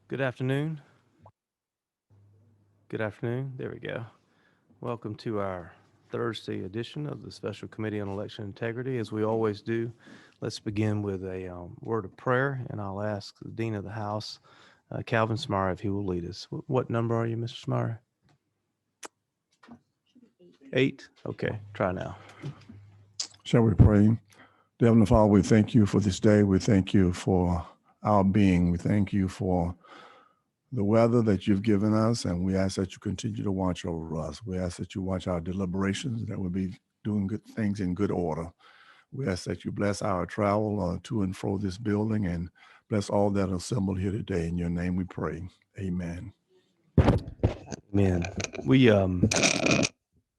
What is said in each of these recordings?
Good afternoon. Good afternoon. There we go. Welcome to our Thursday edition of the Special Committee on Election Integrity. As we always do, let's begin with a word of prayer, and I'll ask the Dean of the House, Calvin Smyre, if he will lead us. What number are you, Mr. Smyre? Eight? Okay, try now. Shall we pray? Dear Heavenly Father, we thank you for this day. We thank you for our being. We thank you for the weather that you've given us, and we ask that you continue to watch over us. We ask that you watch our deliberations, that we'll be doing good things in good order. We ask that you bless our travel to and fro this building and bless all that are assembled here today. In your name we pray. Amen. Amen. We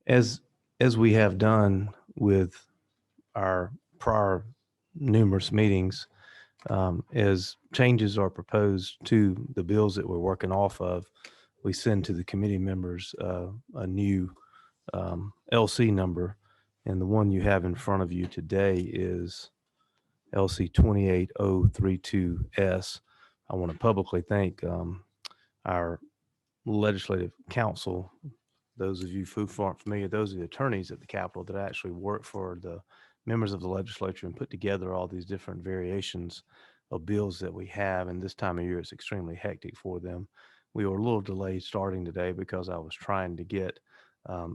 as as we have done with our prior numerous meetings, as changes are proposed to the bills that we're working off of, we send to the committee members a new LC number. And the one you have in front of you today is LC 28032S. I want to publicly thank our legislative council. Those of you who aren't familiar, those are the attorneys at the Capitol that actually work for the members of the legislature and put together all these different variations of bills that we have. And this time of year, it's extremely hectic for them. We were a little delayed starting today because I was trying to get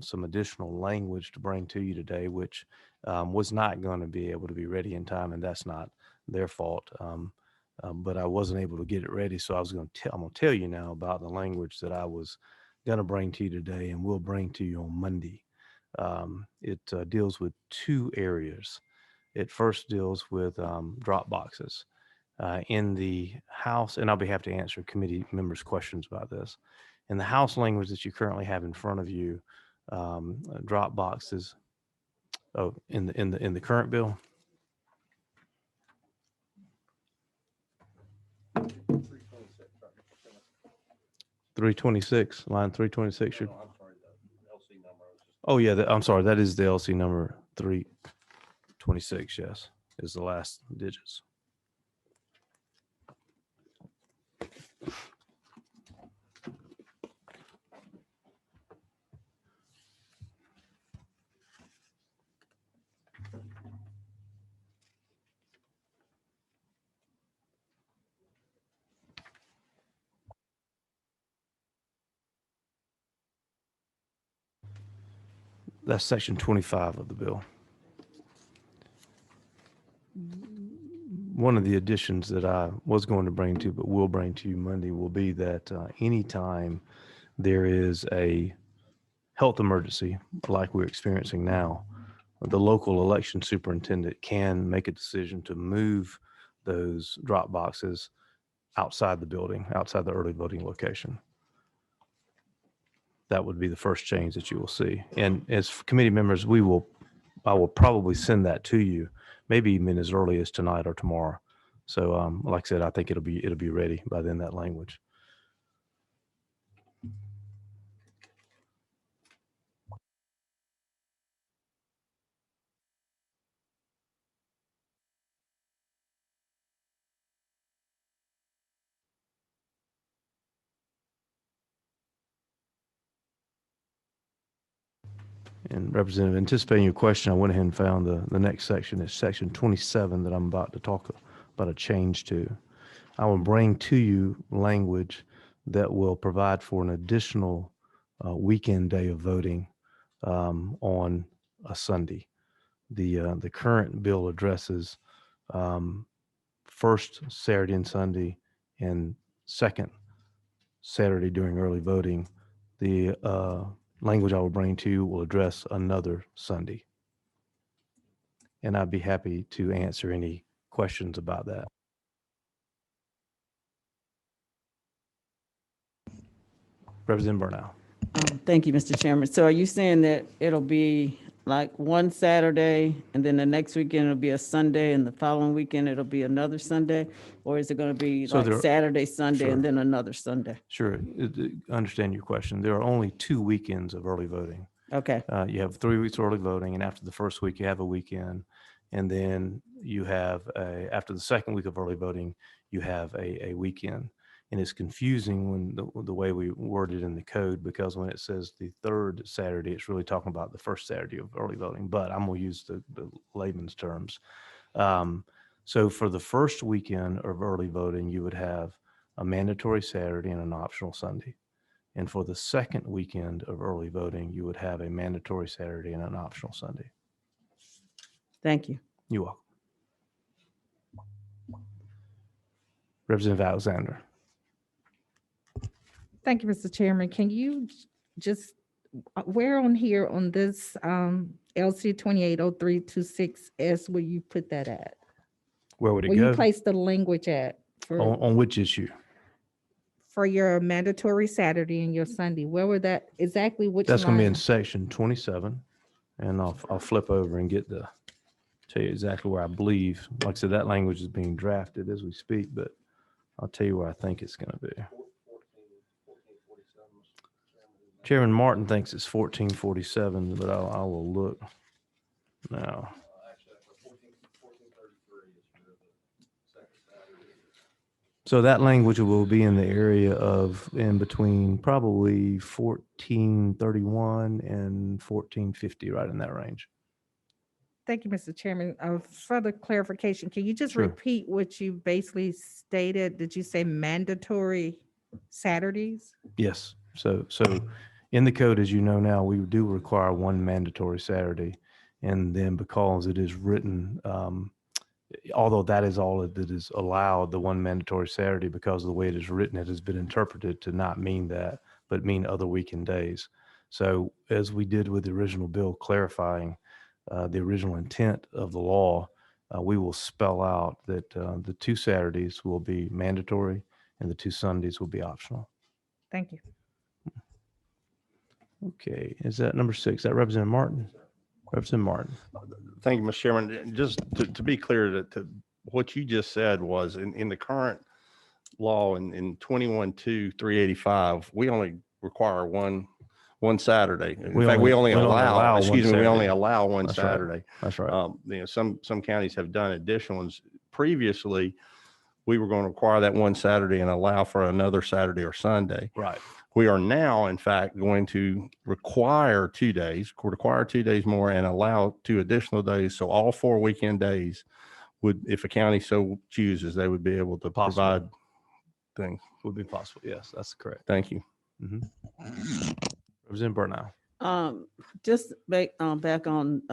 some additional language to bring to you today, which was not going to be able to be ready in time, and that's not their fault. But I wasn't able to get it ready, so I'm going to tell you now about the language that I was going to bring to you today, and will bring to you on Monday. It deals with two areas. It first deals with drop boxes in the House, and I'll be happy to answer committee members' questions about this. In the House language that you currently have in front of you, drop boxes. Oh, in the current bill. 326, line 326 should. Oh yeah, I'm sorry. That is the LC number 326. Yes, is the last digits. That's section 25 of the bill. One of the additions that I was going to bring to, but will bring to you Monday, will be that anytime there is a health emergency like we're experiencing now, the local election superintendent can make a decision to move those drop boxes outside the building, outside the early voting location. That would be the first change that you will see. And as committee members, I will probably send that to you, maybe even as early as tonight or tomorrow. So, like I said, I think it'll be ready by then, that language. And Representative, anticipating your question, I went ahead and found the next section. It's section 27 that I'm about to talk about a change to. I will bring to you language that will provide for an additional weekend day of voting on a Sunday. The current bill addresses first Saturday and Sunday and second Saturday during early voting. The language I will bring to you will address another Sunday. And I'd be happy to answer any questions about that. Representative Burnell. Thank you, Mr. Chairman. So are you saying that it'll be like one Saturday and then the next weekend it'll be a Sunday and the following weekend it'll be another Sunday? Or is it going to be So like Saturday, Sunday, sure. and then another Sunday? Sure. I understand your question. There are only 2 weekends of early voting. Okay, You have 3 weeks of early voting, and after the first week, you have a weekend. And then you have after the second week of early voting, you have a weekend. And it's confusing when the way we word it in the code, because when it says the third Saturday, it's really talking about the first Saturday of early voting. But I'm going to use the layman's terms. So for the first weekend of early voting, you would have a mandatory Saturday and an optional Sunday. And for the second weekend of early voting, you would have a mandatory Saturday and an optional Sunday. Thank you. You're welcome. Representative Alexander. Thank you, Mr. Chairman. Can you just, where on here on this LC 280326S will you put that at? Where would it Where you go? place the language at On which issue? for your mandatory Saturday and your Sunday? Where would that, exactly which That's going to be in line? section 27. And I'll flip over and tell you exactly where I believe. Like I said, that language is being drafted as we speak, but I'll tell you where I think it's going to be. Chairman Martin thinks it's 1447, but I will look now. So that language will be in the area of in between probably 1431 and 1450, right in that range. Thank you, Mr. Chairman. Further clarification, can you just Sure. repeat what you basically stated? Did you say mandatory Saturdays? Yes. So in the code, as you know now, we do require one mandatory Saturday. And then because it is written, although that is all that is allowed, the one mandatory Saturday, because of the way it is written, it has been interpreted to not mean that, but mean other weekend days. So as we did with the original bill clarifying the original intent of the law, we will spell out that the 2 Saturdays will be mandatory and the 2 Sundays will be optional. Thank you. Okay, is that number 6? Is that Representative Martin? Representative Martin. Thank you, Mr. Chairman. Just to be clear, to what you just said was in the current law in 21-2-385, we only require one Saturday. In fact, we only allow, one we only Saturday. allow one That's right. Saturday. That's right. Some counties have done additional ones. Previously, we were going to require that one Saturday and allow for another Saturday or Sunday. Right. We are now, in fact, going to require 2 days, require 2 days more and allow 2 additional days. So all 4 weekend days would, if a county so chooses, they would be able to Possible. provide things. Would be possible. Yes, that's correct. Thank you. Representative Burnell. Just back on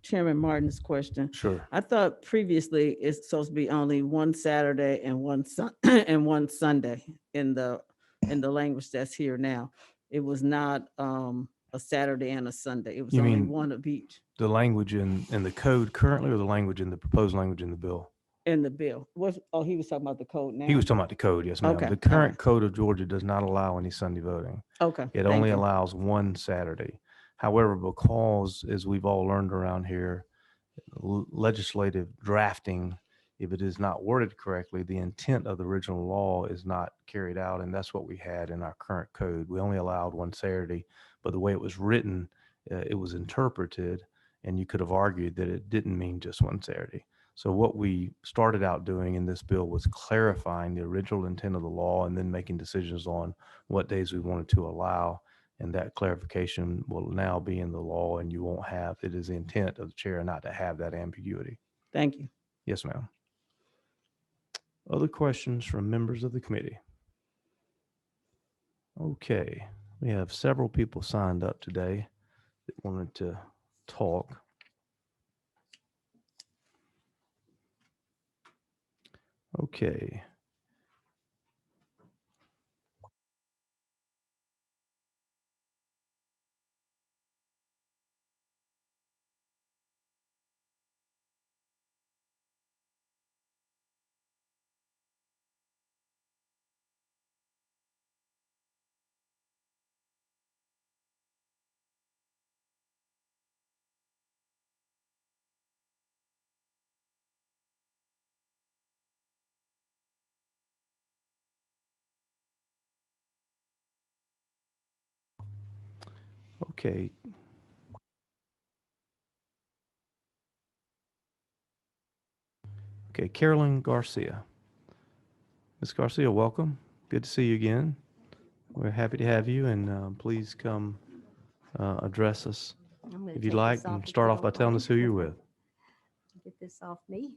Chairman Martin's question. Sure. I thought previously it's supposed to be only one Saturday and one and one Sunday in the language that's here now. It was not a Saturday and a Sunday. It was You only mean one of each The language in the code currently, or the language in the proposed language in the bill? in the bill. He was talking about the code now. He was talking about the code, yes, ma'am. Okay, The all current right. code of Georgia does not allow any Sunday voting. Okay. It thank only you. allows one Saturday. However, because, as we've all learned around here, legislative drafting, if it is not worded correctly, the intent of the original law is not carried out, and that's what we had in our current code. We only allowed one Saturday, but the way it was written, it was interpreted, and you could have argued that it didn't mean just one Saturday. So what we started out doing in this bill was clarifying the original intent of the law and then making decisions on what days we wanted to allow. And that clarification will now be in the law, and you won't have, it is the intent of the chair not to have that ambiguity. Thank you. Yes, ma'am. Other questions from members of the committee? Okay, we have several people signed up today that wanted to talk. Okay. Okay. Okay, Carolyn Garcia. Ms. Garcia, welcome. Good to see you again. We're happy to have you, and please come address us I'm gonna if you'd take like, this off and if start you off by don't telling mind. us who you're with. Get this off me.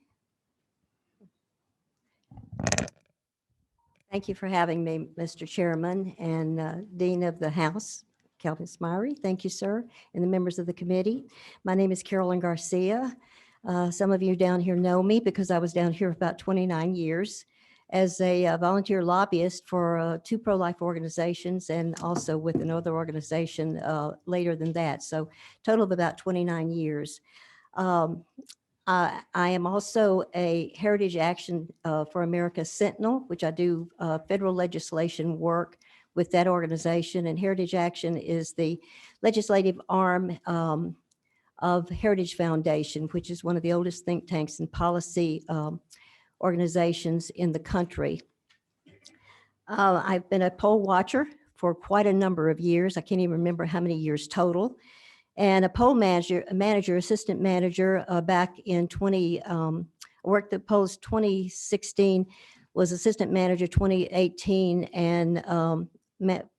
Thank you for having me, Mr. Chairman and Dean of the House, Calvin Smyrie. Thank you, sir, and the members of the committee. My name is Carolyn Garcia. Some of you down here know me because I was down here for about 29 years as a volunteer lobbyist for 2 pro-life organizations and also with another organization later than that. So total of about 29 years. I am also a Heritage Action for America Sentinel, which I do federal legislation work with that organization. And Heritage Action is the legislative arm of Heritage Foundation, which is one of the oldest think tanks and policy organizations in the country. I've been a poll watcher for quite a number of years. I can't even remember how many years total. And a poll manager, assistant manager back in worked at polls 2016, was assistant manager 2018, and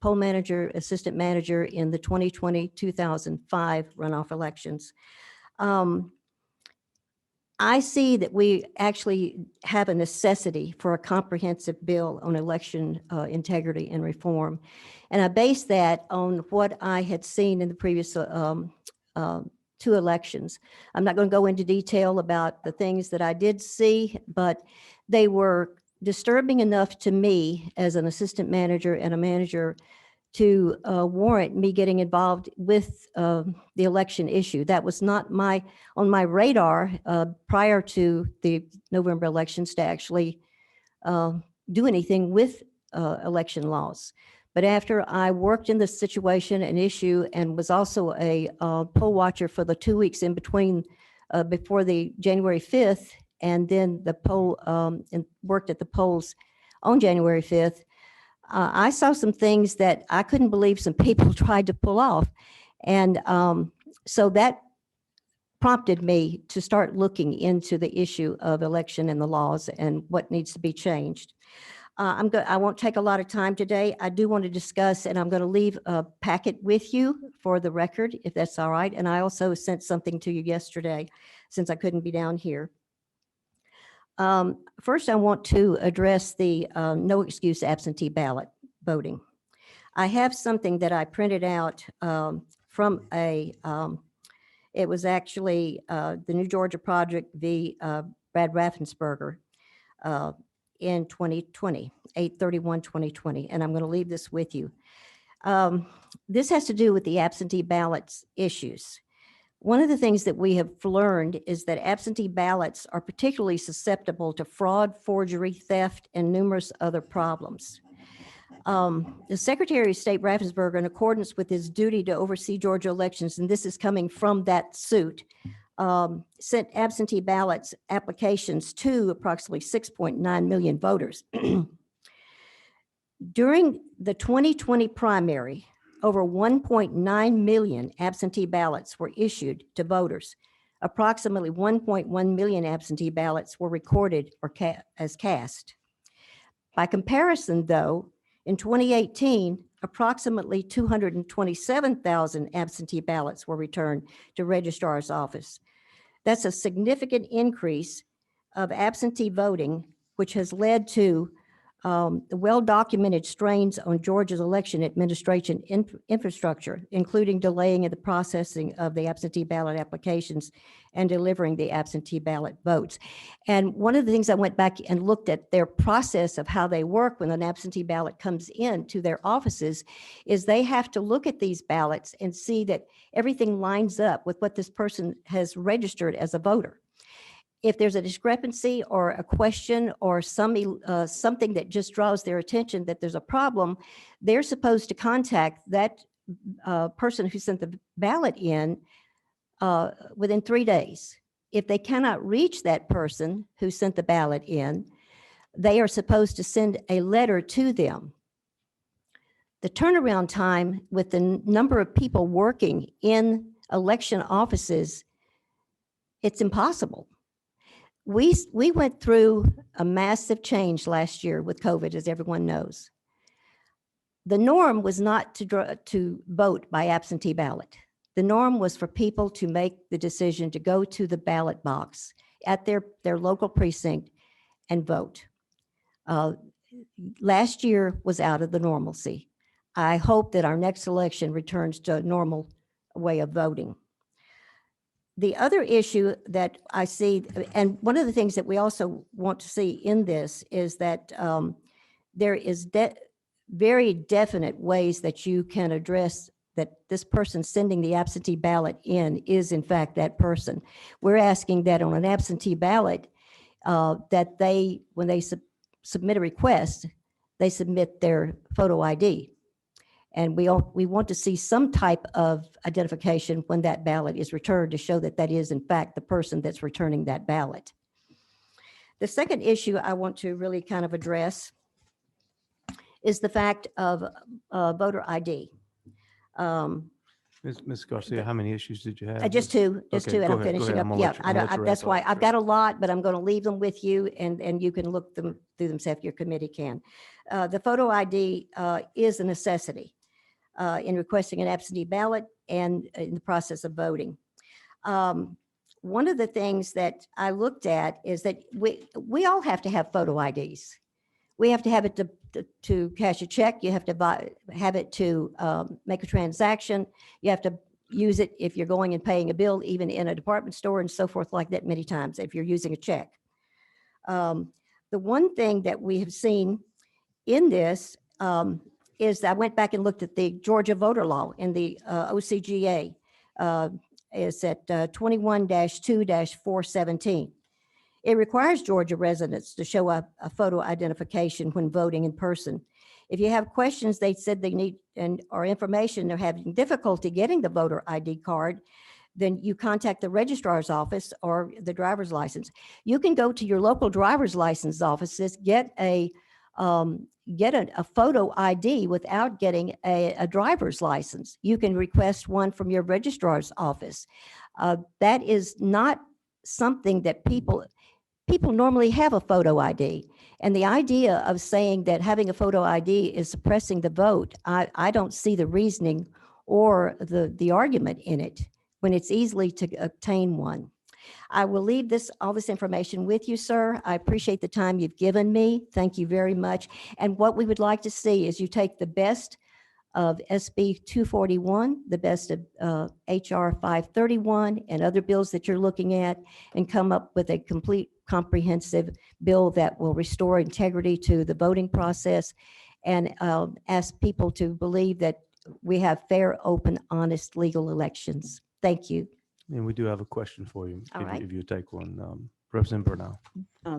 poll manager, assistant manager in the 2020-2005 runoff elections. I see that we actually have a necessity for a comprehensive bill on election integrity and reform. And I base that on what I had seen in the previous 2 elections. I'm not going to go into detail about the things that I did see, but they were disturbing enough to me as an assistant manager and a manager to warrant me getting involved with the election issue. That was not on my radar prior to the November elections to actually do anything with election laws. But after I worked in this situation and issue and was also a poll watcher for the 2 weeks in between before the January 5th and then the poll and worked at the polls on January 5th, I saw some things that I couldn't believe some people tried to pull off. And so that prompted me to start looking into the issue of election and the laws and what needs to be changed. I won't take a lot of time today. I do want to discuss, and I'm going to leave a packet with you for the record, if that's all right. And I also sent something to you yesterday since I couldn't be down here. First, I want to address the no excuse absentee ballot voting. I have something that I printed out from it was actually the New Georgia Project v. Brad Raffensperger in 2020, 8/31/2020, and I'm going to leave this with you. This has to do with the absentee ballots issues. One of the things that we have learned is that absentee ballots are particularly susceptible to fraud, forgery, theft, and numerous other problems. The Secretary of State Raffensperger, in accordance with his duty to oversee Georgia elections, and this is coming from that suit, sent absentee ballots applications to approximately 6.9 million voters. During the 2020 primary, over 1.9 million absentee ballots were issued to voters. Approximately 1.1 million absentee ballots were recorded or as cast. By comparison, though, in 2018, approximately 227,000 absentee ballots were returned to registrar's office. That's a significant increase of absentee voting, which has led to the well-documented strains on Georgia's election administration infrastructure, including delaying of the processing of the absentee ballot applications and delivering the absentee ballot votes. And one of the things I went back and looked at their process of how they work when an absentee ballot comes in to their offices is they have to look at these ballots and see that everything lines up with what this person has registered as a voter. If there's a discrepancy or a question or something that just draws their attention that there's a problem, they're supposed to contact that person who sent the ballot in within 3 days. If they cannot reach that person who sent the ballot in, they are supposed to send a letter to them. The turnaround time with the number of people working in election offices, it's impossible. we went through a massive change last year with COVID, as everyone knows. The norm was not to vote by absentee ballot. The norm was for people to make the decision to go to the ballot box at their local precinct and vote. Last year was out of the normalcy. I hope that our next election returns to a normal way of voting. The other issue that I see, and one of the things that we also want to see in this is that there is very definite ways that you can address that this person sending the absentee ballot in is in fact that person. We're asking that on an absentee ballot, that they, when they submit a request, they submit their photo ID. And we want to see some type of identification when that ballot is returned to show that that is in fact the person that's returning that ballot. The second issue I want to really kind of address is the fact of voter ID. Ms. Garcia, how many issues did you have? Just two, Okay, and go I'm ahead, go finishing ahead. up. I'm gonna Yeah, let you- I'm gonna let you that's wrap why up. I've got a lot, but I'm going to leave them with you, and you can look them through them, see if your committee can. The photo ID is a necessity in requesting an absentee ballot and in the process of voting. One of the things that I looked at is that we all have to have photo IDs. We have to have it to cash a check. You have to have it to make a transaction. You have to use it if you're going and paying a bill, even in a department store and so forth like that many times, if you're using a check. The one thing that we have seen in this is I went back and looked at the Georgia voter law in the OCGA. It's at 21-2-417. It requires Georgia residents to show a photo identification when voting in person. If you have questions, they said they need or information, they're having difficulty getting the voter ID card, then you contact the registrar's office or the driver's license. You can go to your local driver's license offices, get a photo ID without getting a driver's license. You can request one from your registrar's office. That is not something that people normally have a photo ID. And the idea of saying that having a photo ID is suppressing the vote, I don't see the reasoning or the argument in it when it's easily to obtain one. I will leave all this information with you, sir. I appreciate the time you've given me. Thank you very much. And what we would like to see is you take the best of SB 241, the best of HR 531 and other bills that you're looking at, and come up with a complete comprehensive bill that will restore integrity to the voting process and ask people to believe that we have fair, open, honest, legal elections. Thank you. And we do have a question for you, All right. if you take one. Representative Bernal.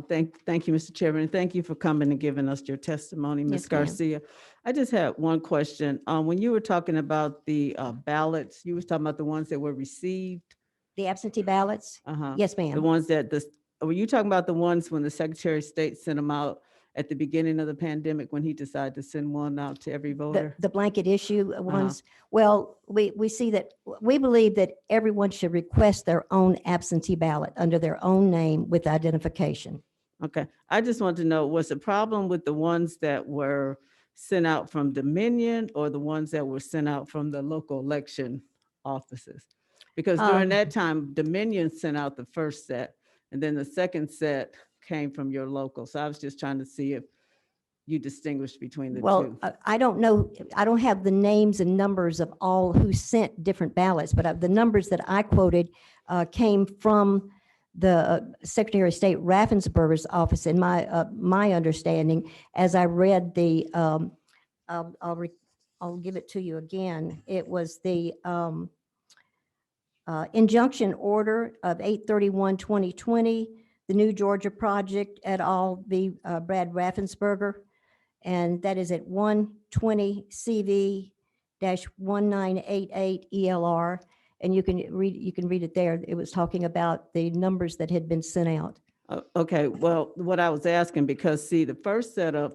Thank you, Mr. Chairman, and thank you for coming and giving us your testimony, Ms. Yes, ma'am. Garcia. I just had one question. When you were talking about the ballots, you was talking about the ones that were received? The absentee ballots? Uh-huh. Yes, The ma'am. ones that were you talking about the ones when the Secretary of State sent them out at the beginning of the pandemic when he decided to send one out to every voter? The blanket issue ones? Well, we see that, we believe that everyone should request their own absentee ballot under their own name with identification. Okay, I just want to know, was the problem with the ones that were sent out from Dominion or the ones that were sent out from the local election offices? Because during that time, Dominion sent out the first set, and then the second set came from your local. So I was just trying to see if you distinguish between the Well, two. I don't know, I don't have the names and numbers of all who sent different ballots, but the numbers that I quoted came from the Secretary of State Raffensperger's office. In my understanding, as I read the, I'll give it to you again. It was the injunction order of 8/31/2020, the New Georgia Project et al. v. Brad Raffensperger. And that is at 120 CV-1988 ELR. And you can read it there. It was talking about the numbers that had been sent out. Okay, well, what I was asking, because see, the first set of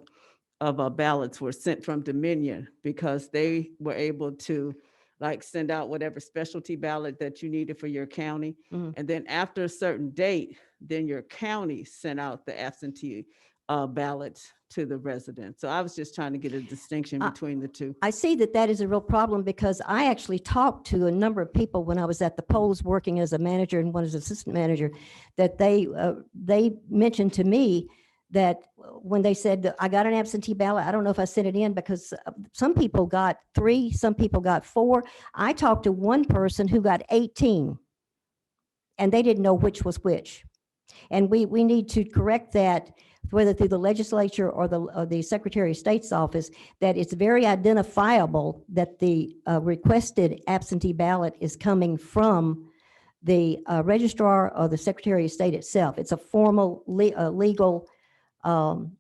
ballots were sent from Dominion because they were able to like send out whatever specialty ballot that you needed for your county. Mhm. And then after a certain date, then your county sent out the absentee ballots to the residents. So I was just trying to get a distinction Uh, between the two. I see that that is a real problem because I actually talked to a number of people when I was at the polls working as a manager and one as assistant manager, that they mentioned to me that when they said, that I got an absentee ballot, I don't know if I sent it in because some people got 3, some people got 4. I talked to one person who got 18 and they didn't know which was which. And we need to correct that, whether through the legislature or the Secretary of State's office, that it's very identifiable that the requested absentee ballot is coming from the registrar or the Secretary of State itself. It's a formal legal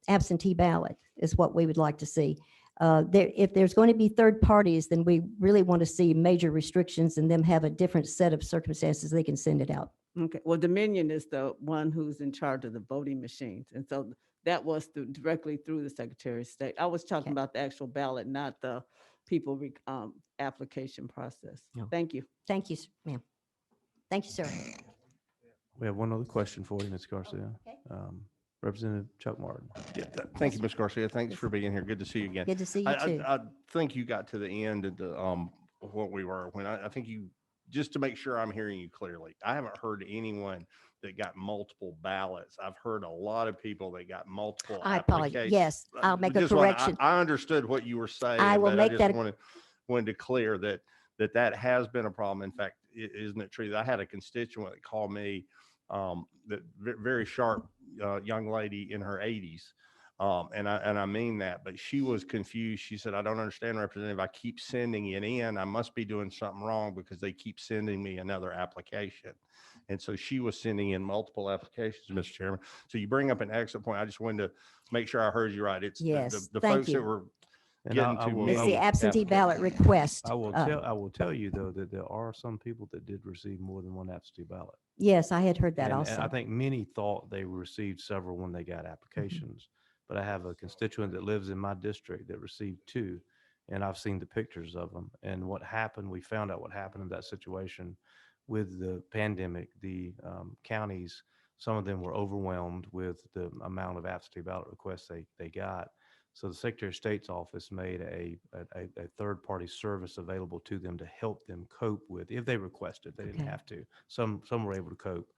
absentee ballot is what we would like to see. If there's going to be third parties, then we really want to see major restrictions and them have a different set of circumstances they can send it out. Okay, well, Dominion is the one who's in charge of the voting machines. And so that was directly through the Secretary of State. I was talking Okay. about the actual ballot, not the people application process. No. Thank you. Thank you, ma'am. Thank you, sir. We have one other question for you, Ms. Garcia. Okay. Representative Chuck Martin. Yeah, thank you, Ms. Garcia. Thanks for being here. Good to see you again. Good to see you too. I think you got to the end of the, what we were, when I think you, just to make sure I'm hearing you clearly, I haven't heard anyone that got multiple ballots. I've heard a lot of people that got multiple I apologize. applications. Yes, I'll make a Just wanna- correction. I understood what you were saying. I will but make just that a- wanted to clear that has been a problem. In fact, isn't it true that I had a constituent that called me, that very sharp young lady in her 80s. And I mean that, but she was confused. She said, I don't understand, Representative. I keep sending it in. I must be doing something wrong because they keep sending me another application. And so she was sending in multiple applications, Mr. Chairman. So you bring up an excellent point. I just wanted to make sure I heard you right. It's Yes, the thank folks that you. were And getting I to will- It's the multiple absentee ballot applications. request. I will tell you though, that there are some people that did receive more than one absentee ballot. Yes, I had heard that And I also. think many thought they received several when they got applications. But I have a constituent that lives in my district that received 2, and I've seen the pictures of them. And what happened, we found out what happened in that situation with the pandemic. The counties, some of them were overwhelmed with the amount of absentee ballot requests they got. So the Secretary of State's office made a third-party service available to them to help them cope with, if they requested, they didn't Okay. have to. Some were able to cope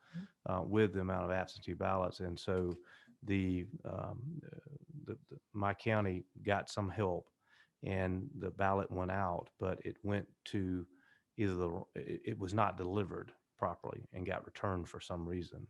with the amount of absentee ballots. And so my county got some help and the ballot went out, but it went to it was not delivered properly and got returned for some reason.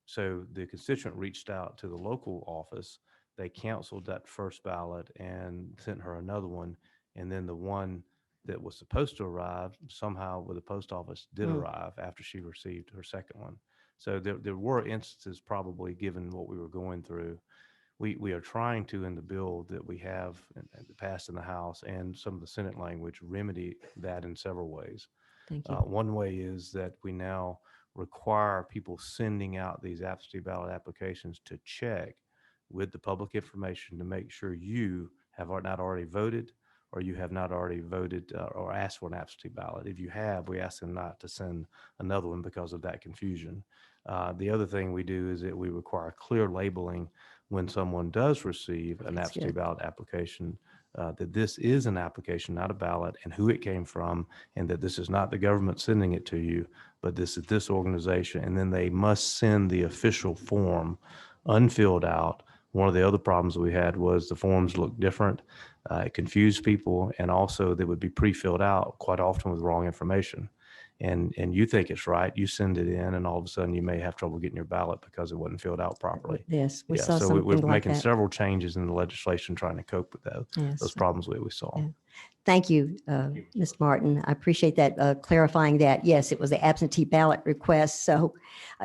So the constituent reached out to the local office. They canceled that first ballot and sent her another one. And then the one that was supposed to arrive somehow with the post office did arrive after she received her second one. So there were instances, probably given what we were going through. We are trying to, in the bill that we have passed in the House and some of the Senate language, remedy that in several ways. Thank you. One way is that we now require people sending out these absentee ballot applications to check with the public information to make sure you have not already voted or you have not already voted or asked for an absentee ballot. If you have, we ask them not to send another one because of that confusion. The other thing we do is that we require clear labeling when someone does receive an That's absentee good. ballot application, that this is an application, not a ballot, and who it came from, and that this is not the government sending it to you, but this is this organization. And then they must send the official form unfilled out. One of the other problems we had was the forms looked different. It confused people, and also they would be pre-filled out quite often with wrong information. And you think it's right, you send it in, and all of a sudden you may have trouble getting your ballot because it wasn't filled out properly. Yes, we Yeah, saw so something we're like making that. several changes in the legislation trying to cope with those Yes. problems we saw. Yeah. Thank you, Ms. Martin. I appreciate that, clarifying that. Yes, it was the absentee ballot request. So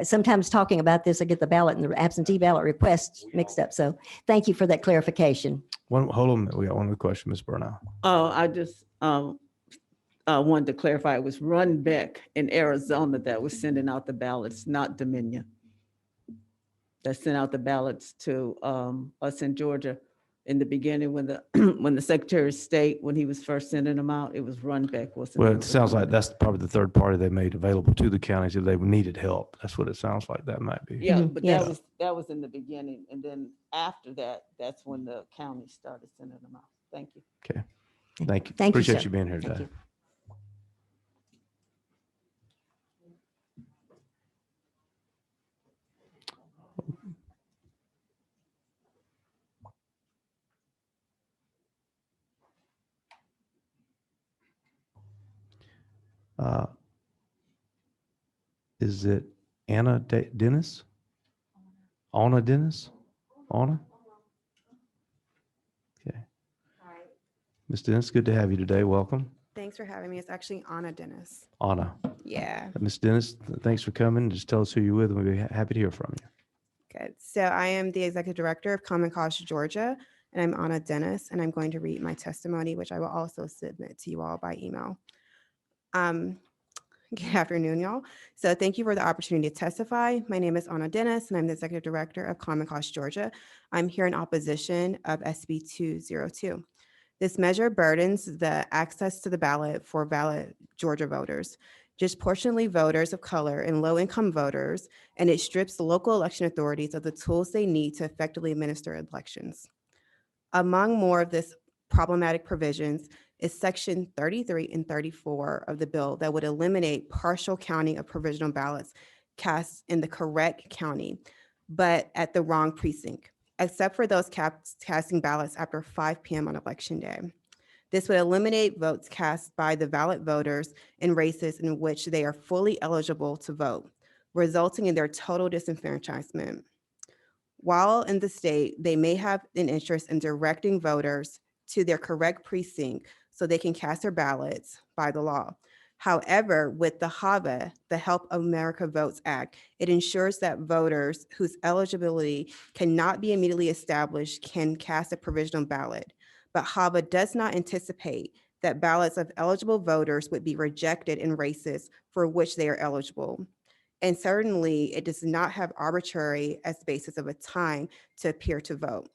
sometimes talking about this, I get the ballot and the absentee ballot request mixed up. So thank you for that clarification. Hold on a minute. We got one other question, Ms. Burnell. Oh, I just wanted to clarify, it was Runbeck in Arizona that was sending out the ballots, not Dominion. That sent out the ballots to us in Georgia. in the beginning when the, when the Secretary of State, when he was first sending them out, it was Runbeck. Was the Well, name it of the sounds like company. that's probably the third party they made available to the counties if they needed help. That's what it sounds like that might be. Yeah, Mhm, but yes. that was in the beginning. And then after that, that's when the county started sending them out. Thank you. Okay. Thank you. Thank you, Appreciate sir. you being here Thank today. you. Uh, Is it Anna Dennis? Anna Dennis? Anna? Okay. Ms. Dennis, good to have you today. Welcome. Thanks for having me. It's actually Anna Dennis. Anna. Yeah, Ms. Dennis, thanks for coming. Just tell us who you're with and we'll be happy to hear from you. good. So I am the executive director of Common Cause Georgia, and I'm Anna Dennis, and I'm going to read my testimony, which I will also submit to you all by email. Good afternoon, y'all. So thank you for the opportunity to testify. My name is Anna Dennis, and I'm the executive director of Common Cause Georgia. I'm here in opposition of SB 202. This measure burdens the access to the ballot for valid Georgia voters, disproportionately voters of color and low-income voters, and it strips the local election authorities of the tools they need to effectively administer elections. Among more of this problematic provisions is Section 33 and 34 of the bill that would eliminate partial counting of provisional ballots cast in the correct county, but at the wrong precinct, except for those casting ballots after 5 p.m. on Election Day. This would eliminate votes cast by the valid voters in races in which they are fully eligible to vote, resulting in their total disenfranchisement. While in the state, they may have an interest in directing voters to their correct precinct so they can cast their ballots by the law. However, with the HAVA, the Help America Votes Act, it ensures that voters whose eligibility cannot be immediately established can cast a provisional ballot. But HAVA does not anticipate that ballots of eligible voters would be rejected in races for which they are eligible. And certainly, it does not have arbitrary as basis of a time to appear to vote.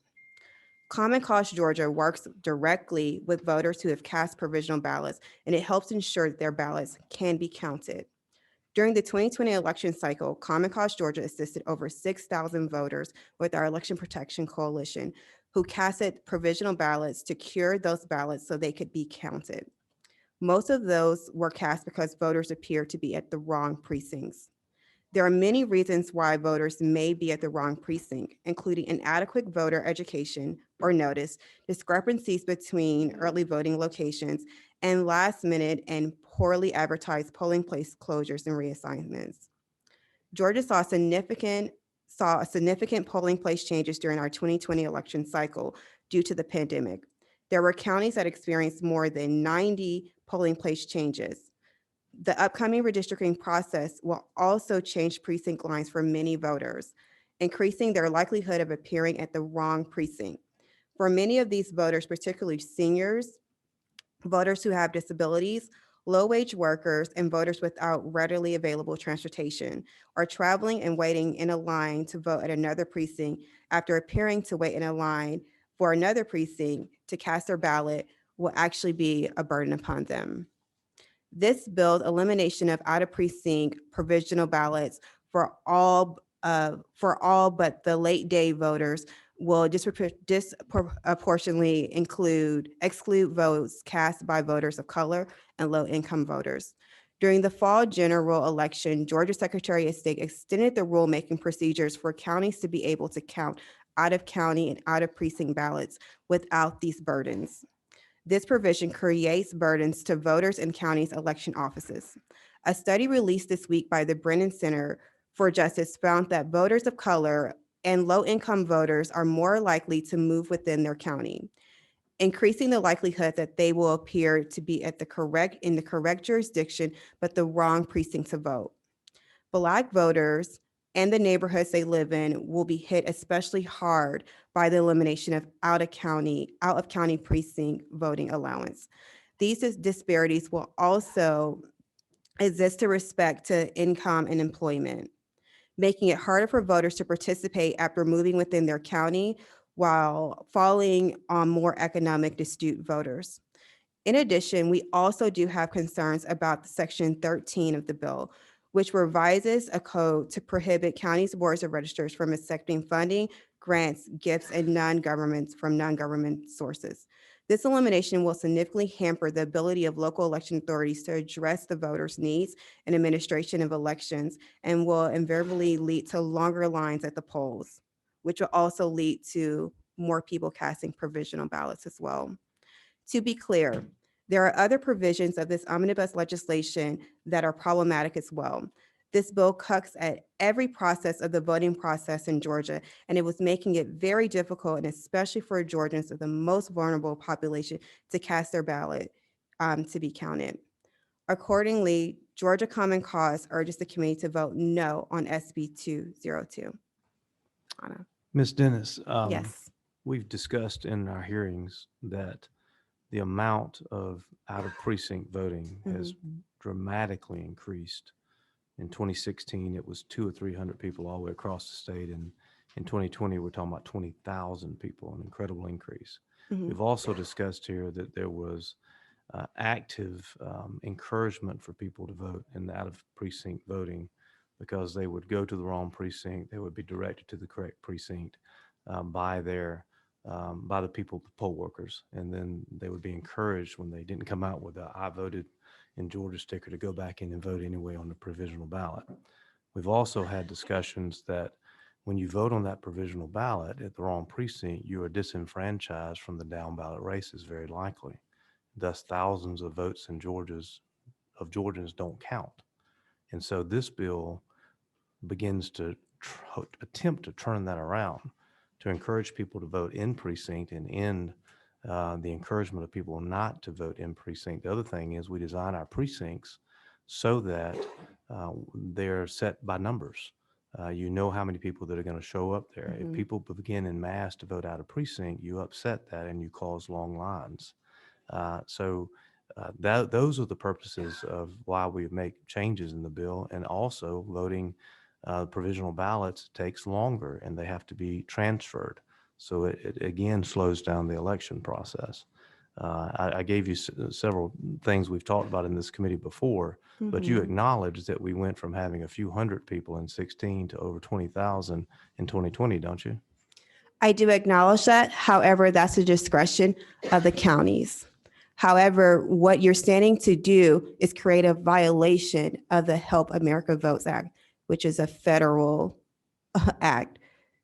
Common Cause Georgia works directly with voters who have cast provisional ballots, and it helps ensure that their ballots can be counted. During the 2020 election cycle, Common Cause Georgia assisted over 6,000 voters with our Election Protection Coalition who casted provisional ballots to cure those ballots so they could be counted. Most of those were cast because voters appeared to be at the wrong precincts. There are many reasons why voters may be at the wrong precinct, including inadequate voter education or notice, discrepancies between early voting locations, and last-minute and poorly advertised polling place closures and reassignments. Georgia saw significant polling place changes during our 2020 election cycle due to the pandemic. There were counties that experienced more than 90 polling place changes. The upcoming redistricting process will also change precinct lines for many voters, increasing their likelihood of appearing at the wrong precinct. For many of these voters, particularly seniors, voters who have disabilities, low-wage workers, and voters without readily available transportation are traveling and waiting in a line to vote at another precinct after appearing to wait in a line for another precinct to cast their ballot will actually be a burden upon them. This bill, elimination of out-of-precinct provisional ballots for all but the late day voters, will disproportionately exclude votes cast by voters of color and low-income voters. During the fall general election, Georgia Secretary of State extended the rulemaking procedures for counties to be able to count out-of-county and out-of-precinct ballots without these burdens. This provision creates burdens to voters in counties' election offices. A study released this week by the Brennan Center for Justice found that voters of color and low-income voters are more likely to move within their county, increasing the likelihood that they will appear to be in the correct jurisdiction, but the wrong precinct to vote. Black voters and the neighborhoods they live in will be hit especially hard by the elimination of out of county precinct voting allowance. These disparities will also exist with respect to income and employment, making it harder for voters to participate after moving within their county while falling on more economic astute voters. In addition, we also do have concerns about Section 13 of the bill, which revises a code to prohibit counties' boards of registers from accepting funding, grants, gifts, and non-government sources. This elimination will significantly hamper the ability of local election authorities to address the voters' needs and administration of elections, and will invariably lead to longer lines at the polls, which will also lead to more people casting provisional ballots as well. To be clear, there are other provisions of this omnibus legislation that are problematic as well. This bill cuts at every process of the voting process in Georgia, and it was making it very difficult, and especially for Georgians of the most vulnerable population, to cast their ballot to be counted. Accordingly, Georgia Common Cause urges the committee to vote no on SB 202. Anna. Ms. Dennis, Yes. we've discussed in our hearings that the amount of out of precinct voting has dramatically increased. In 2016, it was 200 or 300 people all the way across the state. And in 2020, we're talking about 20,000 people, an incredible increase. Mhm. We've also discussed here that there was active encouragement for people to vote in the out of precinct voting, because they would go to the wrong precinct. They would be directed to the correct precinct by the people, the poll workers. And then they would be encouraged when they didn't come out with a "I voted in Georgia" sticker to go back in and vote anyway on the provisional ballot. We've also had discussions that when you vote on that provisional ballot at the wrong precinct, you are disenfranchised from the down ballot races, very likely. Thus, thousands of votes in Georgians don't count. And so this bill begins to attempt to turn that around, to encourage people to vote in precinct and end the encouragement of people not to vote in precinct. The other thing is we design our precincts so that they're set by numbers. You know how many people that are going to show up there. If people begin en masse to vote out of precinct, you upset that and you cause long lines. Those are the purposes of why we make changes in the bill. And also voting provisional ballots takes longer and they have to be transferred. So it again slows down the election process. I gave you several things we've talked about in this committee before, but you acknowledge that we went from having a few hundred people in 16 to over 20,000 in 2020, don't you? I do acknowledge that. However, that's the discretion of the counties. However, what you're standing to do is create a violation of the Help America Votes Act, which is a federal act.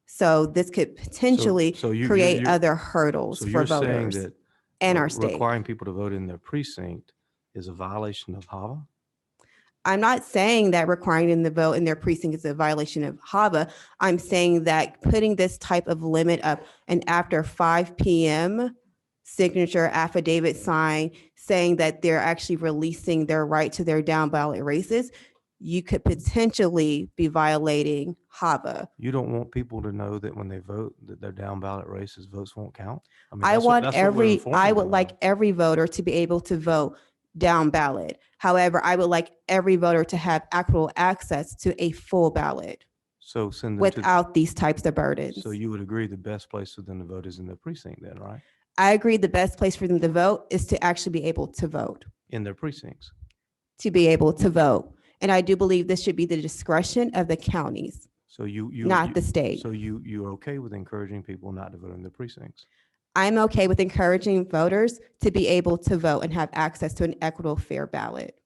So this could potentially create other hurdles So for you're saying voters that and our state. requiring people to vote in their precinct is a violation of HAVA? I'm not saying that requiring them to vote in their precinct is a violation of HAVA. I'm saying that putting this type of limit up and after 5 p.m. signature affidavit sign saying that they're actually releasing their right to their down ballot races, you could potentially be violating HAVA. You don't want people to know that when they vote that their down ballot races votes won't count? mean, I that's what- want that's what we're every, informing I them would of. like every voter to be able to vote down ballot. However, I would like every voter to have equitable access to a full ballot So send them without these types of burdens. So you would agree the best place for them to vote is in their precinct then, right? I agree the best place for them to vote is to actually be able to vote, In their precincts. to be able to vote. And I do believe this should be the discretion of the counties, So you not the state. So you're okay with encouraging people not to vote in their precincts? I'm okay with encouraging voters to be able to vote and have access to an equitable, fair ballot.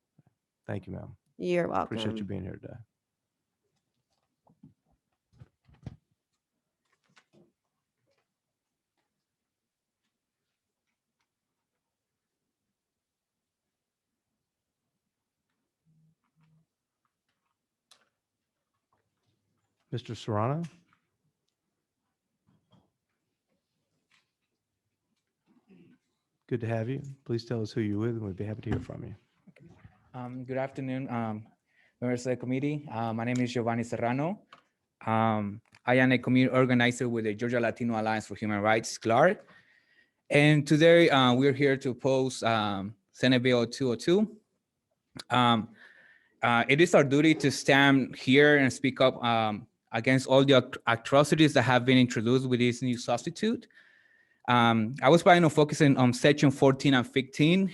Thank you, ma'am. You're welcome. Appreciate you being here today. Mr. Serrano? Good to have you. Please tell us who you're with and we'd be happy to hear from you. Good afternoon, members of the committee. My name is Giovanni Serrano. I am a community organizer with the Georgia Latino Alliance for Human Rights, GLAAD. And today we're here to oppose Senate Bill 202. It is our duty to stand here and speak up against all the atrocities that have been introduced with this new substitute. I was planning on focusing on section 14 and 15.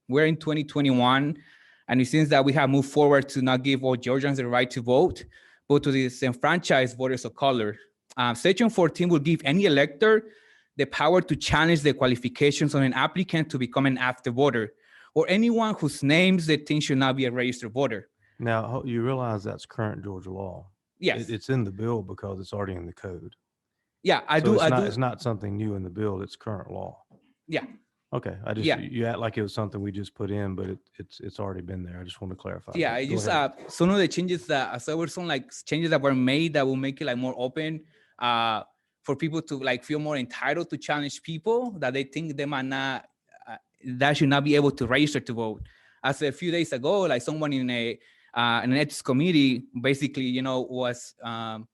We're in 2021, and it seems that we have moved forward to not give all Georgians the right to vote, but to disenfranchise voters of color. Section 14 will give any elector the power to challenge the qualifications on an applicant to become an active voter, or anyone whose names they think should not be a registered voter. Now, you realize that's current Georgia law. Yes, It's in the bill because it's already in the code. yeah, I So do. it's I not, do. it's not something new in the bill. It's current law. Yeah. Okay. Yeah. You act like it was something we just put in, but it's already been there. I just want to clarify. Yeah, that. I Go just ahead. some of the changes that so were some like changes that were made that will make it like more open for people to like feel more entitled to challenge people that they think they might not that should not be able to register to vote. As a few days ago, like someone in an ethics committee basically, you know, was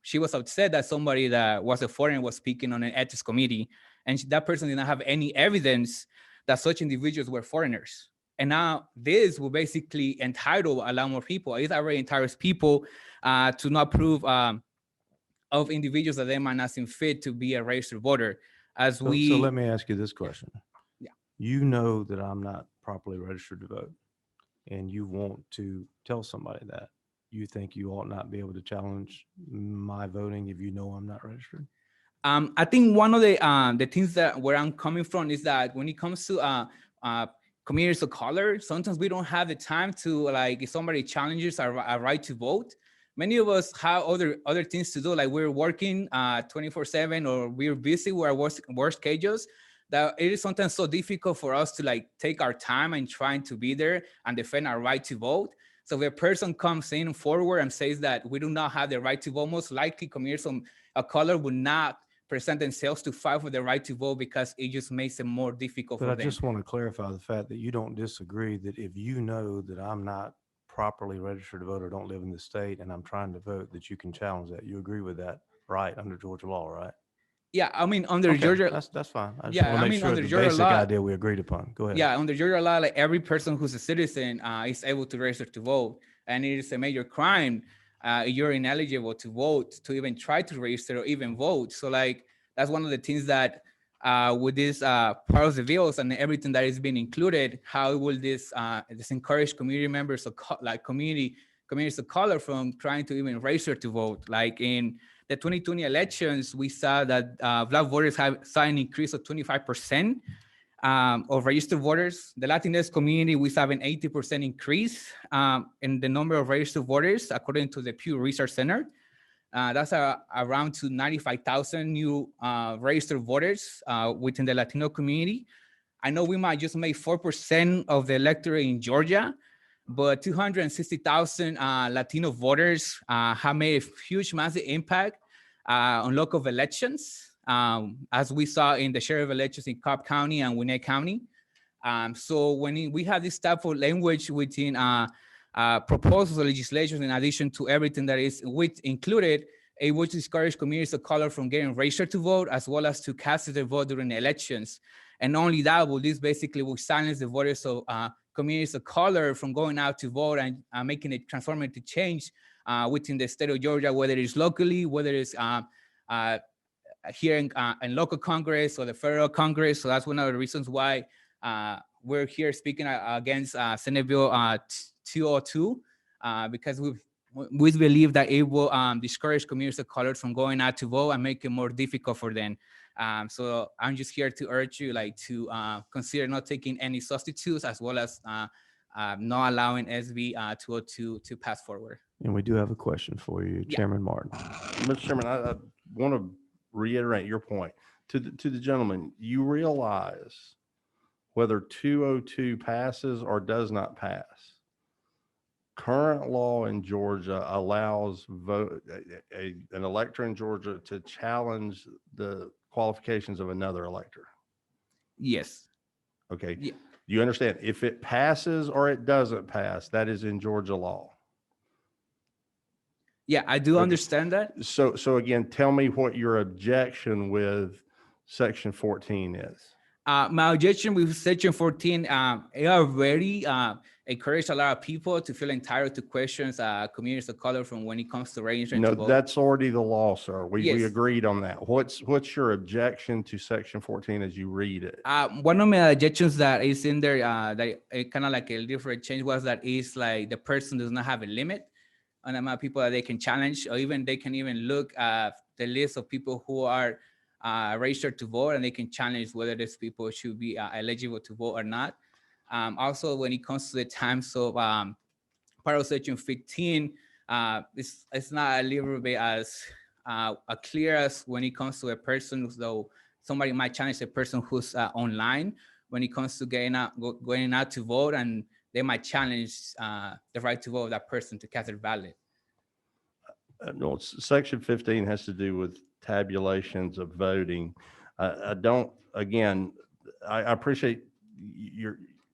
she was upset that somebody that was a foreigner was speaking on an ethics committee, and that person did not have any evidence that such individuals were foreigners. And now this will basically allow more people. It already entitles people to not prove of individuals that they might not seem fit to be a registered voter. As So we, let me ask you this question. Yeah. You know that I'm not properly registered to vote, and you want to tell somebody that. You think you ought not be able to challenge my voting if you know I'm not registered? I think one of the things that where I'm coming from is that when it comes to communities of color, sometimes we don't have the time to, like, if somebody challenges our right to vote, many of us have other things to do, like we're working 24/7 or we're busy with our work schedules, that it is sometimes so difficult for us to like take our time and trying to be there and defend our right to vote. So if a person comes in forward and says that we do not have the right to vote, most likely communities of color would not present themselves to fight for the right to vote because it just makes it more difficult But for I them. just want to clarify the fact that you don't disagree that if you know that I'm not properly registered to vote or don't live in the state and I'm trying to vote, that you can challenge that. You agree with that, right? Under Georgia law, right? Yeah, I mean, under Okay, Georgia, that's fine. I just Yeah, want I to make mean, sure under the Georgia basic law- idea we agreed upon. Go ahead. yeah, under Georgia law, like every person who's a citizen is able to register to vote, and it is a major crime if you're ineligible to vote, to even try to register or even vote. So like that's one of the things that with this part of the bills and everything that is being included, how will this encourage community members of communities of color from trying to even register to vote? Like in the 2020 elections, we saw that Black voters saw an increase of 25% of registered voters. The Latinx community, we saw an 80% increase in the number of registered voters, according to the Pew Research Center. That's around to 95,000 new registered voters within the Latino community. I know we might just make 4% of the electorate in Georgia, but 260,000 Latino voters have made a huge, massive impact on local elections, as we saw in the sheriff elections in Cobb County and Gwinnett County. So when we have this type of language within proposals or legislation, in addition to everything that is included, it would discourage communities of color from getting registered to vote, as well as to cast their vote during the elections. And not only that, this basically will silence the voters of communities of color from going out to vote and making it transformative change within the state of Georgia, whether it's locally, whether it's here in local Congress or the federal Congress. So that's one of the reasons why we're here speaking against Senate Bill 202, because we believe that it will discourage communities of color from going out to vote and make it more difficult for them. So I'm just here to urge you to consider not taking any substitutes, as well as not allowing SB 202 to pass forward. And we do have a question for you, Yeah. Chairman Martin. Mr. Chairman, I want to reiterate your point to the gentleman. You realize whether 202 passes or does not pass, current law in Georgia allows an elector in Georgia to challenge the qualifications of another elector. Yes. Okay. Yeah. You understand? If it passes or it doesn't pass, that is in Georgia law. Yeah, I do Okay. understand that. So again, tell me what your objection with section 14 is. My objection with section 14, it already encouraged a lot of people to feel entitled to questions communities of color from when it comes to registering No, to vote. that's already the law, sir. We Yes. agreed on that. What's your objection to section 14 as you read it? One of my objections that is in there, that it kind of like a different change was that is like the person does not have a limit on the amount of people that they can challenge, or even they can even look at the list of people who are registered to vote, and they can challenge whether these people should be eligible to vote or not. Also, when it comes to the times of part of section 15, it's not a little bit as clear as when it comes to a person, though somebody might challenge a person who's online when it comes to going out to vote, and they might challenge the right to vote of that person to cast their ballot. No, section 15 has to do with tabulations of voting. I don't, again, I appreciate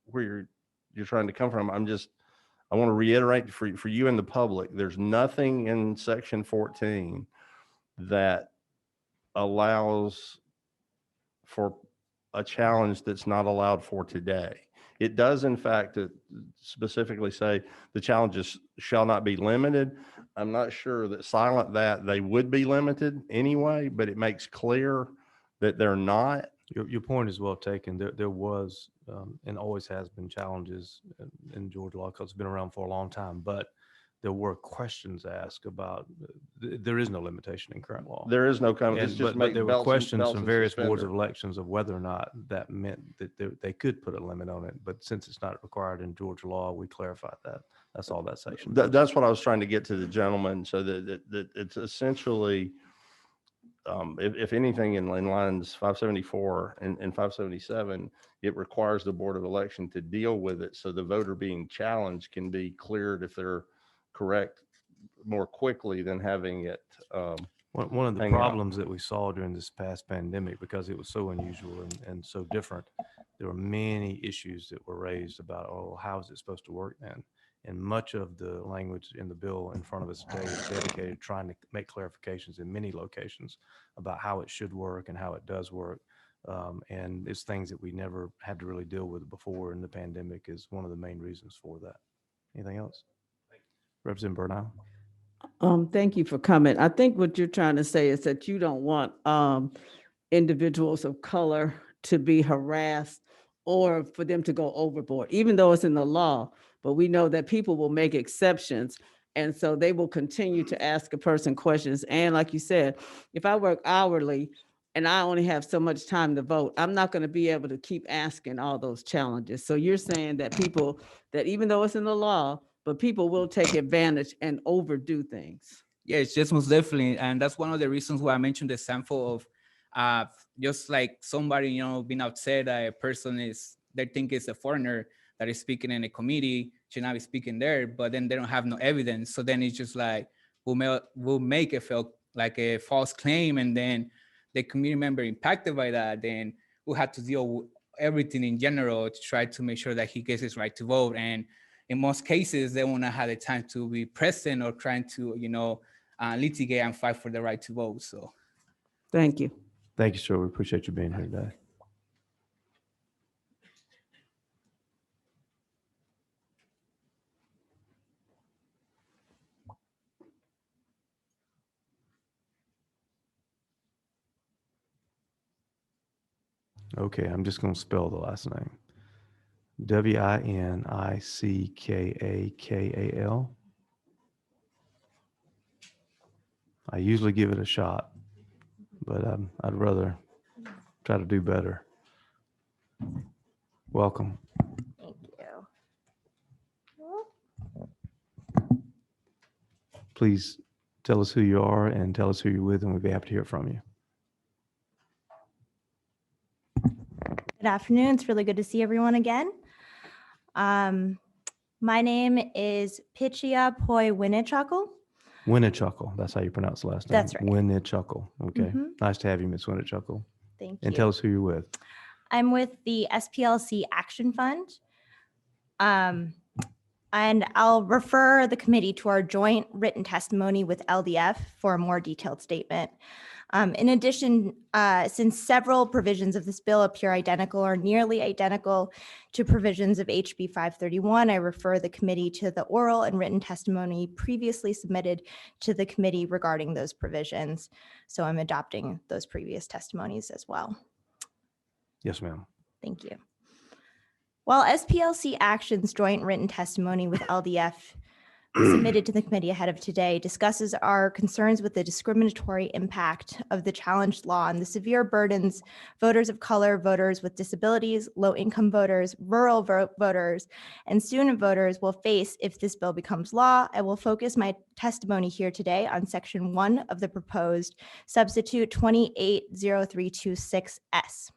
where you're trying to come from. I want to reiterate for you and the public, there's nothing in section 14 that allows for a challenge that's not allowed for today. It does, in fact, specifically say the challenges shall not be limited. I'm not sure that silent that they would be limited anyway, but it makes clear that they're not. Your point is well taken. There was and always has been challenges in Georgia law because it's been around for a long time, but there were questions asked about, there is no limitation in current law. There is no comment. And- It's just but make there were belts and- questions belts from and various boards of suspenders. elections of whether or not that meant that they could put a limit on it. But since it's not required in Georgia law, we clarified that. That's all that section. does. That's what I was trying to get to the gentleman, so that it's essentially, if anything, in lines 574 and 577, it requires the Board of Election to deal with it, so the voter being challenged can be cleared if they're correct more quickly than having it. One of the hang out. problems that we saw during this past pandemic, because it was so unusual and so different, there were many issues that were raised about, oh, how is it supposed to work then? And much of the language in the bill in front of us today is dedicated to trying to make clarifications in many locations about how it should work and how it does work. And it's things that we never had to really deal with before, and the pandemic is one of the main reasons for that. Anything else? Representative Bernal? Thank you for coming. I think what you're trying to say is that you don't want individuals of color to be harassed or for them to go overboard, even though it's in the law. But we know that people will make exceptions. And so they will continue to ask a person questions. And like you said, if I work hourly and I only have so much time to vote, I'm not going to be able to keep asking all those challenges. So you're saying that people, that even though it's in the law, but people will take advantage and overdo things. Yes, just most definitely. And that's one of the reasons why I mentioned the example of just like somebody, being upset that a person they think it's a foreigner that is speaking in a committee, should not be speaking there, but then they don't have no evidence. So then it's just like, we'll make it feel like a false claim. And then the community member impacted by that, then we'll have to deal with everything in general to try to make sure that he gets his right to vote. And in most cases, they won't have the time to be present or trying to, litigate and fight for the right to vote. So Thank you. Thank you, sir. We appreciate you being here today. Okay, I'm just going to spell the last name. Winickakal. I usually give it a shot, but I'd rather try to do better. Welcome. Thank you. Please tell us who you are and tell us who you're with, and we'd be happy to hear from you. Good afternoon. It's really good to see everyone again. My name is Pichia Poi Winnichuckle. Winnichuckle, that's how you pronounce the last name. That's right. Winnichuckle. Okay. Mhm. Nice to have you, Miss Winnichuckle. Thank And you. tell us who you're with. I'm with the SPLC Action Fund. And I'll refer the committee to our joint written testimony with LDF for a more detailed statement. In addition, since several provisions of this bill appear identical or nearly identical to provisions of HB 531, I refer the committee to the oral and written testimony previously submitted to the committee regarding those provisions. So I'm adopting those previous testimonies as well. Yes, ma'am. Thank you. While SPLC Action's joint written testimony with LDF submitted to the committee ahead of today discusses our concerns with the discriminatory impact of the challenged law and the severe burdens voters of color, voters with disabilities, low-income voters, rural voters, and student voters will face if this bill becomes law. I will focus my testimony here today on Section 1 of the proposed substitute 280326S.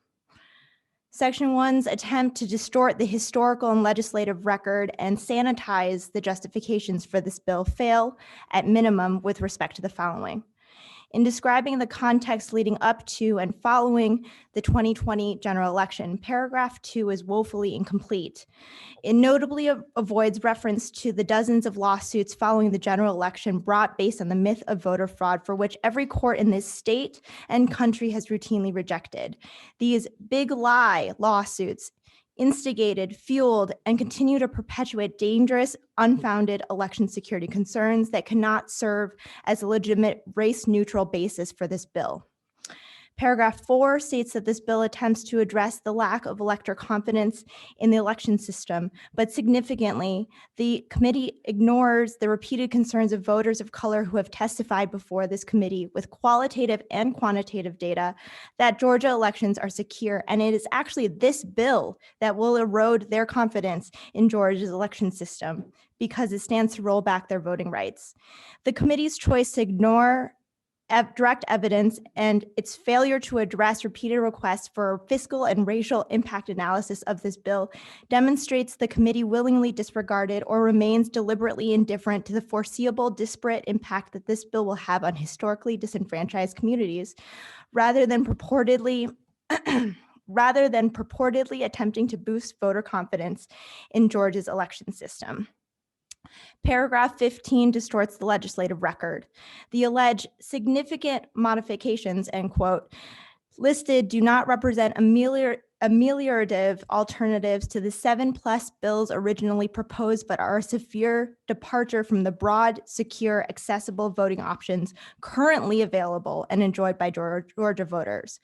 Section 1's attempt to distort the historical and legislative record and sanitize the justifications for this bill fail at minimum with respect to the following. In describing the context leading up to and following the 2020 general election, paragraph 2 is woefully incomplete. It notably avoids reference to the dozens of lawsuits following the general election brought based on the myth of voter fraud, for which every court in this state and country has routinely rejected. These big lie lawsuits instigated, fueled, and continue to perpetuate dangerous, unfounded election security concerns that cannot serve as a legitimate race-neutral basis for this bill. Paragraph 4 states that this bill attempts to address the lack of elector confidence in the election system, but significantly, the committee ignores the repeated concerns of voters of color who have testified before this committee with qualitative and quantitative data that Georgia elections are secure, and it is actually this bill that will erode their confidence in Georgia's election system because it stands to roll back their voting rights. The committee's choice to ignore direct evidence and its failure to address repeated requests for fiscal and racial impact analysis of this bill demonstrates the committee willingly disregarded or remains deliberately indifferent to the foreseeable disparate impact that this bill will have on historically disenfranchised communities, rather than purportedly attempting to boost voter confidence in Georgia's election system. Paragraph 15 distorts the legislative record. The alleged significant modifications, end quote, listed do not represent ameliorative alternatives to the 7+ bills originally proposed, but are a severe departure from the broad, secure, accessible voting options currently available and enjoyed by Georgia voters.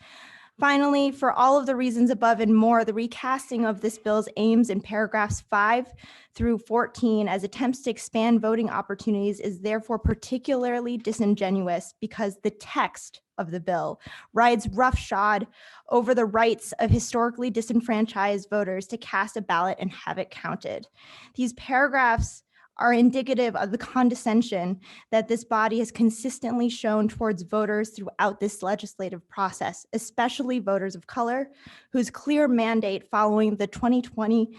Finally, for all of the reasons above and more, the recasting of this bill's aims in paragraphs 5 through 14 as attempts to expand voting opportunities is therefore particularly disingenuous because the text of the bill rides roughshod over the rights of historically disenfranchised voters to cast a ballot and have it counted. These paragraphs are indicative of the condescension that this body has consistently shown towards voters throughout this legislative process, especially voters of color, whose clear mandate following the 2020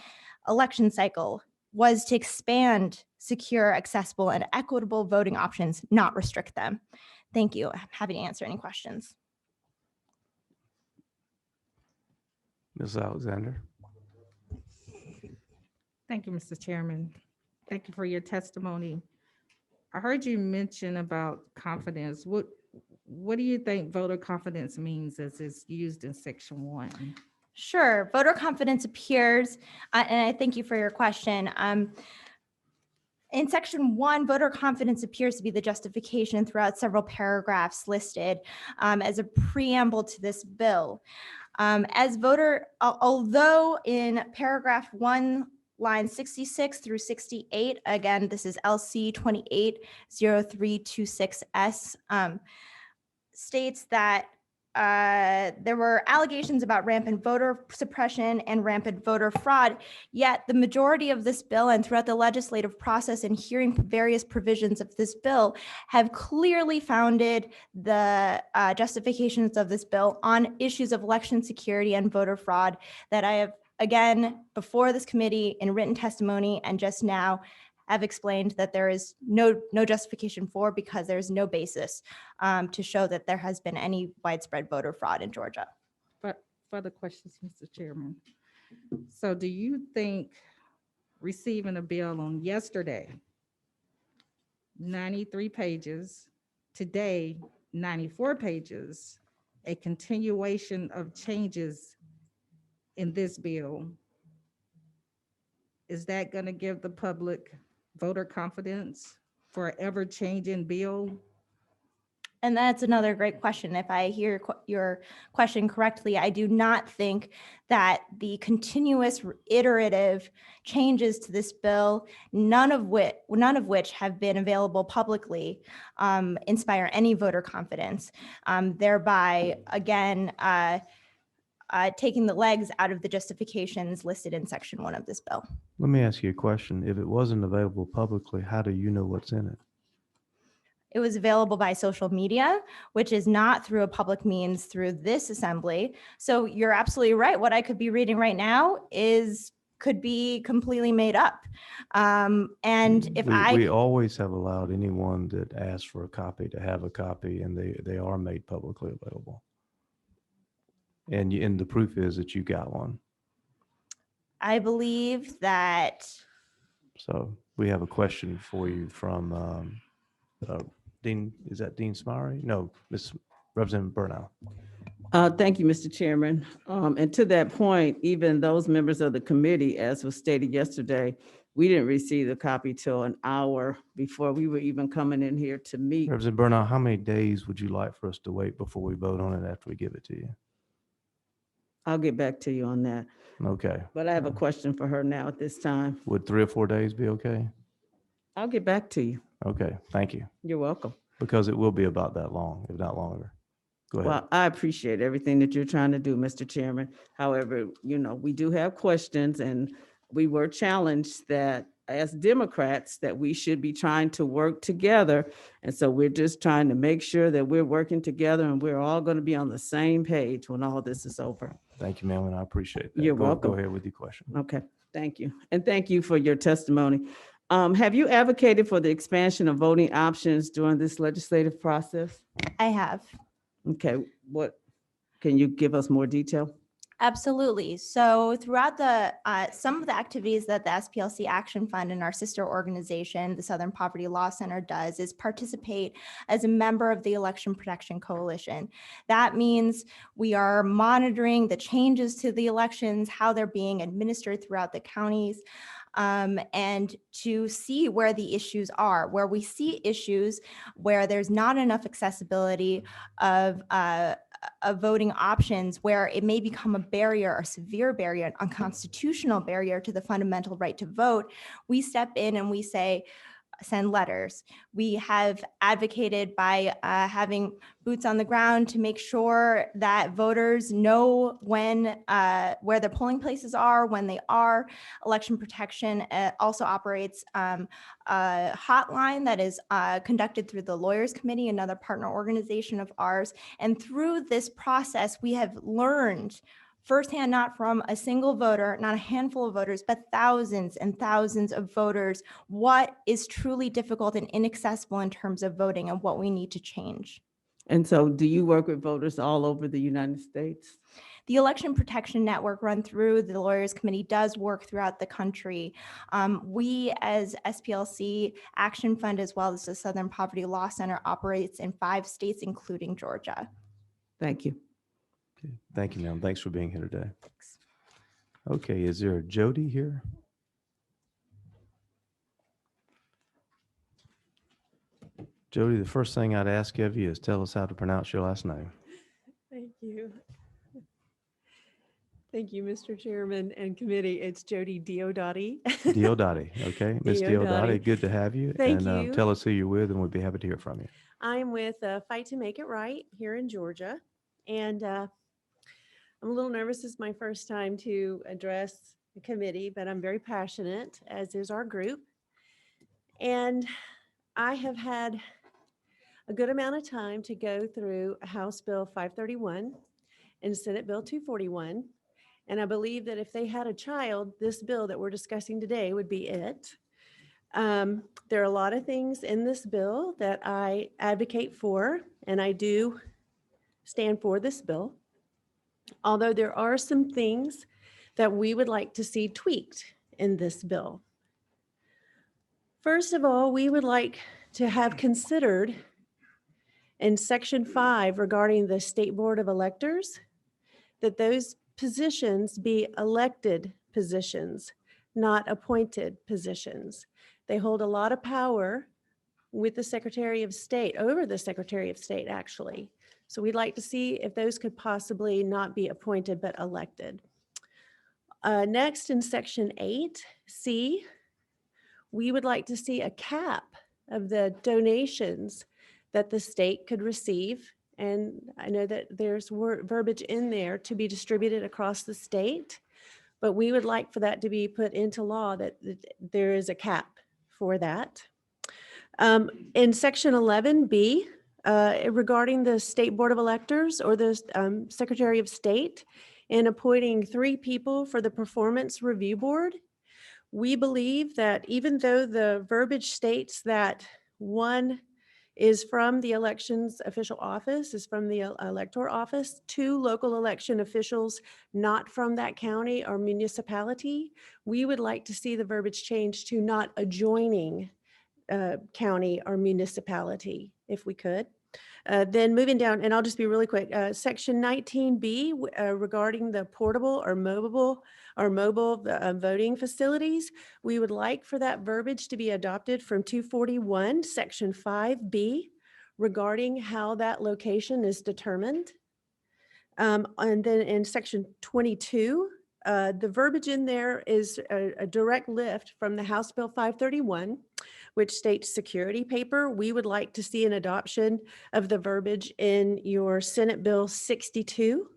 election cycle was to expand secure, accessible, and equitable voting options, not restrict them. Thank you. I'm happy to answer any questions. Ms. Alexander. Thank you, Mr. Chairman. Thank you for your testimony. I heard you mention about confidence. What do you think voter confidence means as it's used in Section 1? Sure. Voter confidence appears, and I thank you for your question. In Section 1, voter confidence appears to be the justification throughout several paragraphs listed as a preamble to this bill. Although in paragraph 1, line 66 through 68, again, this is LC 280326S, states that there were allegations about rampant voter suppression and rampant voter fraud, yet the majority of this bill and throughout the legislative process and hearing various provisions of this bill have clearly founded the justifications of this bill on issues of election security and voter fraud that I have, again, before this committee in written testimony and just now have explained that there is no justification for because there's no basis to show that there has been any widespread voter fraud in Georgia. But further questions, Mr. Chairman. So do you think receiving a bill on yesterday, 93 pages, today, 94 pages, a continuation of changes in this bill, is that going to give the public voter confidence for ever-changing bill? And that's another great question. If I hear your question correctly, I do not think that the continuous iterative changes to this bill, none of which have been available publicly, inspire any voter confidence, thereby, again, taking the legs out of the justifications listed in section 1 of this bill. Let me ask you a question. If it wasn't available publicly, how do you know what's in it? It was available by social media, which is not through a public means through this assembly. So you're absolutely right. What I could be reading right now could be completely made up. And if We always have allowed anyone that asks for a copy to have a copy, and they are made publicly available. And the proof is that you got one. I believe that So we have a question for you from Dean. Is that Dean Smyrie? No, Ms. Representative Burnell. Thank you, Mr. Chairman. And to that point, even those members of the committee, as was stated yesterday, we didn't receive the copy till an hour before we were even coming in here to meet. Representative Burnell, how many days would you like for us to wait before we vote on it after we give it to you? I'll get back to you on that. Okay. But I have a question for her now at this time. Would 3 or 4 days be okay? I'll get back to you. Okay, thank you. You're welcome. Because it will be about that long, if not longer. Go ahead. Well, I appreciate everything that you're trying to do, Mr. Chairman. However, we do have questions, and we were challenged that as Democrats, that we should be trying to work together. And so we're just trying to make sure that we're working together and we're all going to be on the same page when all this is over. Thank you, ma'am, and I appreciate that. You're Go welcome. ahead with your question. Okay, thank you. And thank you for your testimony. Have you advocated for the expansion of voting options during this legislative process? I have. Okay, can you give us more detail? Absolutely. So throughout some of the activities that the SPLC Action Fund and our sister organization, the Southern Poverty Law Center, does is participate as a member of the Election Protection Coalition. That means we are monitoring the changes to the elections, how they're being administered throughout the counties, and to see where the issues are, where we see issues where there's not enough accessibility of voting options, where it may become a barrier, a severe barrier, an unconstitutional barrier to the fundamental right to vote. We step in and we say, send letters. We have advocated by having boots on the ground to make sure that voters know when, where their polling places are, when they are. Election Protection also operates a hotline that is conducted through the Lawyers Committee, another partner organization of ours. And through this process, we have learned firsthand, not from a single voter, not a handful of voters, but thousands and thousands of voters, what is truly difficult and inaccessible in terms of voting and what we need to change. And so do you work with voters all over the United States? The Election Protection Network run through the Lawyers Committee does work throughout the country. We as SPLC Action Fund, as well as the Southern Poverty Law Center, operates in 5 states, including Georgia. Thank you. Okay. Thank you, ma'am. Thanks for being here today. Okay, is there a Jody here? Jody, the first thing I'd ask of you is tell us how to pronounce your last name. Thank you. Thank you, Mr. Chairman and committee. It's Jody Diodati. Diodati, okay. Ms. Diodati, good to have you. Thank and you. Tell us who you're with, and we'd be happy to hear from you. I'm with Fight to Make It Right here in Georgia. And I'm a little nervous. This is my first time to address the committee, but I'm very passionate, as is our group. And I have had a good amount of time to go through House Bill 531 and Senate Bill 241. And I believe that if they had a child, this bill that we're discussing today would be it. There are a lot of things in this bill that I advocate for, and I do stand for this bill. Although there are some things that we would like to see tweaked in this bill. First of all, we would like to have considered In section 5 regarding the State Board of Electors, that those positions be elected positions, not appointed positions. They hold a lot of power with the Secretary of State, over the Secretary of State, actually. So we'd like to see if those could possibly not be appointed but elected. Next, in section 8C, we would like to see a cap of the donations that the state could receive. And I know that there's verbiage in there to be distributed across the state, but we would like for that to be put into law that there is a cap for that. In section 11B, regarding the State Board of Electors or the Secretary of State, in appointing 3 people for the Performance Review Board, we believe that even though the verbiage states that 1 is from the elections official office, is from the elector office, 2 local election officials not from that county or municipality, we would like to see the verbiage changed to not adjoining county or municipality, if we could. Then moving down, and I'll just be really quick, section 19B regarding the portable or mobile voting facilities, we would like for that verbiage to be adopted from 241, section 5B, regarding how that location is determined. And then in section 22, the verbiage in there is a direct lift from the House Bill 531, which states security paper. We would like to see an adoption of the verbiage in your Senate Bill 62,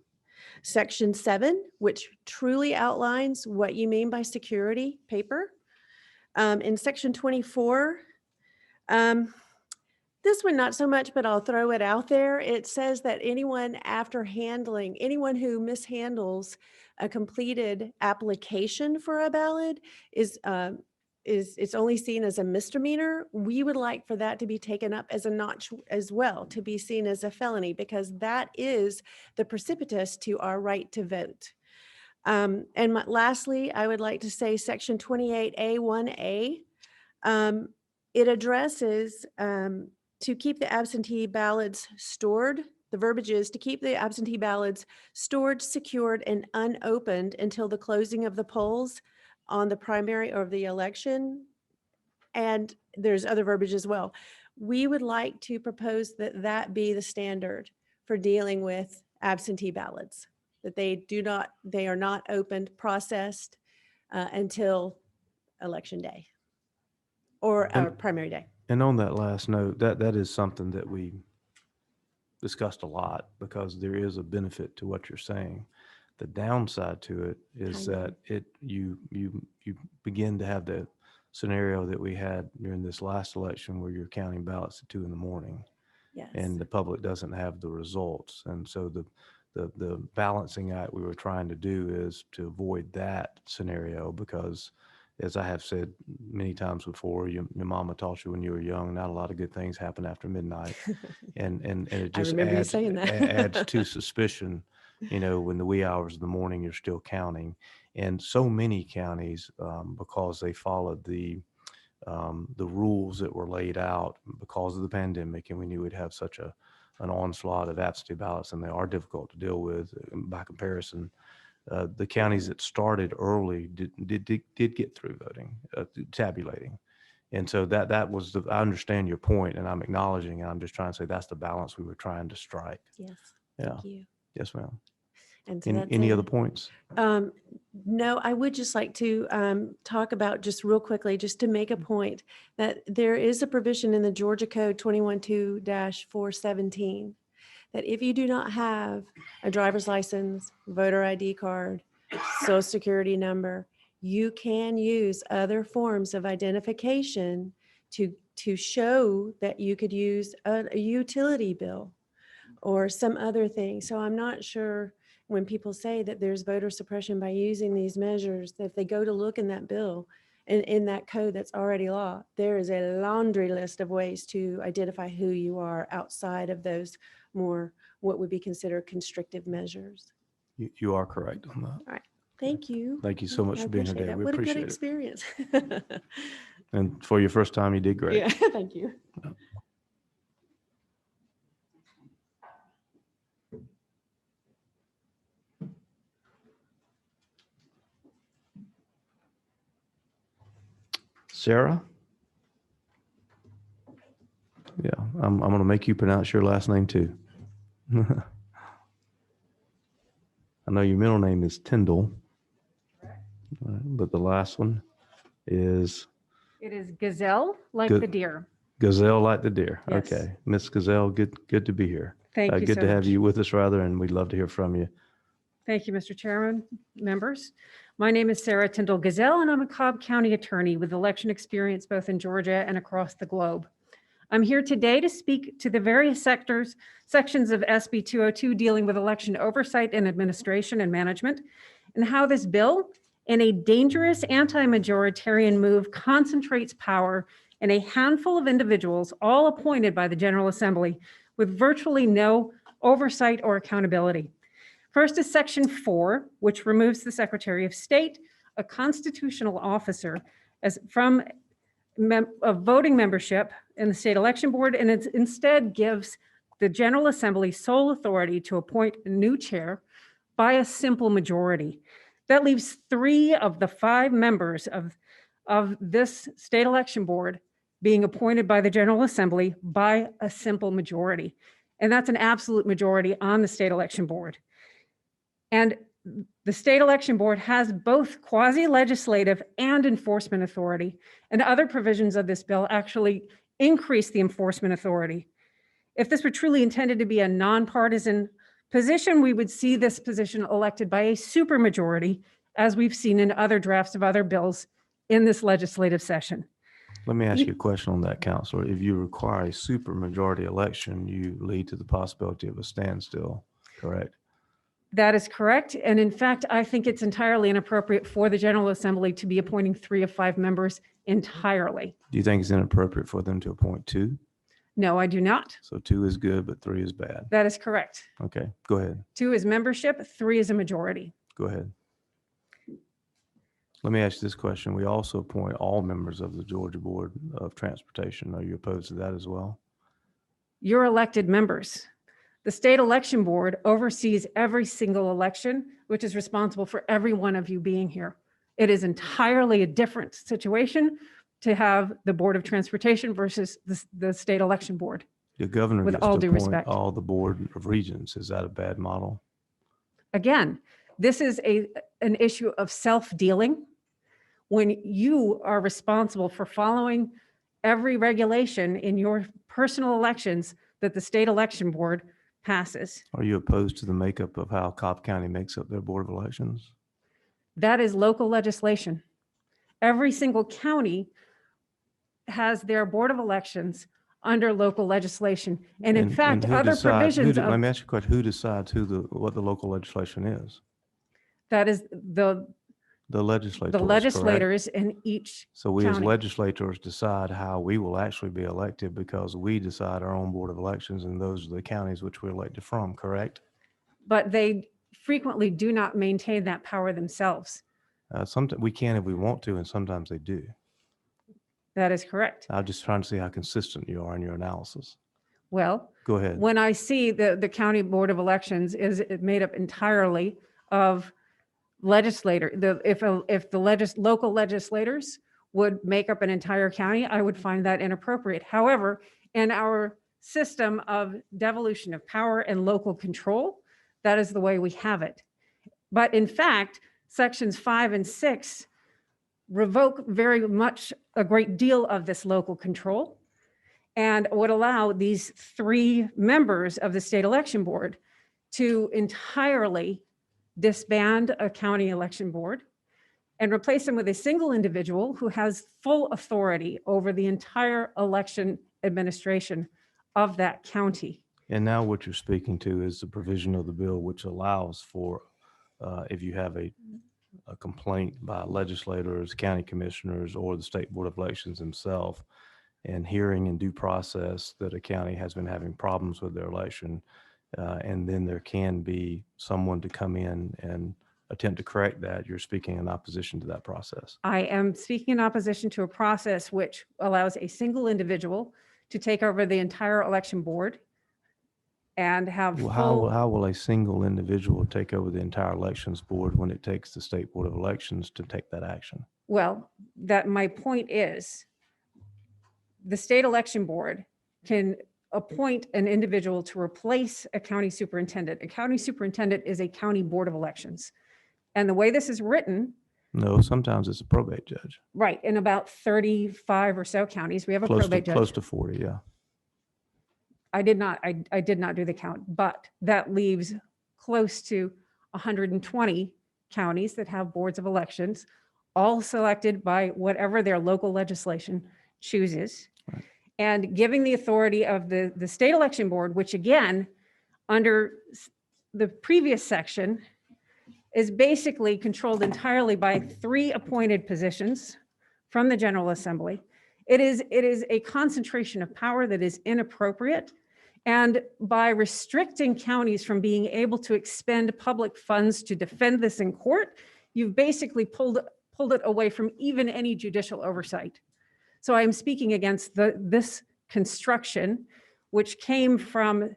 section 7, which truly outlines what you mean by security paper. In section 24, this one not so much, but I'll throw it out there. It says that anyone who mishandles a completed application for a ballot is it's only seen as a misdemeanor. We would like for that to be taken up as a notch as well, to be seen as a felony, because that is the precipitus to our right to vote. Lastly, I would like to say section 28A1A, it addresses to keep the absentee ballots stored. The verbiage is to keep the absentee ballots stored, secured, and unopened until the closing of the polls on the primary or the election. And there's other verbiage as well. We would like to propose that that be the standard for dealing with absentee ballots, that they are not opened, processed until election day or primary day. And on that last note, that is something that we discussed a lot, because there is a benefit to what you're saying. The downside to it is that you begin to have the scenario that we had during this last election, where you're counting ballots at 2 a.m. Yes. and the public doesn't have the results. And so the balancing act we were trying to do is to avoid that scenario, because as I have said many times before, your mama taught you when you were young, not a lot of good things happen after midnight. and it I just remember you saying that. adds to suspicion, when the wee hours of the morning you're still counting. And so many counties, because they followed the rules that were laid out because of the pandemic, and we knew we'd have such an onslaught of absentee ballots, and they are difficult to deal with by comparison. The counties that started early did get through voting, tabulating. And so that was I understand your point, and I'm acknowledging, and I'm just trying to say that's the balance we were trying to strike. Yes. Yeah. Thank you. Yes, ma'am. And so that's Any it. other points? No, I would just like to talk about, just real quickly, just to make a point, that there is a provision in the Georgia Code 212-417 that if you do not have a driver's license, voter ID card, social security number, you can use other forms of identification to show that you could use a utility bill or some other thing. So I'm not sure, when people say that there's voter suppression by using these measures, that if they go to look in that bill and in that code that's already law, there is a laundry list of ways to identify who you are outside of those more what would be considered constrictive measures. You are correct on that. All right. Thank you. Thank you so much I for being here appreciate today. that. We What a good appreciate it. experience. And for your first time, you did great. Yeah, thank you. Sarah? Yeah, I'm going to make you pronounce your last name too. I know your middle name is Tyndall, but the last one is It is gazelle, like Good. the deer. Gazelle like the deer. Yes. Okay. Miss Gazelle, good to be here. Thank you Good so to have much. you with us, rather, and we'd love to hear from you. Thank you, Mr. Chairman, members. My name is Sarah Tyndall Gazelle, and I'm a Cobb County attorney with election experience both in Georgia and across the globe. I'm here today to speak to the various sections of SB 202 dealing with election oversight and administration and management, and how this bill, in a dangerous anti-majoritarian move, concentrates power in a handful of individuals, all appointed by the General Assembly, with virtually no oversight or accountability. First is Section 4, which removes the Secretary of State, a constitutional officer, from voting membership in the State Election Board, and it instead gives the General Assembly sole authority to appoint a new chair by a simple majority. That leaves 3 of the 5 members of this State Election Board being appointed by the General Assembly by a simple majority. And that's an absolute majority on the State Election Board. And the State Election Board has both quasi-legislative and enforcement authority, and other provisions of this bill actually increase the enforcement authority. If this were truly intended to be a nonpartisan position, we would see this position elected by a supermajority, as we've seen in other drafts of other bills in this legislative session. Let me ask you a question on that, Counselor. If you require a supermajority election, you lead to the possibility of a standstill, correct? That is correct. And in fact, I think it's entirely inappropriate for the General Assembly to be appointing 3 of 5 members entirely. Do you think it's inappropriate for them to appoint 2? No, I do not. So 2 is good, but 3 is bad. That is correct. Okay, go ahead. 2 is membership, 3 is a majority. Go ahead. Let me ask you this question. We also appoint all members of the Georgia Board of Transportation. Are you opposed to that as well? You're elected members. The State Election Board oversees every single election, which is responsible for every one of you being here. It is entirely a different situation to have the Board of Transportation versus the State Election Board. The governor With gets all to due appoint respect. all the Board of Regents. Is that a bad model? Again, this is an issue of self-dealing. When you are responsible for following every regulation in your personal elections that the State Election Board passes. Are you opposed to the makeup of how Cobb County makes up their Board of Elections? That is local legislation. Every single county has their Board of Elections under local legislation. And in fact, who other decides- provisions let of me ask you a question. Who decides what the local legislation is? that is the The correct? legislators in each So we as county. legislators decide how we will actually be elected because we decide our own Board of Elections, and those are the counties which we're elected from, correct? But they frequently do not maintain that power themselves. Sometimes we can if we want to, and sometimes they do. That is correct. I'm just trying to see how consistent you are in your analysis. Well, Go ahead. when I see the county board of elections is made up entirely of if the local legislators would make up an entire county, I would find that inappropriate. However, in our system of devolution of power and local control, that is the way we have it. But in fact, sections 5 and 6 revoke very much a great deal of this local control and would allow these 3 members of the State Election Board to entirely disband a county election board and replace them with a single individual who has full authority over the entire election administration of that county. And now what you're speaking to is the provision of the bill which allows for, if you have a complaint by legislators, county commissioners, or the State Board of Elections themselves, and hearing in due process that a county has been having problems with their election, and then there can be someone to come in and attempt to correct that. You're speaking in opposition to that process. I am speaking in opposition to a process which allows a single individual to take over the entire election board and have Well, full, how will a single individual take over the entire elections board when it takes the State Board of Elections to take that action? well, that my point is the state election board can appoint an individual to replace a county superintendent. A county superintendent is a county board of elections. And the way this is written, No, sometimes it's a probate judge. right, in about 35 or so counties, we have a probate judge. Close to 40, yeah. I did not do the count, but that leaves close to 120 counties that have boards of elections, all selected by whatever their local legislation chooses. Right. And giving the authority of the state election board, which again, under the previous section, is basically controlled entirely by 3 appointed positions from the General Assembly. It is a concentration of power that is inappropriate. And by restricting counties from being able to expend public funds to defend this in court, you've basically pulled it away from even any judicial oversight. So I am speaking against this construction, which came from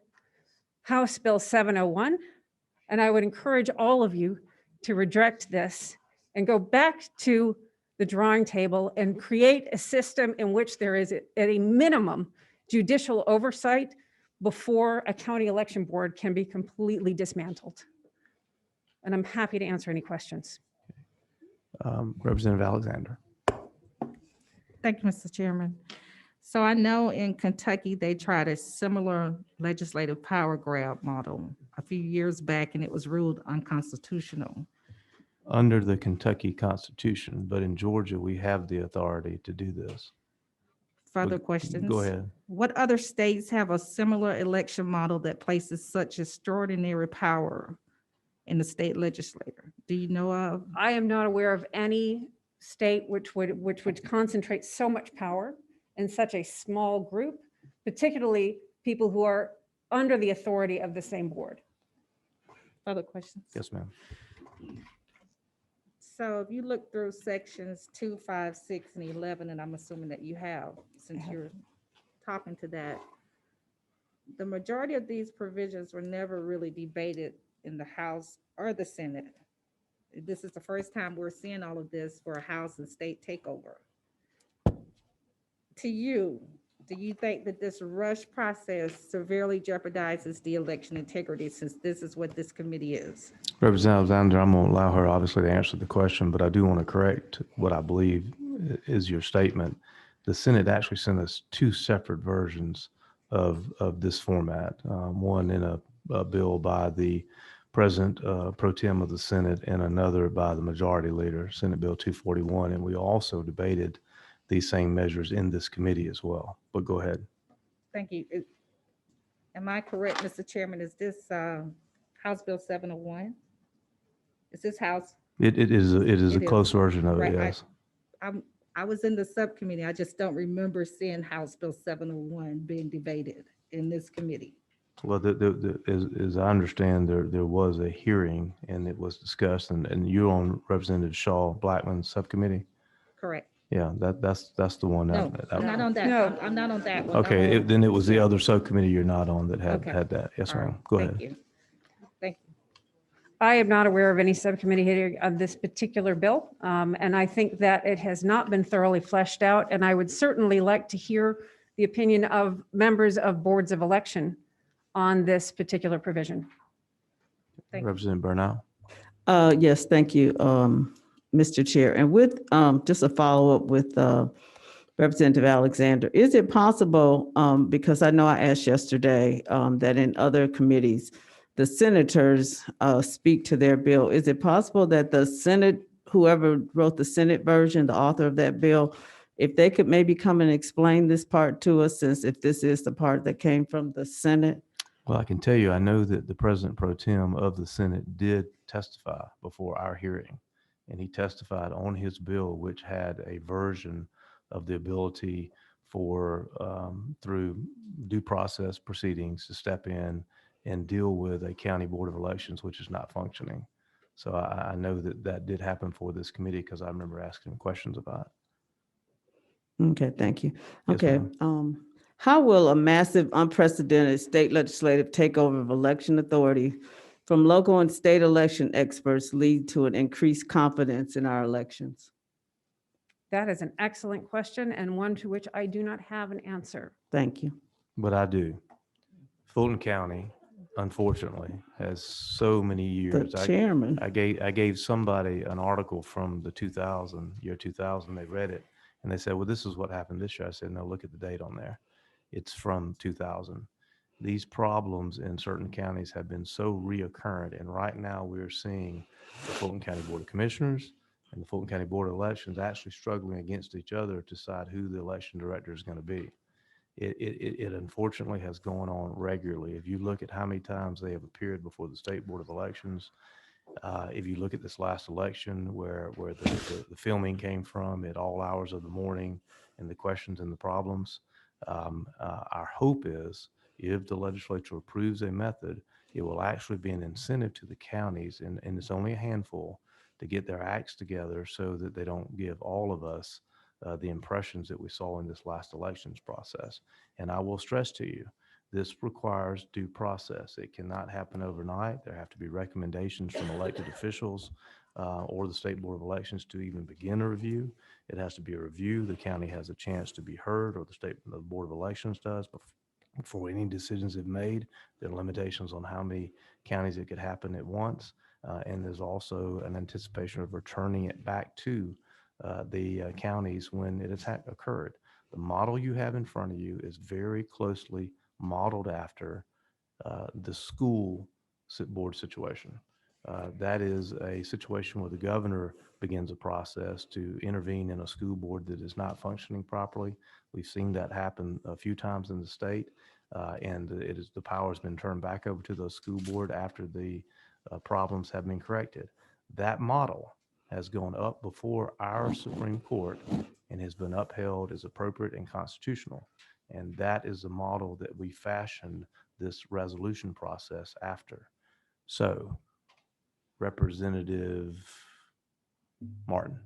House Bill 701. And I would encourage all of you to reject this and go back to the drawing table and create a system in which there is at a minimum judicial oversight before a county election board can be completely dismantled. And I'm happy to answer any questions. Representative Alexander. Thank you, Mr. Chairman. So I know in Kentucky, they tried a similar legislative power grab model a few years back, and it was ruled unconstitutional. Under the Kentucky Constitution, but in Georgia, we have the authority to do this. Further Go- questions? Go ahead. What other states have a similar election model that places such extraordinary power in the state legislature? Do you know of? I am not aware of any state which would concentrate so much power in such a small group, particularly people who are under the authority of the same board. Further questions? Yes, ma'am. So if you look through sections 2, 5, 6, and 11, and I'm assuming that you have, since you're talking to that, the majority of these provisions were never really debated in the House or the Senate. This is the first time we're seeing all of this for a House and state takeover. To you, do you think that this rush process severely jeopardizes the election integrity, since this is what this committee is? Representative Alexander, I'm going to allow her obviously to answer the question, but I do want to correct what I believe is your statement. The Senate actually sent us 2 separate versions of this format. One in a bill by the President Pro Tem of the Senate and another by the Majority Leader, Senate Bill 241. And we also debated these same measures in this committee as well. But go ahead. Thank you. Am I correct, Mr. Chairman? Is this House Bill 701? Is this House? It is a It is. close version of it, Right, yes. I was in the subcommittee. I just don't remember seeing House Bill 701 being debated in this committee. Well, as I understand, there was a hearing and it was discussed, and you're on Representative Shaw Blackman's subcommittee. Correct. Yeah, that's the one. No, I'm not on that. No. I'm not on that one. Okay, then it was the other subcommittee you're not on that Okay. had that. Yes, All right, ma'am. Go thank ahead. you. Thank you. I am not aware of any subcommittee hearing of this particular bill, and I think that it has not been thoroughly fleshed out. And I would certainly like to hear the opinion of members of boards of election on this particular provision. Thank you. Representative Bernal. Yes, thank you, Mr. Chair. And with just a follow-up with Representative Alexander, is it possible, because I know I asked yesterday that in other committees, the senators speak to their bill. Is it possible that the Senate, whoever wrote the Senate version, the author of that bill, if they could maybe come and explain this part to us, since if this is the part that came from the Senate? Well, I can tell you, I know that the President Pro Tem of the Senate did testify before our hearing, and he testified on his bill, which had a version of the ability for, through due process proceedings, to step in and deal with a county board of elections, which is not functioning. So I know that did happen for this committee because I remember asking him questions about it. Okay, thank you. Yes, Okay, ma'am. how will a massive unprecedented state legislative takeover of election authority from local and state election experts lead to an increased confidence in our elections? That is an excellent question and one to which I do not have an answer. Thank you. But I do. Fulton County, unfortunately, has so many The years. chairman, I gave somebody an article from the year 2000. They read it and they said, well, this is what happened this year. I said, no, look at the date on there. It's from 2000. These problems in certain counties have been so reoccurrent. And right now we're seeing the Fulton County Board of Commissioners and the Fulton County Board of Elections actually struggling against each other to decide who the election director is going to be. It unfortunately has gone on regularly. If you look at how many times they have appeared before the State Board of Elections, if you look at this last election where the filming came from at all hours of the morning and the questions and the problems, our hope is if the legislature approves a method, it will actually be an incentive to the counties, and it's only a handful, to get their acts together so that they don't give all of us the impressions that we saw in this last elections process. And I will stress to you, this requires due process. It cannot happen overnight. There have to be recommendations from elected officials or the State Board of Elections to even begin a review. It has to be a review. The county has a chance to be heard, or the Board of Elections does, before any decisions are made. There are limitations on how many counties it could happen at once. And there's also an anticipation of returning it back to the counties when it has occurred. The model you have in front of you is very closely modeled after the school board situation. That is a situation where the governor begins a process to intervene in a school board that is not functioning properly. We've seen that happen a few times in the state, and the power has been turned back over to the school board after the problems have been corrected. That model has gone up before our Supreme Court and has been upheld as appropriate and constitutional. And that is the model that we fashioned this resolution process after. So, Representative Martin.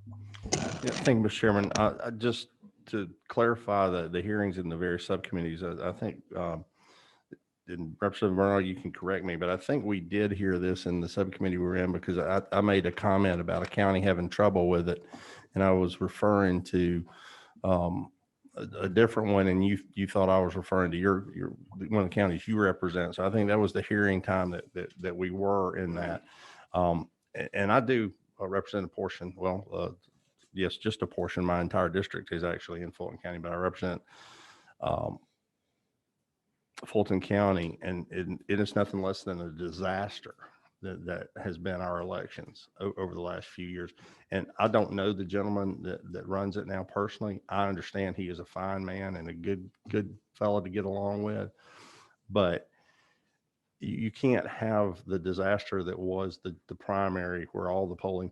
Yeah, thank you, Mr. Chairman. Just to clarify the hearings in the various subcommittees, I think, and Representative Bernard, you can correct me, but I think we did hear this in the subcommittee we were in, because I made a comment about a county having trouble with it, and I was referring to a different one, and you thought I was referring to your one of the counties you represent. So I think that was the hearing time that we were in that. And I do represent a portion, yes, just a portion. My entire district is actually in Fulton County, but I represent Fulton County, and it is nothing less than a disaster that has been our elections over the last few years. And I don't know the gentleman that runs it now personally. I understand he is a fine man and a good fellow to get along with, but you can't have the disaster that was the primary, where all the polling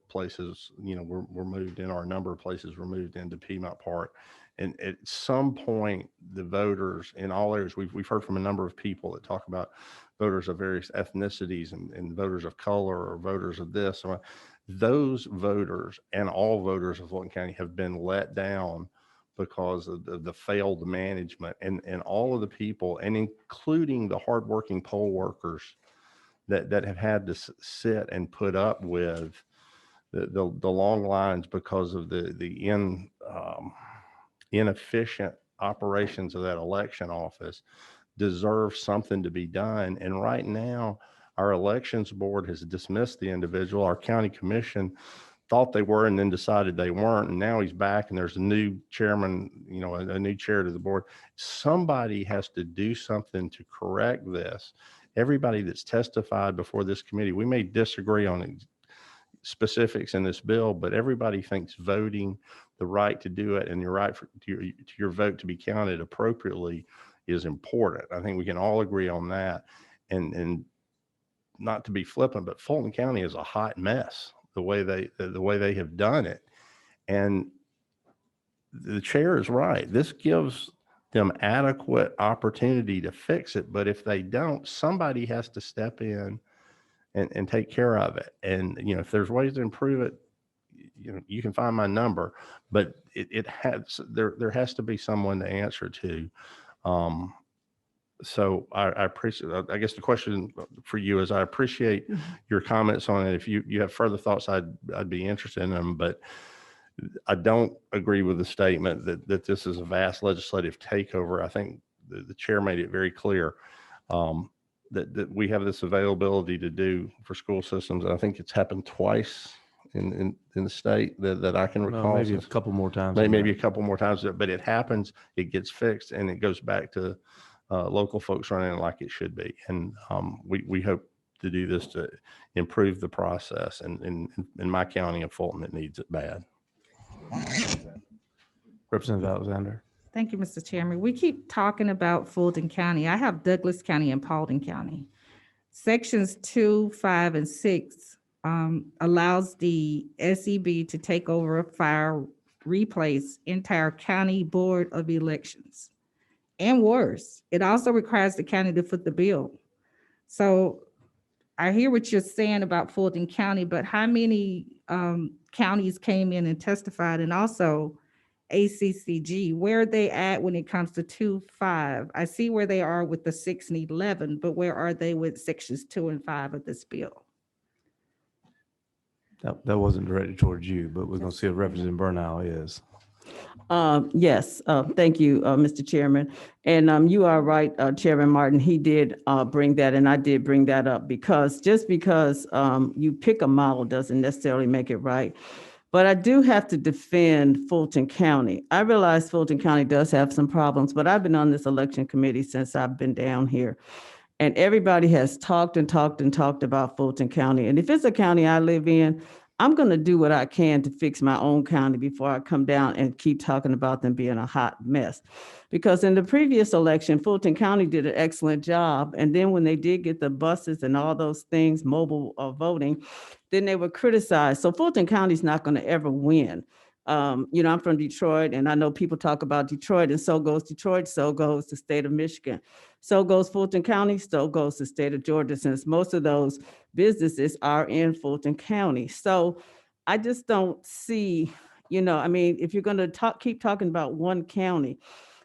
places, were moved in, or a number of places were moved into Piedmont Park. And at some point, the voters in all areas, we've heard from a number of people that talk about voters of various ethnicities and voters of color, or voters of this. So those voters and all voters of Fulton County have been let down because of the failed management, and all of the people, and including the hardworking poll workers that have had to sit and put up with the long lines because of the inefficient operations of that election office, deserve something to be done. And right now, our elections board has dismissed the individual. Our county commission thought they were and then decided they weren't. And now he's back, and there's a new chairman, a new chair to the board. Somebody has to do something to correct this. Everybody that's testified before this committee, we may disagree on specifics in this bill, but everybody thinks voting, the right to do it, and your right to your vote to be counted appropriately is important. I think we can all agree on that. And not to be flippant, but Fulton County is a hot mess the way they have done it. And the chair is right. This gives them adequate opportunity to fix it. But if they don't, somebody has to step in and take care of it. And, if there's ways to improve it, you can find my number, but there has to be someone to answer to. So I appreciate, I guess the question for you is, I appreciate your comments on it. If you have further thoughts, I'd be interested in them, but I don't agree with the statement that this is a vast legislative takeover. I think the chair made it very clear that we have this availability to do for school systems. I think it's happened twice in the state that I can Well, recall. maybe a since- couple more times. than maybe that. a couple more times, but it happens, it gets fixed, and it goes back to local folks running it like it should be. And we hope to do this to improve the process. And in my county of Fulton, it needs it bad. Representative Alexander. Thank you, Mr. Chairman. We keep talking about Fulton County. I have Douglas County and Paulding County. Sections 2, 5, and 6 allows the SEB to take over, fire, replace entire county board of elections. And worse, it also requires the county to foot the bill. So I hear what you're saying about Fulton County, but how many counties came in and testified? And also ACCG, where are they at when it comes to 2, 5? I see where they are with the 6 and 11, but where are they with sections 2 and 5 of this bill? That wasn't directed towards you, but we're going to see if Representative Bernal is. Yes, thank you, Mr. Chairman. And you are right, Chairman Martin, he did bring that, and I did bring that up because just because you pick a model doesn't necessarily make it right. But I do have to defend Fulton County. I realize Fulton County does have some problems, but I've been on this election committee since I've been down here. And everybody has talked and talked and talked about Fulton County. And if it's a county I live in, I'm going to do what I can to fix my own county before I come down and keep talking about them being a hot mess. Because in the previous election, Fulton County did an excellent job. And then when they did get the buses and all those things, mobile voting, then they were criticized. So Fulton County is not going to ever win. I'm from Detroit, and I know people talk about Detroit, and so goes Detroit, so goes the state of Michigan. So goes Fulton County, so goes the state of Georgia, since most of those businesses are in Fulton County. So I just don't see, if you're going to keep talking about one county,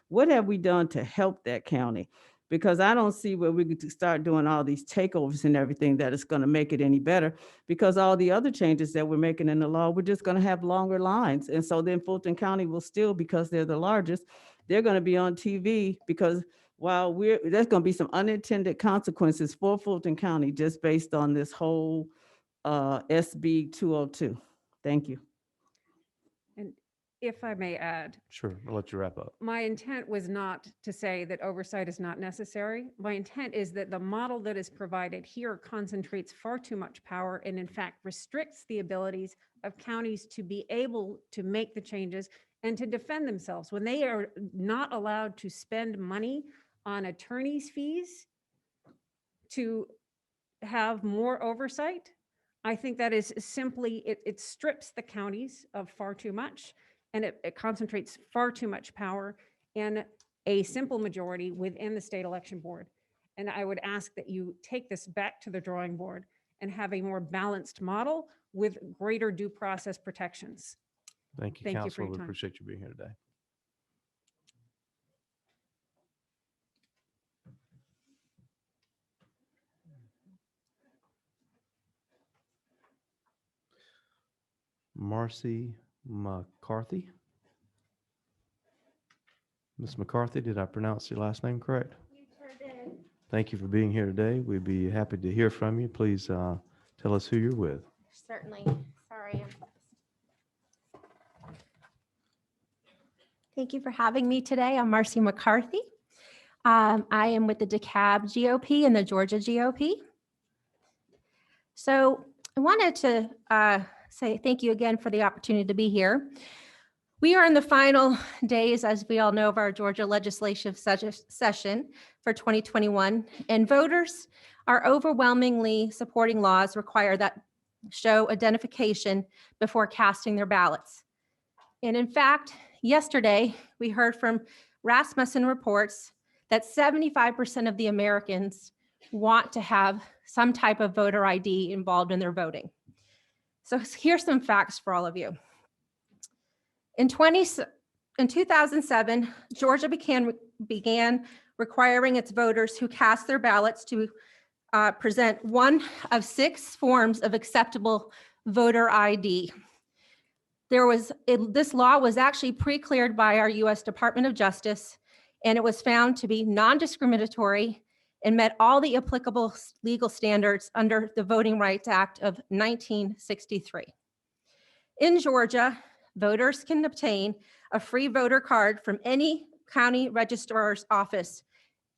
what have we done to help that county? Because I don't see where we could start doing all these takeovers and everything that is going to make it any better, because all the other changes that we're making in the law, we're just going to have longer lines. And so then Fulton County will still, because they're the largest, they're going to be on TV, because while there's going to be some unintended consequences for Fulton County just based on this whole SB 202. Thank you. And if I may add, Sure, I'll let you wrap up. my intent was not to say that oversight is not necessary. My intent is that the model that is provided here concentrates far too much power and in fact restricts the abilities of counties to be able to make the changes and to defend themselves. When they are not allowed to spend money on attorney's fees to have more oversight, I think that is simply, it strips the counties of far too much, and it concentrates far too much power in a simple majority within the state election board. And I would ask that you take this back to the drawing board and have a more balanced model with greater due process protections. Thank you, Thank you for Counselor. your We time. appreciate you being here today. Marcy McCarthy. Ms. McCarthy, did I pronounce your last name correct? You sure did. Thank you for being here today. We'd be happy to hear from you. Please tell us who you're with. Certainly. Sorry. Thank you for having me today. I'm Marcy McCarthy. I am with the DeKalb GOP and the Georgia GOP. So I wanted to say thank you again for the opportunity to be here. We are in the final days, as we all know, of our Georgia legislative session for 2021, and voters are overwhelmingly supporting laws require that show identification before casting their ballots. And in fact, yesterday, we heard from Rasmussen reports that 75% of the Americans want to have some type of voter ID involved in their voting. So here's some facts for all of you. In 2007, Georgia began requiring its voters who cast their ballots to present one of 6 forms of acceptable voter ID. this law was actually pre-cleared by our US Department of Justice, and it was found to be non-discriminatory and met all the applicable legal standards under the Voting Rights Act of 1963. In Georgia, voters can obtain a free voter card from any county registrar's office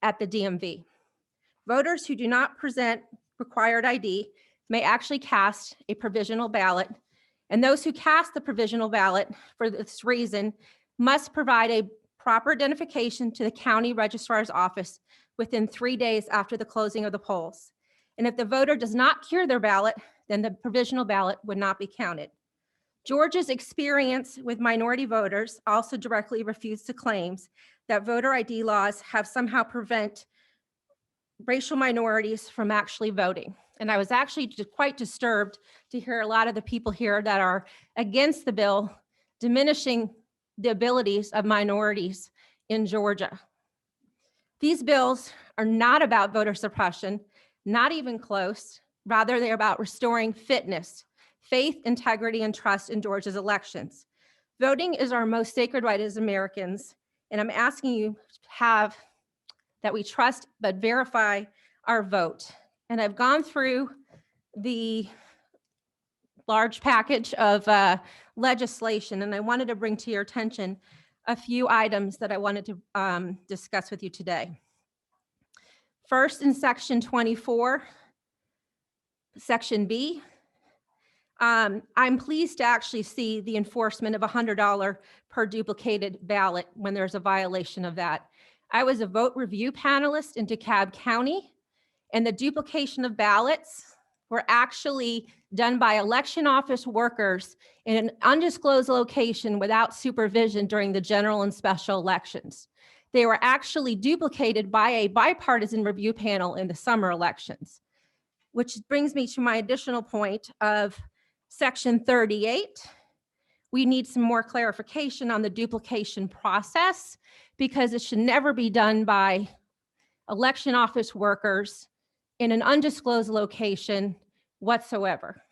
at the DMV. Voters who do not present required ID may actually cast a provisional ballot, and those who cast the provisional ballot for this reason must provide a proper identification to the county registrar's office within 3 days after the closing of the polls. And if the voter does not cure their ballot, then the provisional ballot would not be counted. Georgia's experience with minority voters also directly refutes the claims that voter ID laws have somehow prevent racial minorities from actually voting. And I was actually quite disturbed to hear a lot of the people here that are against the bill diminishing the abilities of minorities in Georgia. These bills are not about voter suppression, not even close. Rather, they're about restoring fitness, faith, integrity, and trust in Georgia's elections. Voting is our most sacred right as Americans, and I'm asking you that we trust but verify our vote. And I've gone through the large package of legislation, and I wanted to bring to your attention a few items that I wanted to discuss with you today. First, in Section 24, Section B, I'm pleased to actually see the enforcement of $100 per duplicated ballot when there's a violation of that. I was a vote review panelist in DeKalb County, and the duplication of ballots were actually done by election office workers in an undisclosed location without supervision during the general and special elections. They were actually duplicated by a bipartisan review panel in the summer elections, which brings me to my additional point of Section 38. We need some more clarification on the duplication process because it should never be done by election office workers in an undisclosed location whatsoever,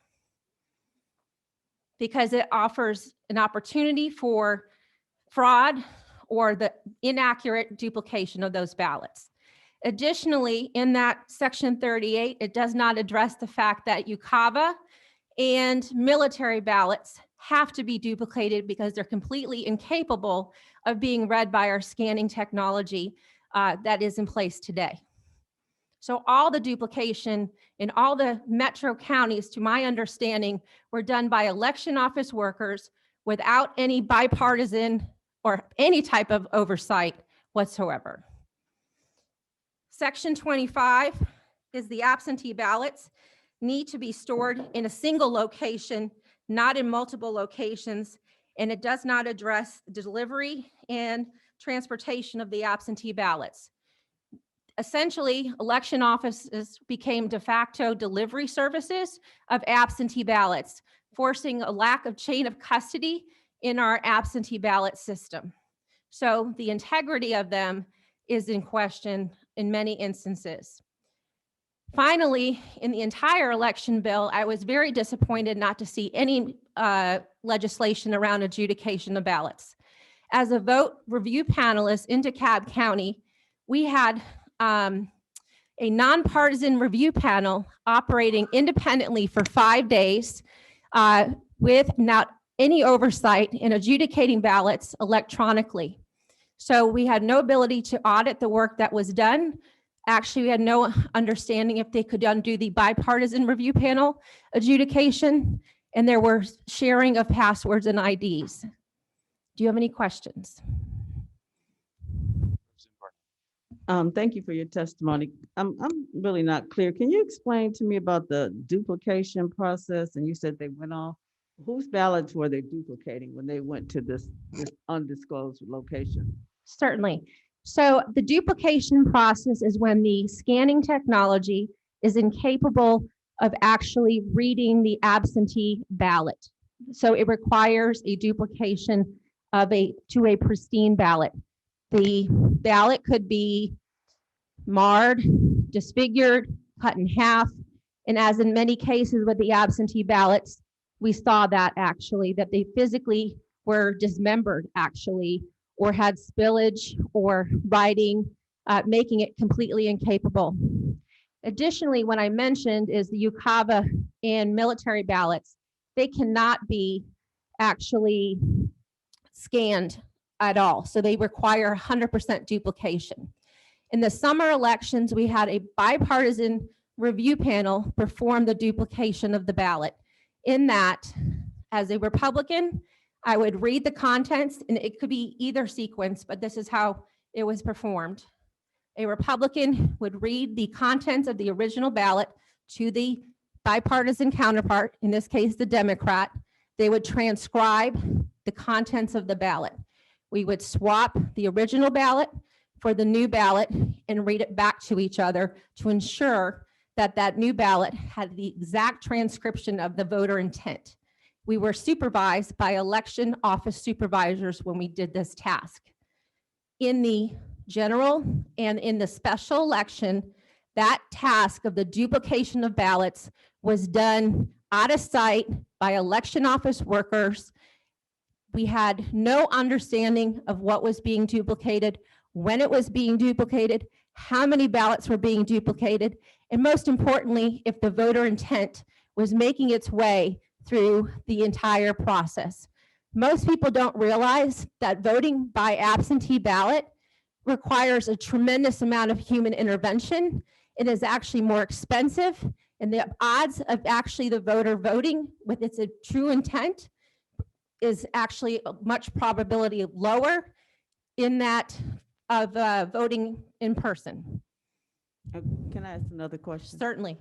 because it offers an opportunity for fraud or the inaccurate duplication of those ballots. Additionally, in that Section 38, it does not address the fact that UCAVA and military ballots have to be duplicated because they're completely incapable of being read by our scanning technology that is in place today. So all the duplication in all the metro counties, to my understanding, were done by election office workers without any bipartisan or any type of oversight whatsoever. Section 25 is the absentee ballots need to be stored in a single location, not in multiple locations, and it does not address delivery and transportation of the absentee ballots. Essentially, election offices became de facto delivery services of absentee ballots, forcing a lack of chain of custody in our absentee ballot system. So the integrity of them is in question in many instances. Finally, in the entire election bill, I was very disappointed not to see any legislation around adjudication of ballots. As a vote review panelist in DeKalb County, we had a nonpartisan review panel operating independently for 5 days without any oversight in adjudicating ballots electronically. So we had no ability to audit the work that was done. Actually, we had no understanding if they could undo the bipartisan review panel adjudication, and there were sharing of passwords and IDs. Do you have any questions? Thank you for your testimony. I'm really not clear. Can you explain to me about the duplication process? And you said they went off. Whose ballots were they duplicating when they went to this undisclosed location? Certainly. So the duplication process is when the scanning technology is incapable of actually reading the absentee ballot. So it requires a duplication of to a pristine ballot. The ballot could be marred, disfigured, cut in half, and as in many cases with the absentee ballots, we saw that actually, that they physically were dismembered actually, or had spillage or writing, making it completely incapable. Additionally, what I mentioned is the UCAVA and military ballots, they cannot be actually scanned at all. So they require 100% duplication. In the summer elections, we had a bipartisan review panel perform the duplication of the ballot. In that, as a Republican, I would read the contents, and it could be either sequence, but this is how it was performed. A Republican would read the contents of the original ballot to the bipartisan counterpart, in this case, the Democrat. They would transcribe the contents of the ballot. We would swap the original ballot for the new ballot and read it back to each other to ensure that that new ballot had the exact transcription of the voter intent. We were supervised by election office supervisors when we did this task. In the general and in the special election, that task of the duplication of ballots was done out of sight by election office workers. We had no understanding of what was being duplicated, when it was being duplicated, how many ballots were being duplicated, and most importantly, if the voter intent was making its way through the entire process. Most people don't realize that voting by absentee ballot requires a tremendous amount of human intervention. It is actually more expensive, and the odds of actually the voter voting with its true intent is actually a much probability lower in that of voting in person. Can I ask another question? Certainly.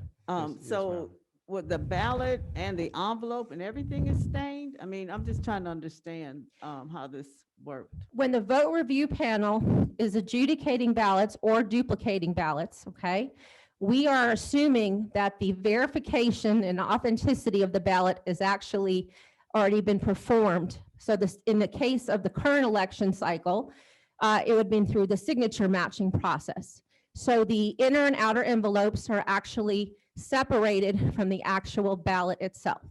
So with the ballot and the envelope and everything is stained? I mean, I'm just trying to understand how this worked. When the vote review panel is adjudicating ballots or duplicating ballots, okay, we are assuming that the verification and authenticity of the ballot is actually already been performed. So this, in the case of the current election cycle, it would have been through the signature matching process. So the inner and outer envelopes are actually separated from the actual ballot itself.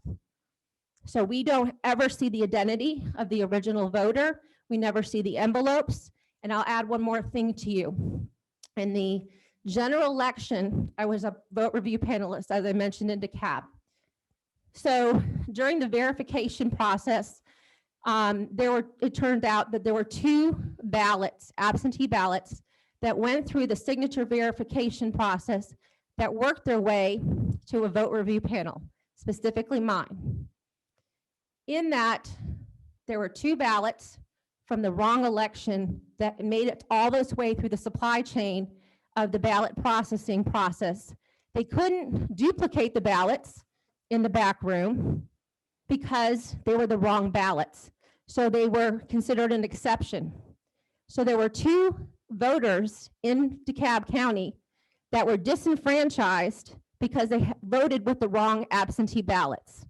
So we don't ever see the identity of the original voter. We never see the envelopes. And I'll add one more thing to you. In the general election, I was a vote review panelist, as I mentioned, in DeKalb. So during the verification process, it turned out that there were 2 ballots, absentee ballots, that went through the signature verification process that worked their way to a vote review panel, specifically mine. In that, there were 2 ballots from the wrong election that made it all this way through the supply chain of the ballot processing process. They couldn't duplicate the ballots in the back room because they were the wrong ballots. So they were considered an exception. So there were 2 voters in DeKalb County that were disenfranchised because they voted with the wrong absentee ballots.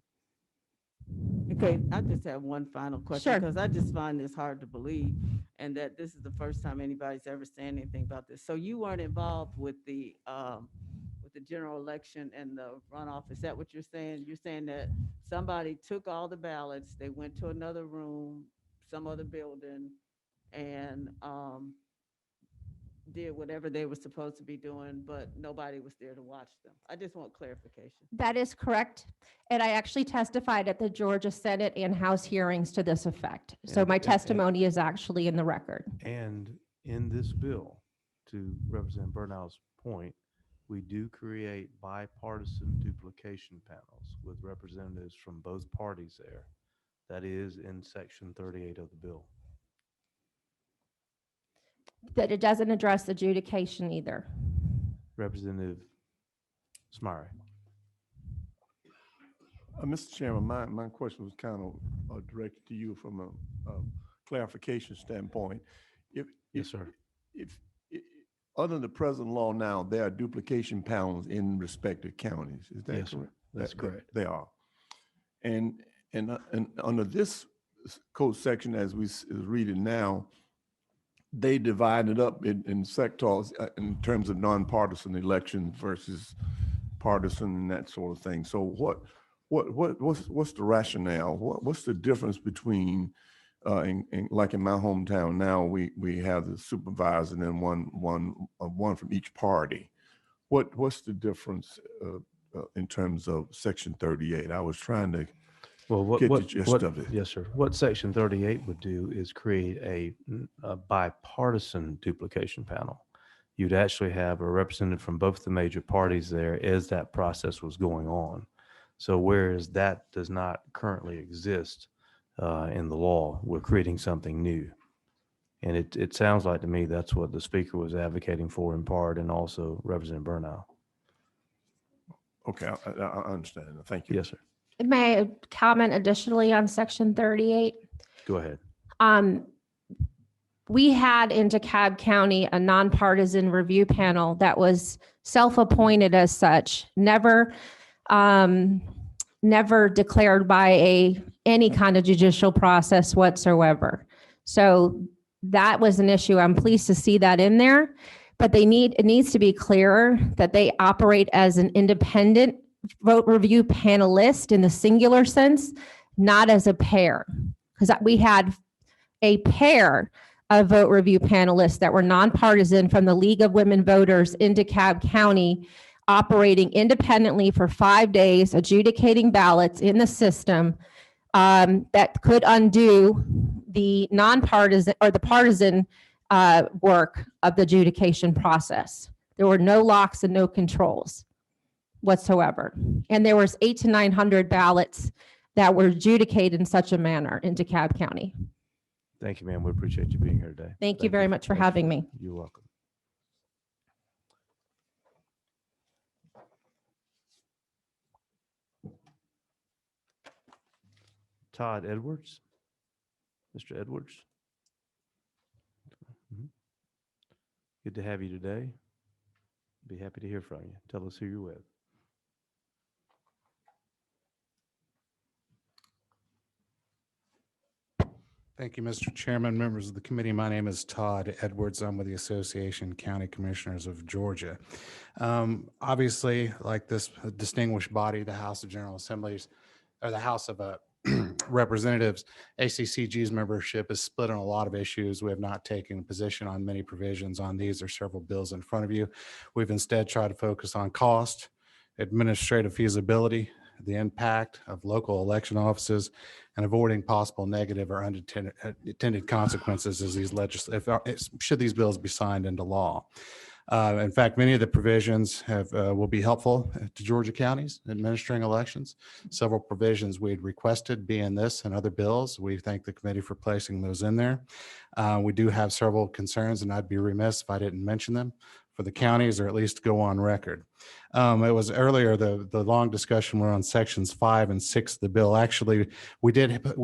Okay, I just have one final question Sure. because I just find this hard to believe, and that this is the first time anybody's ever said anything about this. So you weren't involved with the general election and the runoff. Is that what you're saying? You're saying that somebody took all the ballots, they went to another room, some other building, and did whatever they were supposed to be doing, but nobody was there to watch them. I just want clarification. That is correct. And I actually testified at the Georgia Senate and House hearings to this effect. So my testimony is actually in the record. And in this bill, to Representative Burnow's point, we do create bipartisan duplication panels with representatives from both parties there. That is in section 38 of the bill. That it doesn't address adjudication either. Representative Smyrie. Mr. Chairman, my question was kind of directed to you from a clarification standpoint. Yes, sir. If under the present law now, there are duplication panels in respective counties. Is that Yes, sir. correct? That's correct. They are. And under this code section, as we read it now, they divided up in sectors in terms of nonpartisan elections versus partisan and that sort of thing. So what's the rationale? What's the difference between like in my hometown now, we have the supervisor and then one from each party. What's the difference in terms of Section 38? I was trying to Well, get the gist of it. Yes, sir. What Section 38 would do is create a bipartisan duplication panel. You'd actually have a representative from both the major parties there as that process was going on. So whereas that does not currently exist in the law, we're creating something new. And it sounds like to me that's what the speaker was advocating for in part, and also Representative Burnell. Okay, I understand. Thank you. Yes, sir. May I comment additionally on Section 38? Go ahead. We had in DeKalb County a nonpartisan review panel that was self-appointed as such, never declared by any kind of judicial process whatsoever. So that was an issue. I'm pleased to see that in there, but it needs to be clearer that they operate as an independent vote review panelist in the singular sense, not as a pair. Because we had a pair of vote review panelists that were nonpartisan from the League of Women Voters in DeKalb County, operating independently for 5 days, adjudicating ballots in the system that could undo the nonpartisan or the partisan work of the adjudication process. There were no locks and no controls whatsoever. And there was 800 to 900 ballots that were adjudicated in such a manner in DeKalb County. Thank you, ma'am. We appreciate you being here today. Thank you very much for Thank you. having me. You're welcome. Todd Edwards. Mr. Edwards. Mhm. Good to have you today. Be happy to hear from you. Tell us who you're with. Thank you, Mr. Chairman, members of the committee. My name is Todd Edwards. I'm with the Association of County Commissioners of Georgia. Obviously, like this distinguished body, the House of General Assemblies, or the House of Representatives, ACCG's membership is split on a lot of issues. We have not taken a position on many provisions on these. There's several bills in front of you. We've instead tried to focus on cost, administrative feasibility, the impact of local election offices, and avoiding possible negative or unintended consequences as these should these bills be signed into law. In fact, many of the provisions will be helpful to Georgia counties administering elections. Several provisions we had requested be in this and other bills. We thank the committee for placing those in there. We do have several concerns, and I'd be remiss if I didn't mention them for the counties, or at least go on record. It was earlier, the long discussion were on sections 5 and 6 of the bill. Actually, we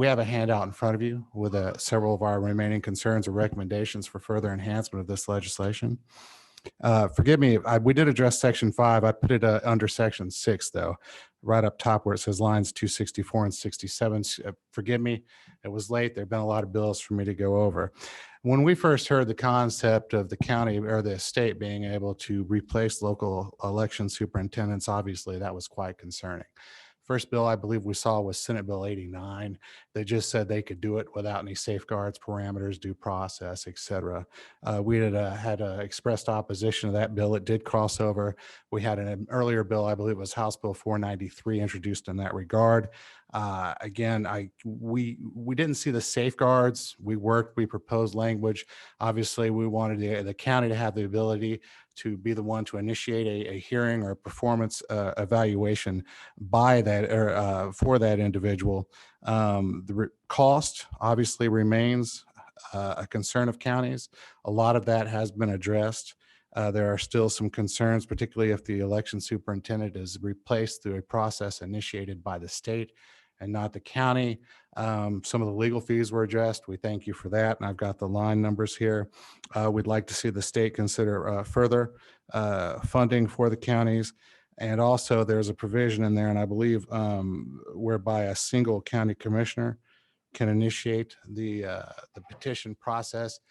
have a handout in front of you with several of our remaining concerns or recommendations for further enhancement of this legislation. Forgive me, we did address section 5. I put it under section 6 though, right up top where it says lines 264 and 67. Forgive me, it was late. There've been a lot of bills for me to go over. When we first heard the concept of the county or the state being able to replace local election superintendents, obviously that was quite concerning. First bill I believe we saw was Senate Bill 89. They just said they could do it without any safeguards, parameters, due process, et cetera. We had expressed opposition to that bill. It did cross over. We had an earlier bill, I believe it was House Bill 493, introduced in that regard. Again, we didn't see the safeguards. We proposed language. Obviously, we wanted the county to have the ability to be the one to initiate a hearing or a performance evaluation by that or for that individual. The cost obviously remains a concern of counties. A lot of that has been addressed. There are still some concerns, particularly if the election superintendent is replaced through a process initiated by the state and not the county. Some of the legal fees were addressed. We thank you for that. And I've got the line numbers here. We'd like to see the state consider further funding for the counties. And also there's a provision in there, and I believe whereby a single county commissioner can initiate the petition process.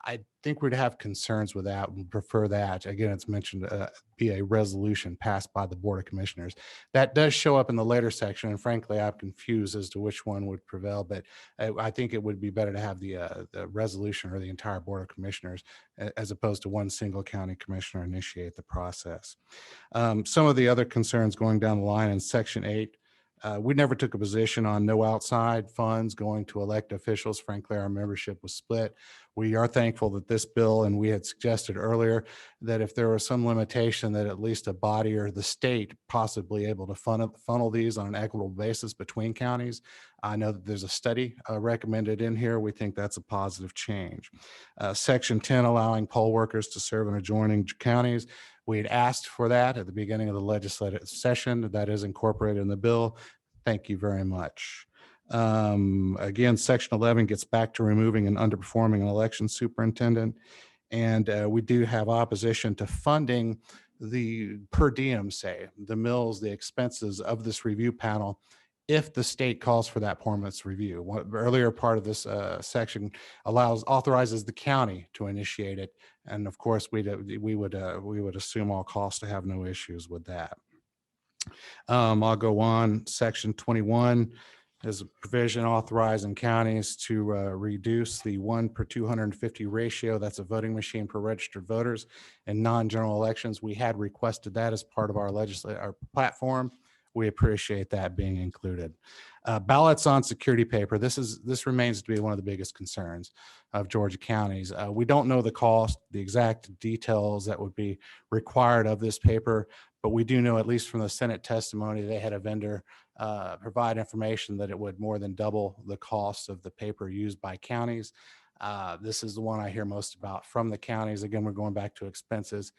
I think we'd have concerns with that and prefer that. Again, it's mentioned be a resolution passed by the Board of Commissioners. That does show up in the later section, and frankly, I'm confused as to which one would prevail, but I think it would be better to have the resolution or the entire Board of Commissioners as opposed to one single county commissioner initiate the process. Some of the other concerns going down the line in Section 8, we never took a position on no outside funds going to elect officials. Frankly, our membership was split. We are thankful that this bill, and we had suggested earlier that if there was some limitation that at least a body or the state possibly able to funnel these on an equitable basis between counties. I know that there's a study recommended in here. We think that's a positive change. Section 10, allowing poll workers to serve in adjoining counties. We had asked for that at the beginning of the legislative session. That is incorporated in the bill. Thank you very much. Again, Section 11 gets back to removing and underperforming an election superintendent. And we do have opposition to funding the per diem, say, the mills, the expenses of this review panel, if the state calls for that performance review. One earlier part of this section authorizes the county to initiate it. And of course, we would assume all costs to have no issues with that. I'll go on. Section 21 is a provision authorizing counties to reduce the 1 per 250 ratio. That's a voting machine per registered voters in non-general elections. We had requested that as part of our our platform. We appreciate that being included. Ballots on security paper. This remains to be one of the biggest concerns of Georgia counties. We don't know the cost, the exact details that would be required of this paper, but we do know, at least from the Senate testimony, they had a vendor provide information that it would more than double the cost of the paper used by counties. This is the one I hear most about from the counties. Again, we're going back to expenses.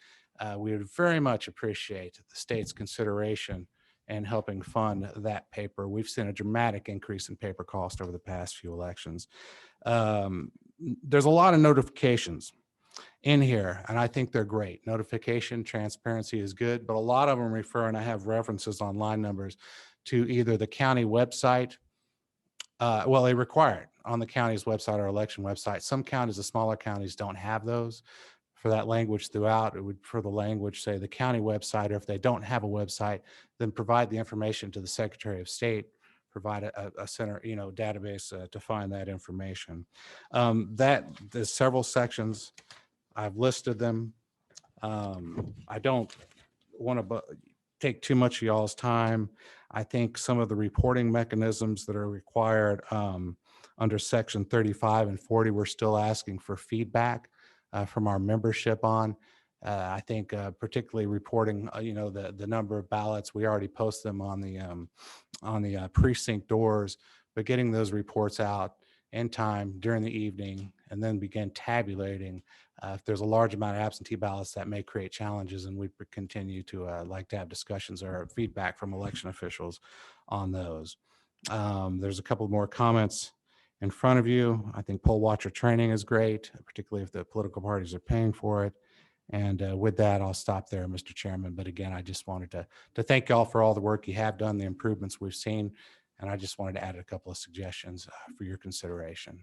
We would very much appreciate the state's consideration and helping fund that paper. We've seen a dramatic increase in paper cost over the past few elections. There's a lot of notifications in here, and I think they're great. Notification, transparency is good, but a lot of them refer, and I have references on line numbers, to either the county website. Well, they require it on the county's website or election website. Some counties, the smaller counties, don't have those. For that language throughout, it would, for the language, say the county website, or if they don't have a website, then provide the information to the Secretary of State, provide a center, database to find that information. There's several sections. I've listed them. I don't want to take too much of y'all's time. I think some of the reporting mechanisms that are required under Section 35 and 40, we're still asking for feedback from our membership on. I think particularly reporting, the number of ballots. We already post them on the precinct doors, but getting those reports out in time during the evening and then begin tabulating. If there's a large amount of absentee ballots, that may create challenges, and we continue to like to have discussions or feedback from election officials on those. There's a couple more comments in front of you. I think poll watcher training is great, particularly if the political parties are paying for it. And with that, I'll stop there, Mr. Chairman. But again, I just wanted to thank y'all for all the work you have done, the improvements we've seen. And I just wanted to add a couple of suggestions for your consideration.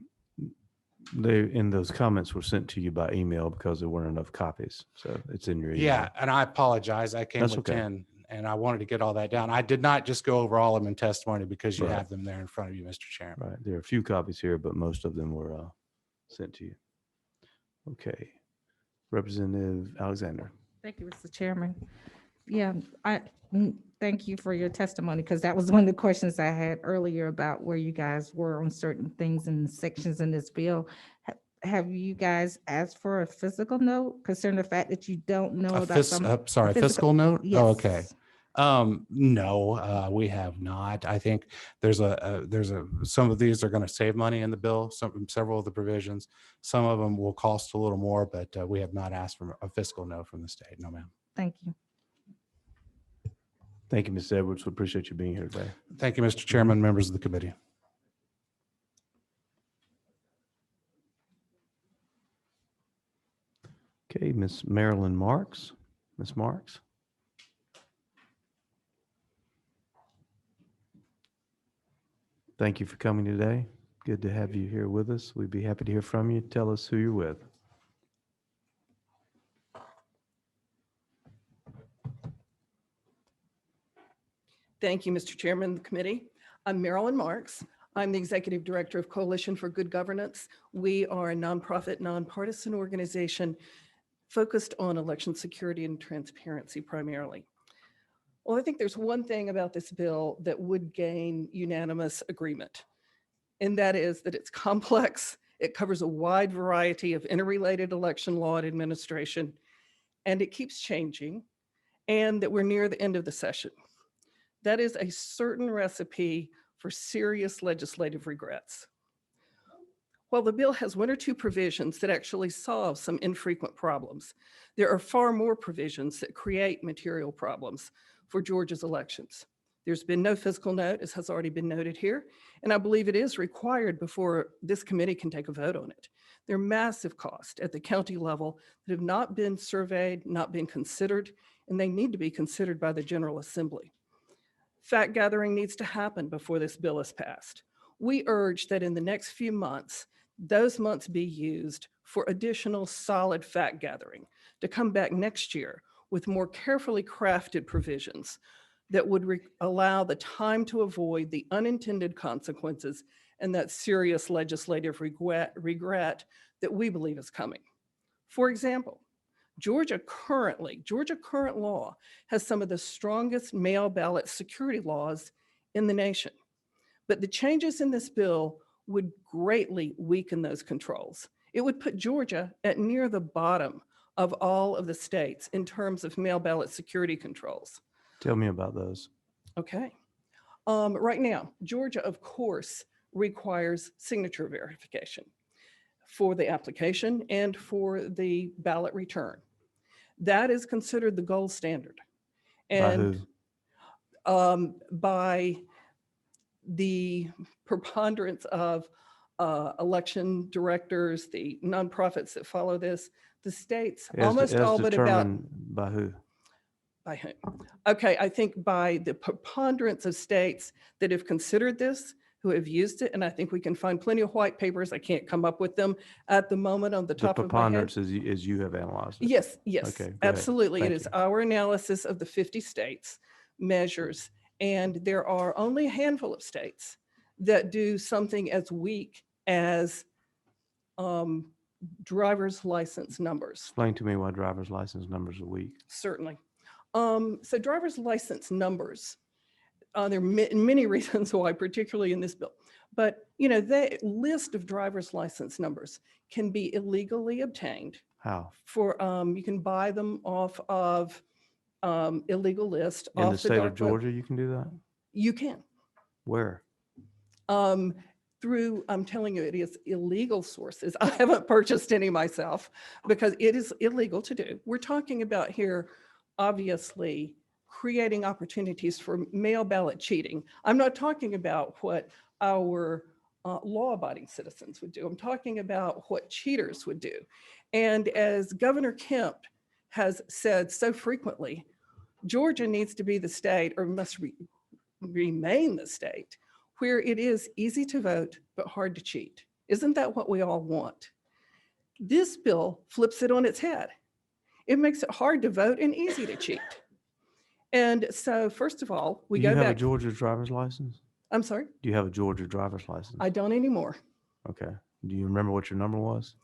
Those comments were sent to you by email because there weren't enough copies. So it's in your email. Yeah, and I apologize. I came That's with okay. 10, and I wanted to get all that down. I did not just go over all of them in testimony because you Right. have them there in front of you, Mr. Chairman. Right. There are a few copies here, but most of them were sent to you. Okay. Representative Alexander. Thank you, Mr. Chairman. Yeah, thank you for your testimony, because that was one of the questions I had earlier about where you guys were on certain things and sections in this bill. Have you guys asked for a physical note concerning the fact that you don't know about some? Fiscal note? Yes. Oh, okay. No, we have not. I think some of these are going to save money in the bill, several of the provisions. Some of them will cost a little more, but we have not asked for a fiscal note from the state. No, ma'am. Thank you. Thank you, Ms. Edwards. We appreciate you being here today. Thank you, Mr. Chairman, members of the committee. Okay, Ms. Marilyn Marks. Ms. Marks. Thank you for coming today. Good to have you here with us. We'd be happy to hear from you. Tell us who you're with. Thank you, Mr. Chairman of the committee. I'm Marilyn Marks. I'm the Executive Director of Coalition for Good Governance. We are a nonprofit, nonpartisan organization focused on election security and transparency primarily. Well, I think there's one thing about this bill that would gain unanimous agreement, and that is that it's complex. It covers a wide variety of interrelated election law and administration, and it keeps changing, and that we're near the end of the session. That is a certain recipe for serious legislative regrets. While the bill has one or two provisions that actually solve some infrequent problems, there are far more provisions that create material problems for Georgia's elections. There's been no fiscal note, as has already been noted here, and I believe it is required before this committee can take a vote on it. There are massive costs at the county level that have not been surveyed, not been considered, and they need to be considered by the General Assembly. Fact gathering needs to happen before this bill is passed. We urge that in the next few months, those months be used for additional solid fact gathering to come back next year with more carefully crafted provisions that would allow the time to avoid the unintended consequences and that serious legislative regret that we believe is coming. For example, Georgia current law has some of the strongest mail ballot security laws in the nation. But the changes in this bill would greatly weaken those controls. It would put Georgia at near the bottom of all of the states in terms of mail ballot security controls. Tell me about those. Okay. Right now, Georgia, of course, requires signature verification for the application and for the ballot return. That is considered the gold standard. And by the preponderance of election directors, the nonprofits that follow this, the states, almost all but about. By who? By whom? Okay, I think by the preponderance of states that have considered this, who have used it, and I think we can find plenty of white papers. I can't come up with them at the moment on the top of my head. The preponderance is you have analyzed it. Yes, Okay, go absolutely. ahead. It is our analysis of the 50 states measures, and there are only a handful of states that do something as weak as driver's license numbers. Explain to me why driver's license numbers are weak. Certainly. So driver's license numbers, there are many reasons why, particularly in this bill, but the list of driver's license numbers can be illegally obtained. How? For you can buy them off of illegal list. In off the state dark of web. Georgia, you can do that? You can. Where? Through, I'm telling you, it is illegal sources. I haven't purchased any myself because it is illegal to do. We're talking about here, obviously, creating opportunities for mail ballot cheating. I'm not talking about what our law-abiding citizens would do. I'm talking about what cheaters would do. And as Governor Kemp has said so frequently, Georgia needs to be the state, or must remain the state, where it is easy to vote but hard to cheat. Isn't that what we all want? This bill flips it on its head. It makes it hard to vote and easy to cheat. And so, first of all, we Do go you have back. a Georgia driver's license? I'm sorry, Do you have a Georgia driver's license? I don't anymore. Okay. Do you remember what your number was?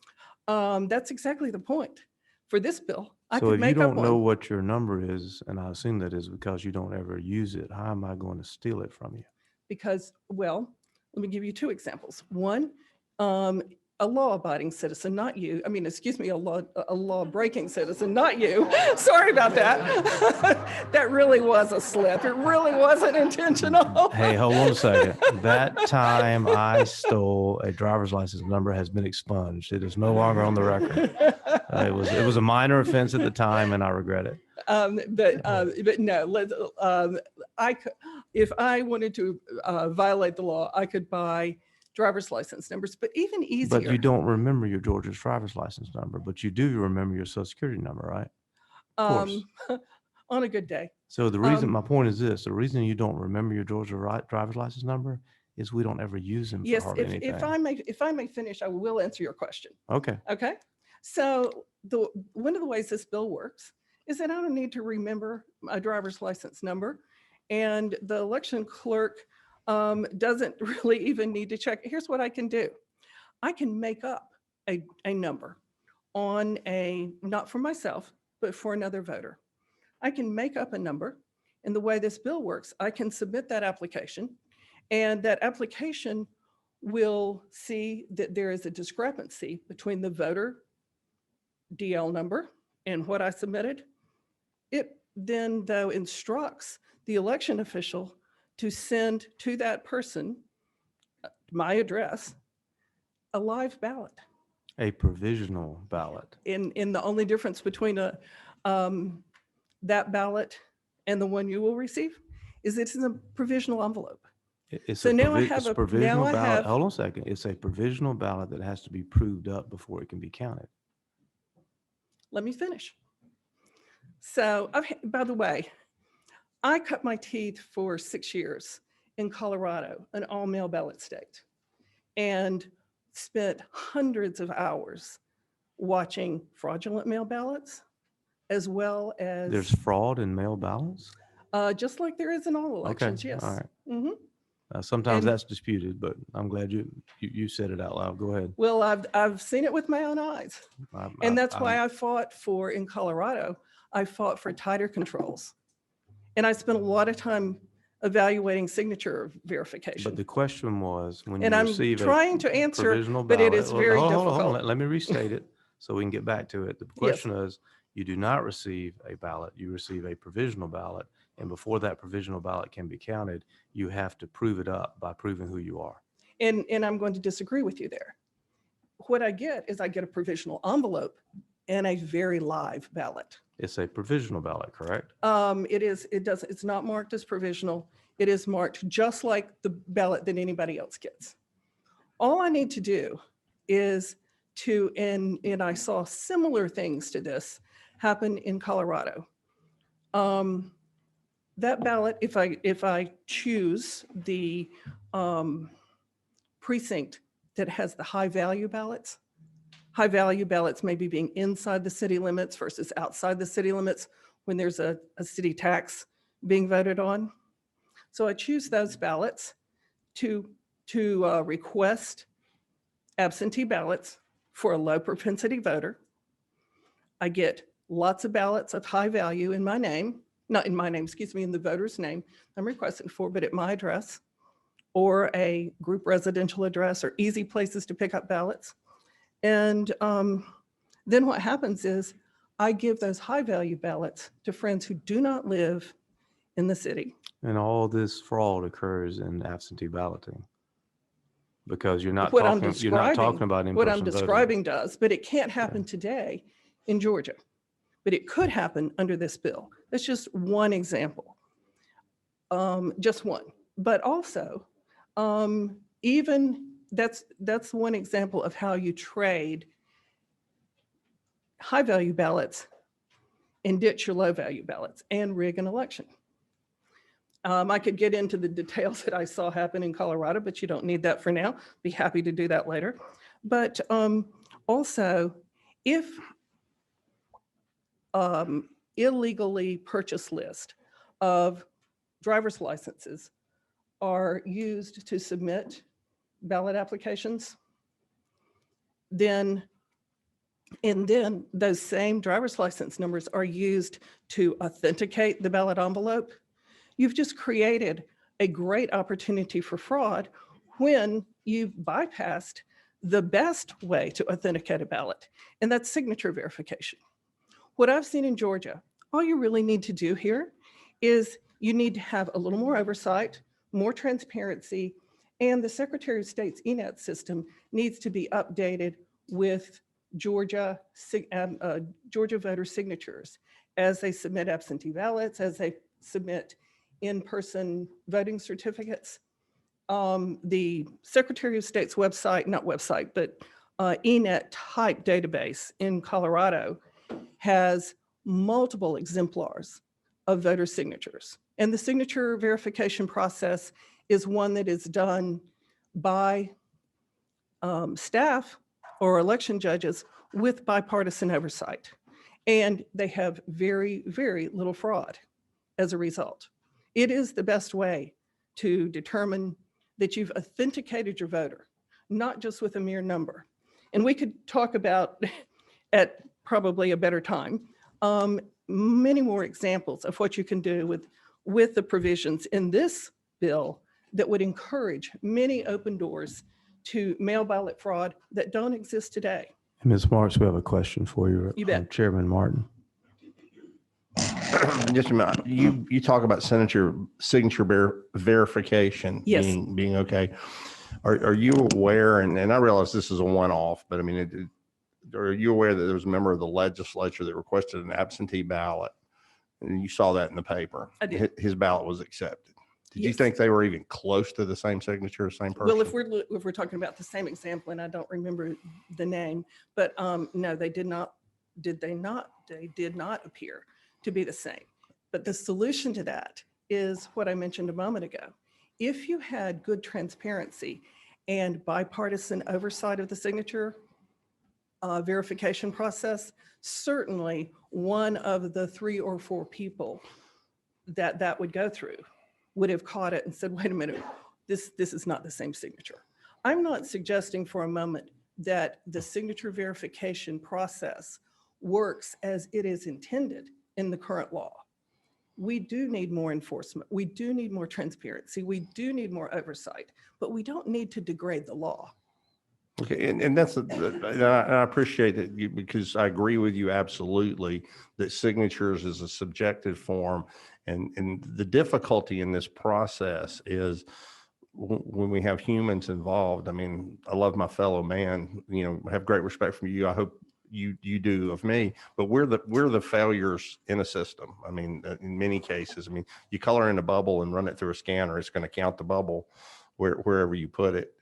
That's exactly the point. For this bill, I So could if you make up don't know one what your number is, and I assume that is because you don't ever use it, how am I going to steal it from you? because, well, let me give you two examples. One, a law-abiding citizen, not you. I mean, excuse me, a law-breaking citizen, not you. Sorry about that. That really was a slip. It really wasn't intentional. Hey, hold on a second. That time I stole a driver's license number has been expunged. It is no longer on the record. It was a minor offense at the time, and I regret it. But no, if I wanted to violate the law, I could buy driver's license numbers, but even easier. But you don't remember your Georgia's driver's license number, but you do remember your social security number, right? Of course. On a good day. So the reason, my point is this, the reason you don't remember your Georgia driver's license number is we don't ever use them for Yes, hardly anything. if I may finish, I will answer your question. Okay. Okay. So one of the ways this bill works is that I don't need to remember my driver's license number. And the election clerk doesn't really even need to check. Here's what I can do. I can make up a number on not for myself, but for another voter. I can make up a number. And the way this bill works, I can submit that application, and that application will see that there is a discrepancy between the voter DL number and what I submitted. It then, though, instructs the election official to send to that person, my address, a live ballot. A provisional ballot. In the only difference between that ballot and the one you will receive is it's in a provisional envelope. It's So a now I provi- have it's a a- provisional now I ballot. have- Hold on a second. It's a provisional ballot that has to be proved up before it can be counted. Let me finish. So, by the way, I cut my teeth for 6 years in Colorado, an all-mail ballot state, and spent hundreds of hours watching fraudulent mail ballots, as well as There's fraud in mail ballots? just like there is in all elections. Yes. all right. Mhm. Sometimes And- that's disputed, but I'm glad you said it out loud. Go ahead. Well, I've seen it with my own eyes. And that's why I'm- I fought for, in Colorado, I fought for tighter controls. And I spent a lot of time evaluating signature verification. But the question was, when And you I'm receive a trying to answer, provisional but it ballot- is well, very hold on, hold on, difficult. Let me restate it so we can get back to it. The question is, you do not receive a ballot, you receive a provisional ballot. And before that provisional ballot can be counted, you have to prove it up by proving who you are. And I'm going to disagree with you there. What I get is I get a provisional envelope and a very live ballot. It's a provisional ballot, correct? It's not marked as provisional. It is marked just like the ballot that anybody else gets. All I need to do is and I saw similar things to this happen in Colorado. That ballot, if I choose the precinct that has the high value ballots may be being inside the city limits versus outside the city limits when there's a city tax being voted on. So I choose those ballots to request absentee ballots for a low propensity voter. I get lots of ballots of high value in my name, not in my name, excuse me, in the voter's name I'm requesting for, but at my address or a group residential address or easy places to pick up ballots. And then what happens is I give those high value ballots to friends who do not live in the city. And all this fraud occurs in absentee balloting. Because you're not What I'm talking about in-person What I'm voting. describing does, but it can't happen today in Georgia. But it could happen under this bill. That's just one example. Just one. But also, even that's one example of how you trade high value ballots and ditch your low value ballots and rig an election. I could get into the details that I saw happen in Colorado, but you don't need that for now. Be happy to do that later. But also, if illegally purchased list of driver's licenses are used to submit ballot applications, then those same driver's license numbers are used to authenticate the ballot envelope. You've just created a great opportunity for fraud when you've bypassed the best way to authenticate a ballot, and that's signature verification. What I've seen in Georgia, all you really need to do here is you need to have a little more oversight, more transparency, and the Secretary of State's ENET system needs to be updated with Georgia voter signatures as they submit absentee ballots, as they submit in-person voting certificates. The Secretary of State's website, not website, but ENET type database in Colorado has multiple exemplars of voter signatures. And the signature verification process is one that is done by staff or election judges with bipartisan oversight. And they have very, very little fraud as a result. It is the best way to determine that you've authenticated your voter, not just with a mere number. And we could talk about at probably a better time, many more examples of what you can do with the provisions in this bill that would encourage many open doors to mail ballot fraud that don't exist today. Ms. Marks, we have a question for you. You bet. Chairman Martin. Just a minute. You talk about signature verification Yes. being okay. Are you aware, and I realize this is a one-off, but I mean, are you aware that there was a member of the legislature that requested an absentee ballot? And you saw that in the paper. I did. His ballot was accepted. Did you Yes. think they were even close to the same signature, same person? Well, if we're talking about the same example, and I don't remember the name, but no, they did not. Did they not? They did not appear to be the same. But the solution to that is what I mentioned a moment ago. If you had good transparency and bipartisan oversight of the signature verification process, certainly one of the 3 or 4 people that would go through would have caught it and said, wait a minute, this is not the same signature. I'm not suggesting for a moment that the signature verification process works as it is intended in the current law. We do need more enforcement. We do need more transparency. We do need more oversight, but we don't need to degrade the law. Okay, and that's, and I appreciate that because I agree with you absolutely that signatures is a subjective form. And the difficulty in this process is when we have humans involved. I mean, I love my fellow man, I have great respect for you. I hope you do of me, but we're the failures in a system. I mean, in many cases, I mean, you color in a bubble and run it through a scanner, it's going to count the bubble wherever you put it.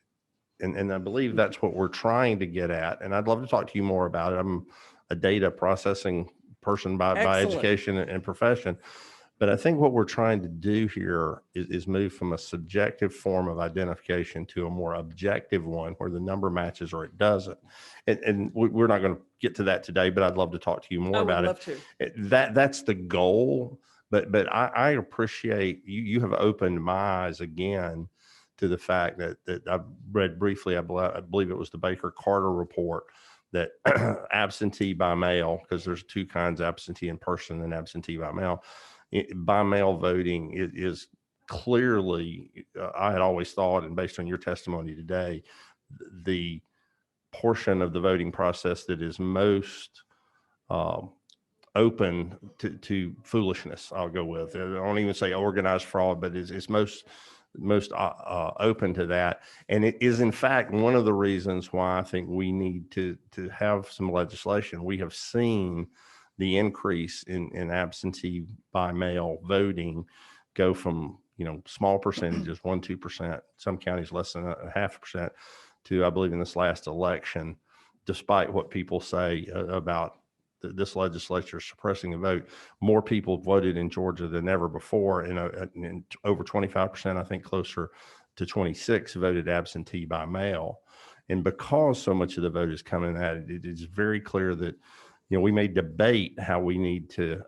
And I believe that's what we're trying to get at. And I'd love to talk to you more about it. I'm a data processing person by Excellent. education and profession. But I think what we're trying to do here is move from a subjective form of identification to a more objective one where the number matches or it doesn't. And we're not going to get to that today, but I'd love to talk to you more I would about love it. to. That's the goal. But I appreciate you have opened my eyes again to the fact that I read briefly, I believe it was the Baker Carter report, that absentee by mail, because there's 2 kinds, absentee in person and absentee by mail. By mail voting is clearly, I had always thought, and based on your testimony today, the portion of the voting process that is most open to foolishness, I'll go with. I don't even say organized fraud, but it's most open to that. And it is in fact one of the reasons why I think we need to have some legislation. We have seen the increase in absentee by mail voting go from, small percentages, 1-2%, some counties less than 0.5%, to, I believe in this last election, despite what people say about this legislature suppressing the vote, more people voted in Georgia than ever before, and over 25%, I think closer to 26, voted absentee by mail. And because so much of the vote is coming at it, it is very clear that, we may debate how we need to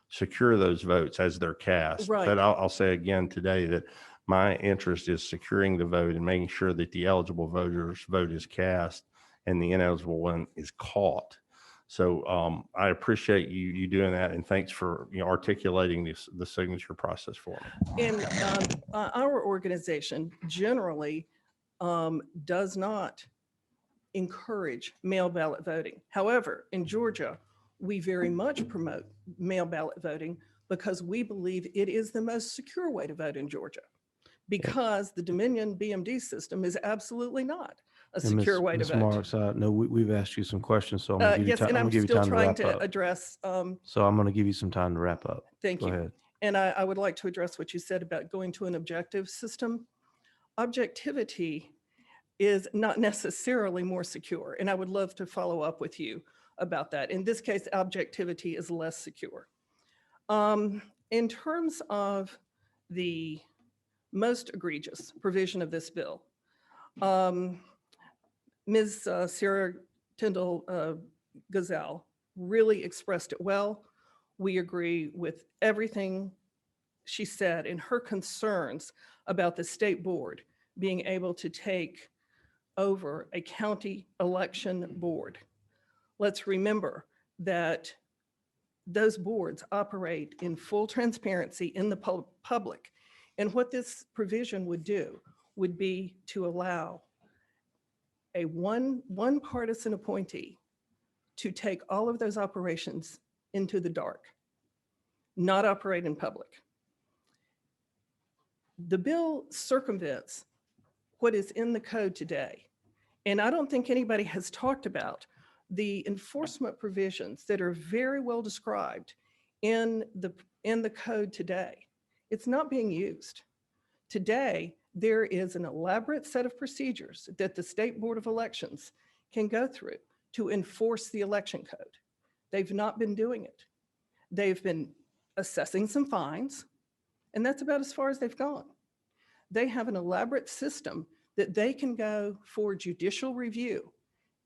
secure those votes as they're cast. Right. But I'll say again today that my interest is securing the vote and making sure that the eligible voters' vote is cast and the ineligible one is caught. So I appreciate you doing that, and thanks for articulating the signature process for me. And our organization generally does not encourage mail ballot voting. However, in Georgia, we very much promote mail ballot voting because we believe it is the most secure way to vote in Georgia, because the Dominion BMD system is absolutely not a And secure way to Ms. vote. Marks, no, we've asked you some questions, so I'm going to give you Yes, time. and I'm I'm going to give you still time to trying wrap to up. address, So I'm going to give you some time to wrap up. thank Go you. ahead. And I would like to address what you said about going to an objective system. Objectivity is not necessarily more secure, and I would love to follow up with you about that. In this case, objectivity is less secure. In terms of the most egregious provision of this bill, Ms. Sarah Tyndall Gazelle really expressed it well. We agree with everything she said in her concerns about the state board being able to take over a county election board. Let's remember that those boards operate in full transparency in the public. And what this provision would do would be to allow a one partisan appointee to take all of those operations into the dark, not operate in public. The bill circumvents what is in the code today. And I don't think anybody has talked about the enforcement provisions that are very well described in the code today. It's not being used. Today, there is an elaborate set of procedures that the State Board of Elections can go through to enforce the election code. They've not been doing it. They've been assessing some fines, and that's about as far as they've gone. They have an elaborate system that they can go for judicial review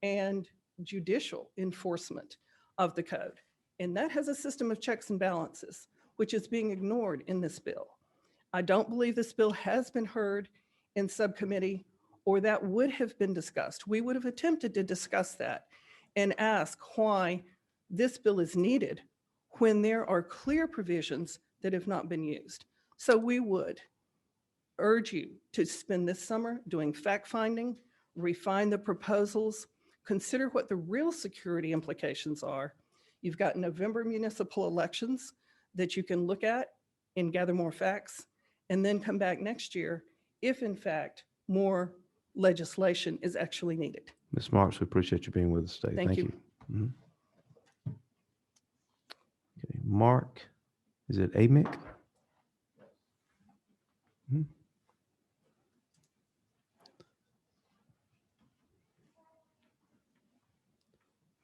and judicial enforcement of the code. And that has a system of checks and balances, which is being ignored in this bill. I don't believe this bill has been heard in subcommittee, or that would have been discussed. We would have attempted to discuss that and ask why this bill is needed when there are clear provisions that have not been used. So we would urge you to spend this summer doing fact-finding, refine the proposals, consider what the real security implications are. You've got November municipal elections that you can look at and gather more facts, and then come back next year if in fact more legislation is actually needed. Ms. Marks, we appreciate you being with us today. Thank you. Mhm. Okay, Mark, is it Amick? Mhm.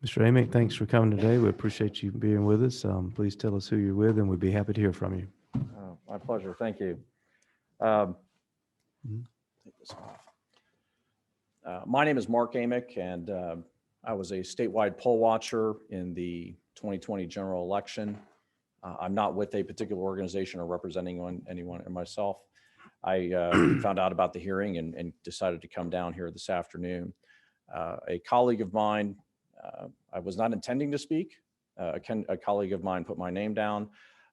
Mr. Amick, thanks for coming today. We appreciate you being with us. Please tell us who you're with, and we'd be happy to hear from you. My pleasure. Thank you. Take this off. My name is Mark Amick, and I was a statewide poll watcher in the 2020 general election. I'm not with a particular organization or representing anyone or myself. I found out about the hearing and decided to come down here this afternoon. A colleague of mine, I was not intending to speak. A colleague of mine put my name down,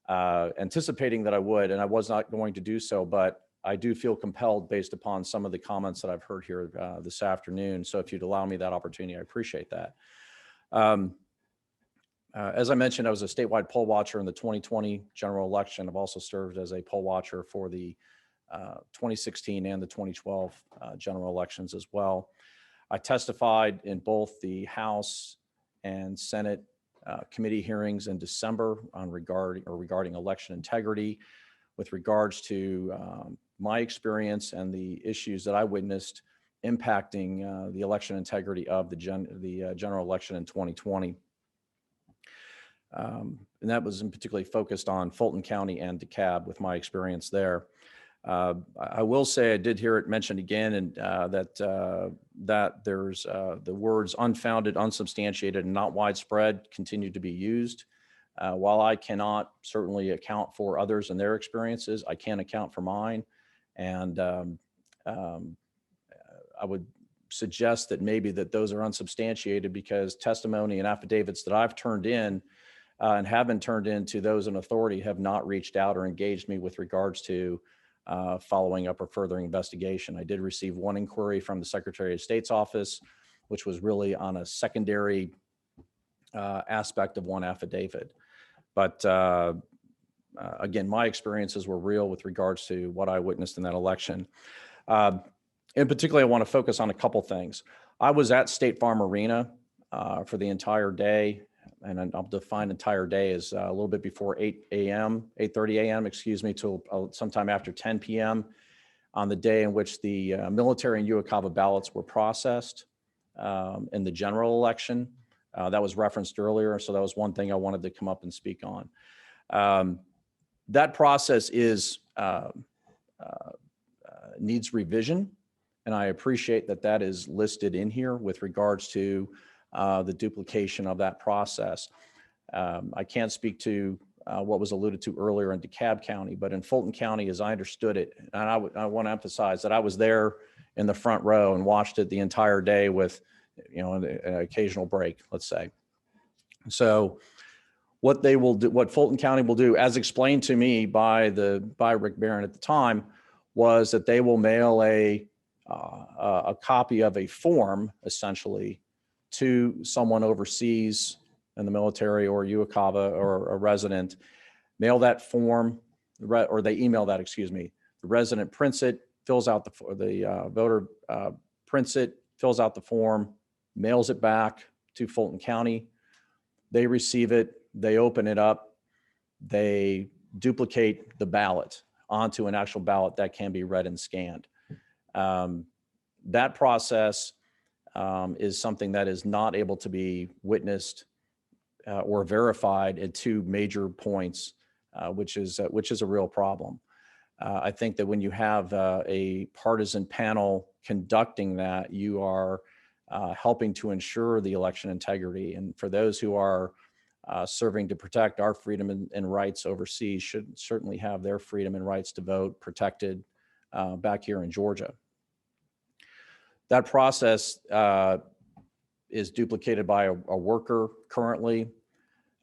anticipating that I would, and I was not going to do so, but I do feel compelled based upon some of the comments that I've heard here this afternoon. So if you'd allow me that opportunity, I appreciate that. As I mentioned, I was a statewide poll watcher in the 2020 general election. I've also served as a poll watcher for the 2016 and the 2012 general elections as well. I testified in both the House and Senate committee hearings in December on regarding election integrity with regards to my experience and the issues that I witnessed impacting the election integrity of the general election in 2020. And that was particularly focused on Fulton County and DeKalb with my experience there. I will say I did hear it mentioned again, and that there's the words unfounded, unsubstantiated, and not widespread continue to be used. While I cannot certainly account for others and their experiences, I can account for mine. And I would suggest that maybe that those are unsubstantiated because testimony and affidavits that I've turned in and have been turned in to those in authority have not reached out or engaged me with regards to following up or furthering investigation. I did receive one inquiry from the Secretary of State's office, which was really on a secondary aspect of one affidavit. But again, my experiences were real with regards to what I witnessed in that election. In particular, I want to focus on a couple things. I was at State Farm Arena for the entire day, and I'll define entire day as a little bit before 8:30 a.m., excuse me, till sometime after 10 p.m. on the day in which the military and UOCAVA ballots were processed in the general election. That was referenced earlier, so that was one thing I wanted to come up and speak on. That process needs revision, and I appreciate that that is listed in here with regards to the duplication of that process. I can't speak to what was alluded to earlier in DeKalb County, but in Fulton County, as I understood it, and I want to emphasize that I was there in the front row and watched it the entire day with, an occasional break, let's say. So what they will do, what Fulton County will do, as explained to me by Rick Barron at the time, was that they will mail a copy of a form, essentially, to someone overseas in the military or UOCAVA or a resident, mail that form, or they email that, excuse me. The resident prints it, fills out the voter prints it, fills out the form, mails it back to Fulton County. They receive it, they open it up, they duplicate the ballot onto an actual ballot that can be read and scanned. That process is something that is not able to be witnessed or verified at two major points, which is a real problem. I think that when you have a partisan panel conducting that, you are helping to ensure the election integrity. And for those who are serving to protect our freedom and rights overseas, should certainly have their freedom and rights to vote protected back here in Georgia. That process is duplicated by a worker currently.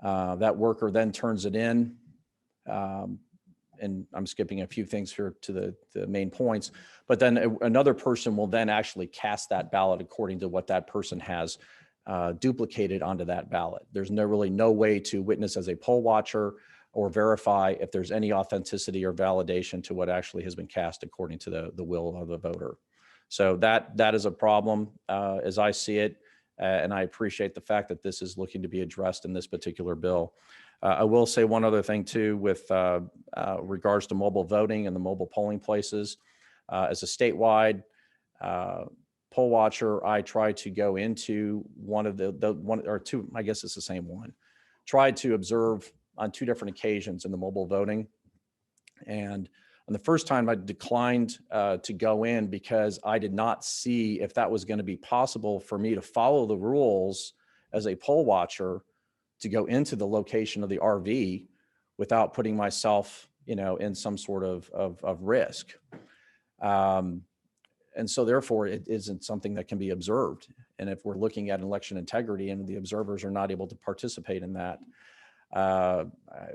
That worker then turns it in. And I'm skipping a few things here to the main points, but then another person will then actually cast that ballot according to what that person has duplicated onto that ballot. There's really no way to witness as a poll watcher or verify if there's any authenticity or validation to what actually has been cast according to the will of the voter. So that is a problem as I see it. And I appreciate the fact that this is looking to be addressed in this particular bill. I will say one other thing too with regards to mobile voting and the mobile polling places. As a statewide poll watcher, I tried to go into one of the one or two, I guess it's the same one, tried to observe on two different occasions in the mobile voting. And on the first time I declined to go in because I did not see if that was going to be possible for me to follow the rules as a poll watcher to go into the location of the RV without putting myself, in some sort of risk. And so therefore it isn't something that can be observed. And if we're looking at election integrity and the observers are not able to participate in that,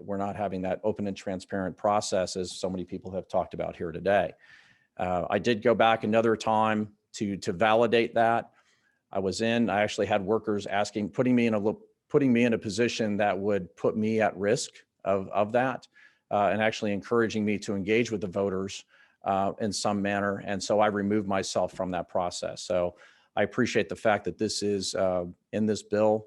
we're not having that open and transparent process as so many people have talked about here today. I did go back another time to validate that. I actually had workers putting me in a position that would put me at risk of that, and actually encouraging me to engage with the voters in some manner. And so I removed myself from that process. So I appreciate the fact that this is in this bill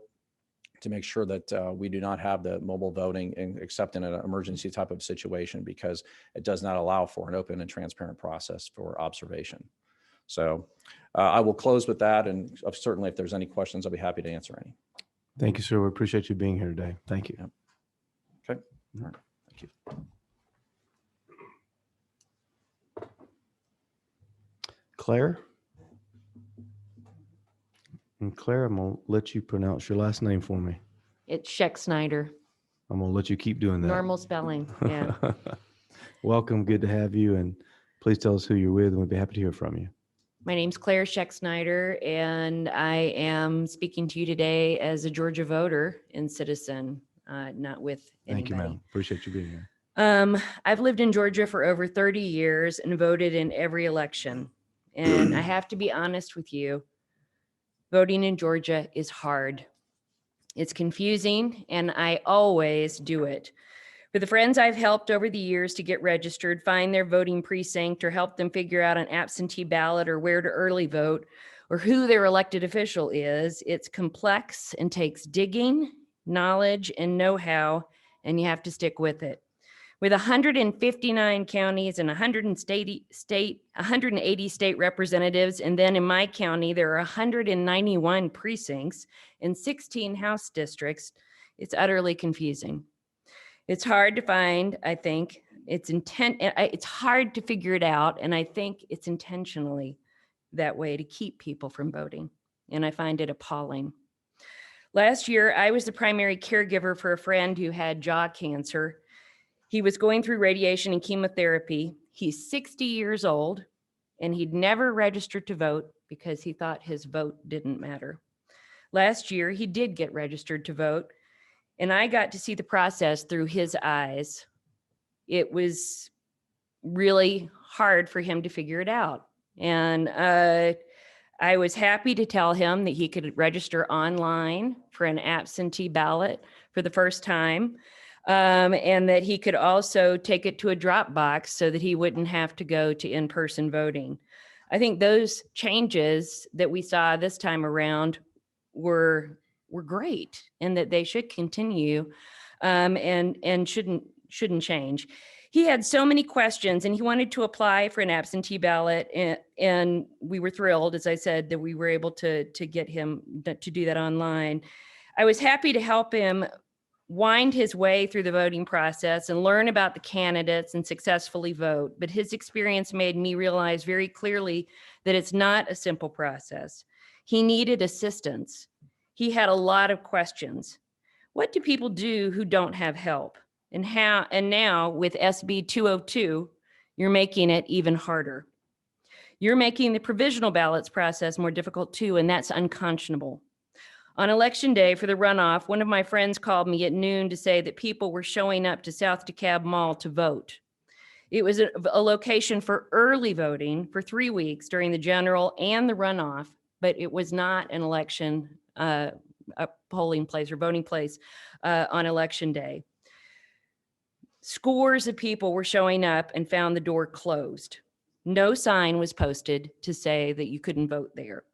to make sure that we do not have the mobile voting except in an emergency type of situation, because it does not allow for an open and transparent process for observation. So I will close with that. And certainly if there's any questions, I'll be happy to answer any. Thank you, sir. We appreciate you being here today. Thank you. Yep. Okay. All right. Thank you. Claire? And Claire, I'm going to let you pronounce your last name for me. It's Sheck Snyder, I'm going to let you keep doing that. normal spelling. Yeah. Welcome. Good to have you. And please tell us who you're with, and we'd be happy to hear from you. My name's Claire Sheck Snyder, and I am speaking to you today as a Georgia voter and citizen, not with Thank you, anybody. ma'am. Appreciate you being here. I've lived in Georgia for over 30 years and voted in every election. And I have to be honest with you, voting in Georgia is hard. It's confusing, and I always do it. For the friends I've helped over the years to get registered, find their voting precinct, or help them figure out an absentee ballot or where to early vote, or who their elected official is, it's complex and takes digging, knowledge, and know-how, and you have to stick with it. With 159 counties and 180 state representatives, and then in my county, there are 191 precincts and 16 House districts, it's utterly confusing. It's hard to find, I think. It's hard to figure it out, and I think it's intentionally that way to keep people from voting, and I find it appalling. Last year, I was the primary caregiver for a friend who had jaw cancer. He was going through radiation and chemotherapy. He's 60 years old, and he'd never registered to vote because he thought his vote didn't matter. Last year, he did get registered to vote, and I got to see the process through his eyes. It was really hard for him to figure it out. And I was happy to tell him that he could register online for an absentee ballot for the first time, and that he could also take it to a drop box so that he wouldn't have to go to in-person voting. I think those changes that we saw this time around were great, and that they should continue, and shouldn't change. He had so many questions, and he wanted to apply for an absentee ballot, and we were thrilled, as I said, that we were able to get him to do that online. I was happy to help him wind his way through the voting process and learn about the candidates and successfully vote. But his experience made me realize very clearly that it's not a simple process. He needed assistance. He had a lot of questions. What do people do who don't have help? And now with SB 202, you're making it even harder. You're making the provisional ballots process more difficult too, and that's unconscionable. On election day for the runoff, one of my friends called me at noon to say that people were showing up to South DeKalb Mall to vote. It was a location for early voting for 3 weeks during the general and the runoff, but it was not an election, a polling place or voting place on election day. Scores of people were showing up and found the door closed. No sign was posted to say that you couldn't vote there.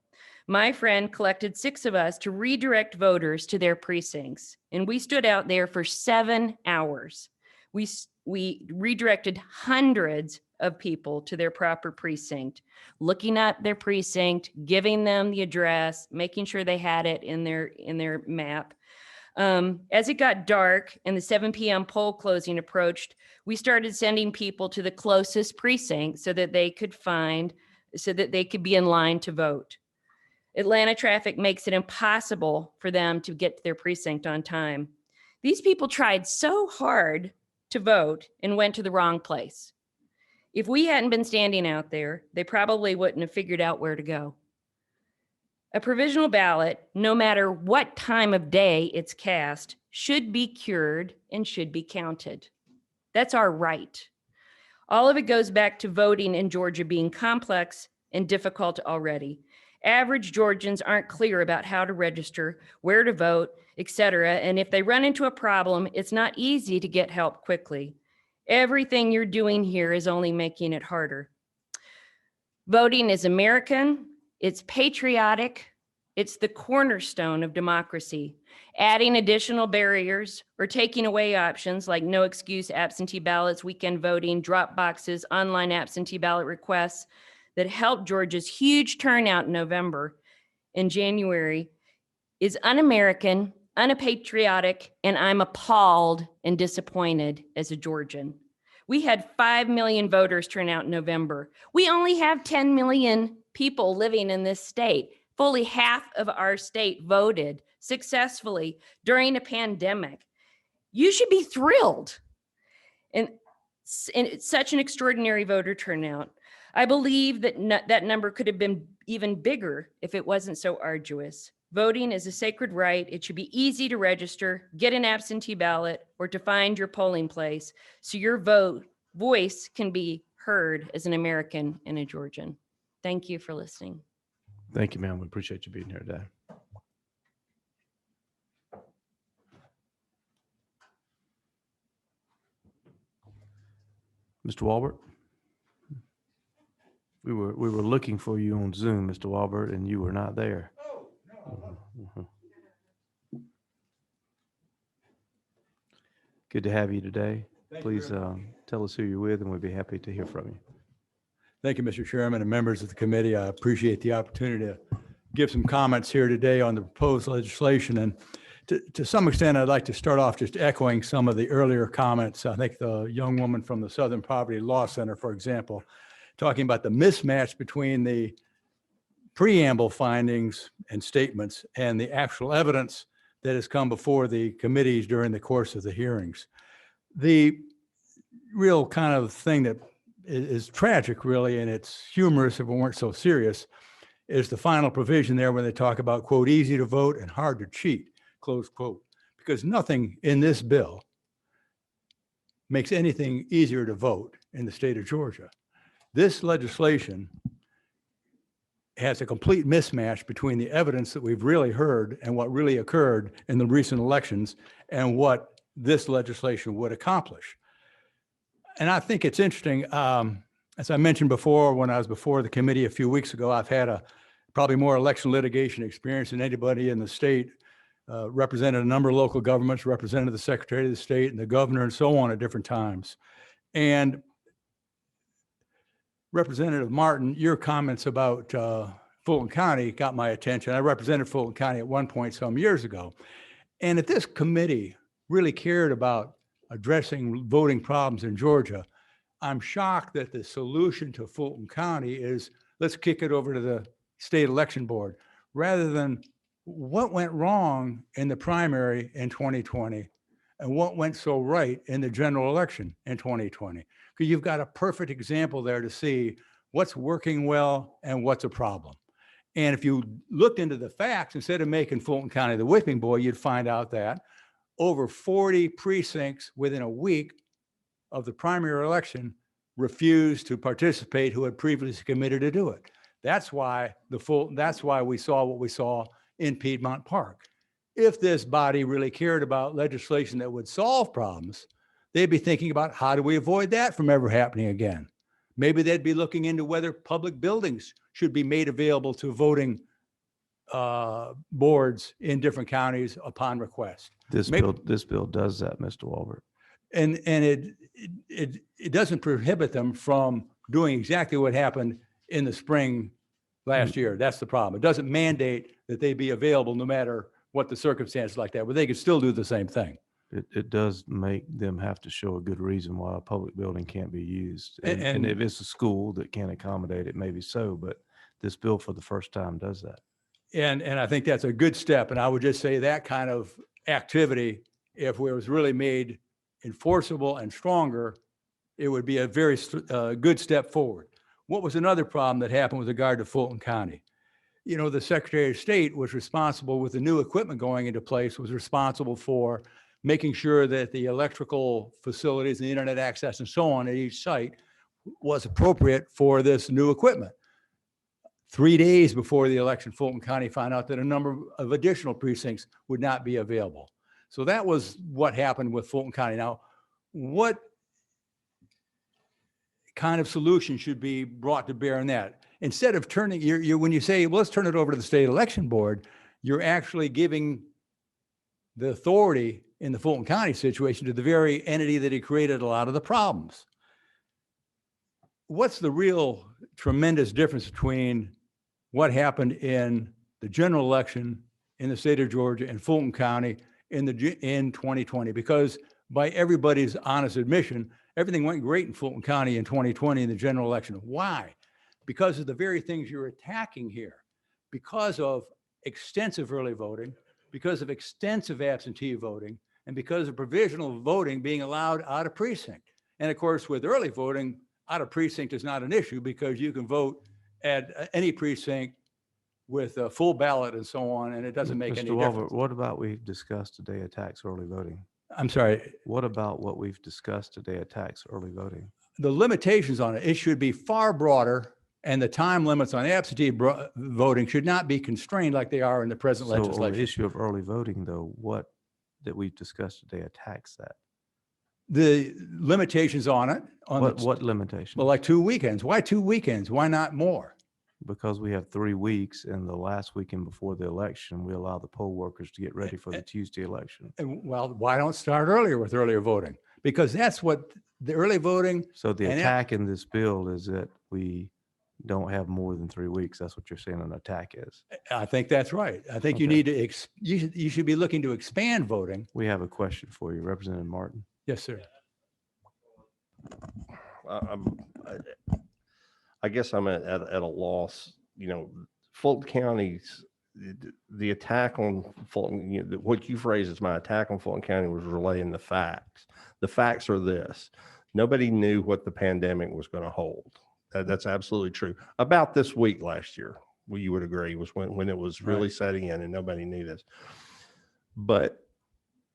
My friend collected 6 of us to redirect voters to their precincts, and we stood out there for 7 hours. We redirected hundreds of people to their proper precinct, looking up their precinct, giving them the address, making sure they had it in their map. As it got dark and the 7 p.m. poll closing approached, we started sending people to the closest precinct so that they could be in line to vote. Atlanta traffic makes it impossible for them to get to their precinct on time. These people tried so hard to vote and went to the wrong place. If we hadn't been standing out there, they probably wouldn't have figured out where to go. A provisional ballot, no matter what time of day it's cast, should be cured and should be counted. That's our right. All of it goes back to voting in Georgia being complex and difficult already. Average Georgians aren't clear about how to register, where to vote, etc. And if they run into a problem, it's not easy to get help quickly. Everything you're doing here is only making it harder. Voting is American, it's patriotic, it's the cornerstone of democracy. Adding additional barriers or taking away options like no excuse absentee ballots, weekend voting, drop boxes, online absentee ballot requests that helped Georgia's huge turnout in November and January is un-American, unpatriotic, and I'm appalled and disappointed as a Georgian. We had 5 million voters turn out in November. We only have 10 million people living in this state. Fully half of our state voted successfully during a pandemic. You should be thrilled. And it's such an extraordinary voter turnout. I believe that that number could have been even bigger if it wasn't so arduous. Voting is a sacred right. It should be easy to register, get an absentee ballot, or to find your polling place so your voice can be heard as an American and a Georgian. Thank you for listening. Thank you, ma'am. We appreciate you being here today. Mr. Walbert? We were looking for you on Zoom, Mr. Walbert, and you were not there. Oh, no. Good to have you today. Please tell us who you're with, and we'd be happy to hear from you. Thank you, Mr. Chairman and members of the committee. I appreciate the opportunity to give some comments here today on the proposed legislation. And to some extent, I'd like to start off just echoing some of the earlier comments. I think the young woman from the Southern Poverty Law Center, for example, talking about the mismatch between the preamble findings and statements and the actual evidence that has come before the committees during the course of the hearings. The real kind of thing that is tragic, really, and it's humorous if it weren't so serious, is the final provision there when they talk about, quote, easy to vote and hard to cheat, close quote, because nothing in this bill makes anything easier to vote in the state of Georgia. This legislation has a complete mismatch between the evidence that we've really heard and what really occurred in the recent elections and what this legislation would accomplish. And I think it's interesting, as I mentioned before, when I was before the committee a few weeks ago, I've had probably more election litigation experience than anybody in the state, represented a number of local governments, represented the Secretary of the State and the governor and so on at different times. And Representative Martin, your comments about Fulton County got my attention. I represented Fulton County at one point some years ago. And if this committee really cared about addressing voting problems in Georgia, I'm shocked that the solution to Fulton County is let's kick it over to the state election board, rather than what went wrong in the primary in 2020 and what went so right in the general election in 2020. Because you've got a perfect example there to see what's working well and what's a problem. And if you looked into the facts, instead of making Fulton County the whipping boy, you'd find out that over 40 precincts within a week of the primary election refused to participate who had previously committed to do it. That's why we saw what we saw in Piedmont Park. If this body really cared about legislation that would solve problems, they'd be thinking about how do we avoid that from ever happening again. Maybe they'd be looking into whether public buildings should be made available to voting boards in different counties upon request. This bill does that, Mr. Walbert. And it doesn't prohibit them from doing exactly what happened in the spring last year. That's the problem. It doesn't mandate that they be available no matter what the circumstances like that, but they could still do the same thing. It does make them have to show a good reason why a public building can't be used. And if it's a school that can't accommodate it, maybe so, but this bill for the first time does that. And I think that's a good step. And I would just say that kind of activity, if it was really made enforceable and stronger, it would be a very good step forward. What was another problem that happened with regard to Fulton County? You know, the Secretary of State was responsible, with the new equipment going into place, was responsible for making sure that the electrical facilities and the internet access and so on at each site was appropriate for this new equipment. 3 days before the election, Fulton County found out that a number of additional precincts would not be available. So that was what happened with Fulton County. Now, what kind of solution should be brought to bear on that? Instead of turning, when you say, well, let's turn it over to the state election board, you're actually giving the authority in the Fulton County situation to the very entity that had created a lot of the problems. What's the real tremendous difference between what happened in the general election in the state of Georgia and Fulton County in 2020? Because by everybody's honest admission, everything went great in Fulton County in 2020 in the general election. Why? Because of the very things you're attacking here, because of extensive early voting, because of extensive absentee voting, and because of provisional voting being allowed out of precinct. And of course, with early voting, out of precinct is not an issue because you can vote at any precinct with a full ballot and so on, and it doesn't make any Mr. Walbert, difference. what about we've discussed today attacks early voting? I'm sorry, What about what we've discussed today attacks early voting? the limitations on it should be far broader, and the time limits on absentee voting should not be constrained like they are in the present So on the legislation. issue of early voting, though, what that we've discussed today attacks that? The limitations on it, What limitation? well, like 2 weekends. Why 2 weekends? Why not more? Because we have 3 weeks, and the last weekend before the election, we allow the poll workers to get ready for the Tuesday election. And well, why don't start earlier with earlier voting? Because that's what the early voting. So the and attack in this bill is that we don't have more than 3 weeks. That's what you're saying an attack is. I think that's right. I think you Okay. need to, you should be looking to expand voting. We have a question for you, Representative Martin. Yes, sir. I guess I'm at a loss. You know, Fulton County's the attack on Fulton, what you phrased as my attack on Fulton County was relaying the facts. The facts are this: nobody knew what the pandemic was going to hold. That's absolutely true. About this week last year, you would agree, was when it was really setting in and nobody knew this. But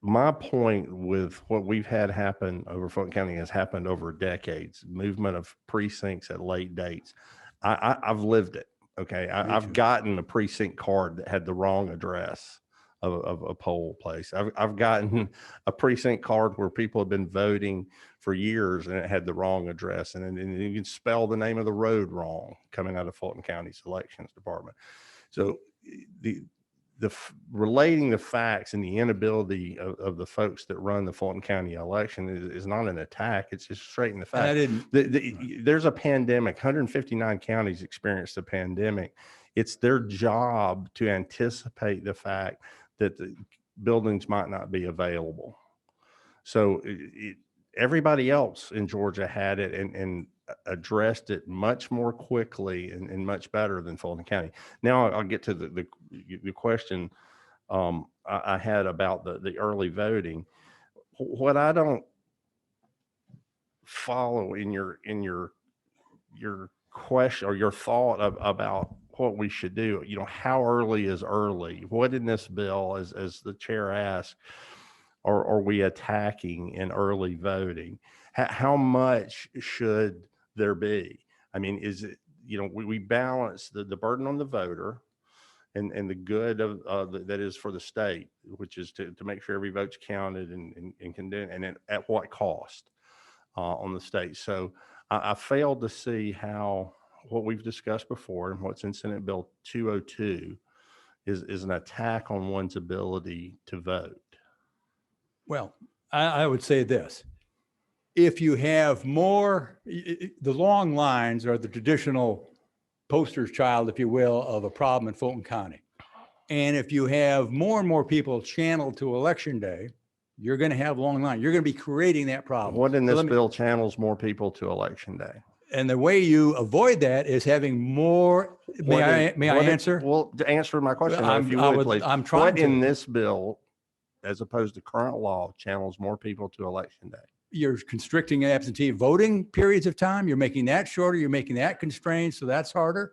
my point with what we've had happen over Fulton County has happened over decades, movement of precincts at late dates. I've lived it. Okay. I've gotten a precinct card that had the wrong address of a poll place. I've gotten a precinct card where people have been voting for years and it had the wrong address, and you can spell the name of the road wrong coming out of Fulton County's elections department. So relating the facts and the inability of the folks that run the Fulton County election is not an attack. It's just straight in the fact. There's a pandemic. 159 counties experienced a pandemic. It's their job to anticipate the fact that the buildings might not be available. So everybody else in Georgia had it and addressed it much more quickly and much better than Fulton County. Now I'll get to the question I had about the early voting. What I don't follow in your question or your thought about what we should do, how early is early? What in this bill, as the chair asked, are we attacking in early voting? How much should there be? I mean, is it, we balance the burden on the voter and the good of that is for the state, which is to make sure every vote's counted and condemned, and at what cost on the state. So I failed to see how what we've discussed before and what's in Senate Bill 202 is an attack on one's ability to vote. Well, I would say this. If you have more, the long lines are the traditional poster's child, if you will, of a problem in Fulton County. And if you have more and more people channeled to election day, you're going to have long lines. You're going to be creating that problem. What in this bill channels more people to election day? And the way you avoid that is having more. May I answer? Well, to answer my question, if you would, please. I'm trying what to. In this bill, as opposed to current law, channels more people to election day? You're constricting absentee voting periods of time. You're making that shorter. You're making that constrained. So that's harder.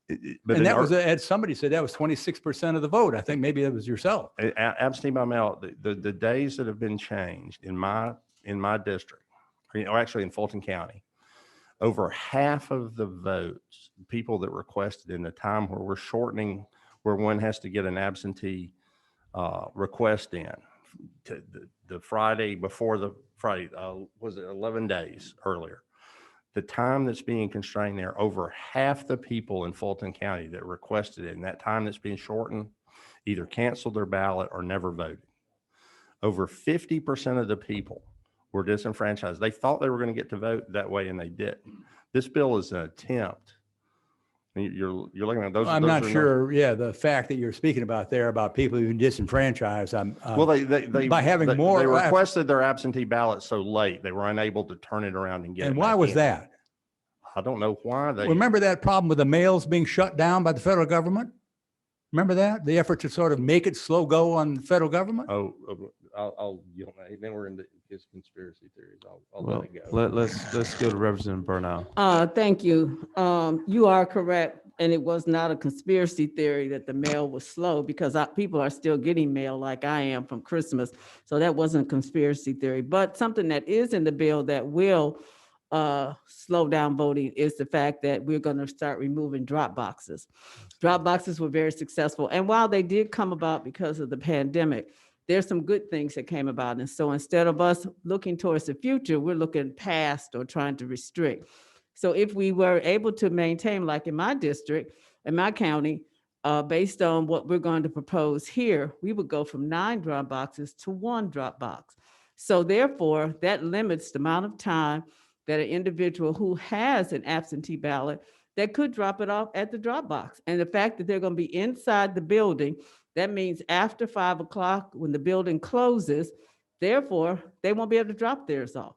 And that was, as somebody said, that was 26% of the vote. I think maybe it was yourself. Absentee by mail, the days that have been changed in my district, or actually in Fulton County, over half of the votes, people that requested in the time where we're shortening, where one has to get an absentee request in to the Friday before the Friday, was it 11 days earlier? The time that's being constrained there, over half the people in Fulton County that requested it, and that time that's being shortened, either canceled their ballot or never voted. Over 50% of the people were disenfranchised. They thought they were going to get to vote that way, and they didn't. This bill is an attempt. You're looking at those. I'm not sure. Yeah, the fact that you're speaking about there about people who disenfranchised. Well, they by having more. They requested their absentee ballot so late they were unable to turn it around and get. And it why back was in. that? I don't know why they. Remember that problem with the mails being shut down by the federal government? Remember that? The effort to sort of make it slow go on the federal government? I'll then we're into his conspiracy theories. I'll Well, let it go. let's go to Representative Burnell. Thank you. You are correct. And it was not a conspiracy theory that the mail was slow, because people are still getting mail like I am from Christmas. So that wasn't a conspiracy theory. But something that is in the bill that will slow down voting is the fact that we're going to start removing drop boxes. Drop boxes were very successful. And while they did come about because of the pandemic, there's some good things that came about. And so instead of us looking towards the future, we're looking past or trying to restrict. So if we were able to maintain, like in my district, in my county, based on what we're going to propose here, we would go from 9 drop boxes to 1 drop box. So therefore, that limits the amount of time that an individual who has an absentee ballot that could drop it off at the drop box. And the fact that they're going to be inside the building, that means after 5 o'clock when the building closes, therefore, they won't be able to drop theirs off.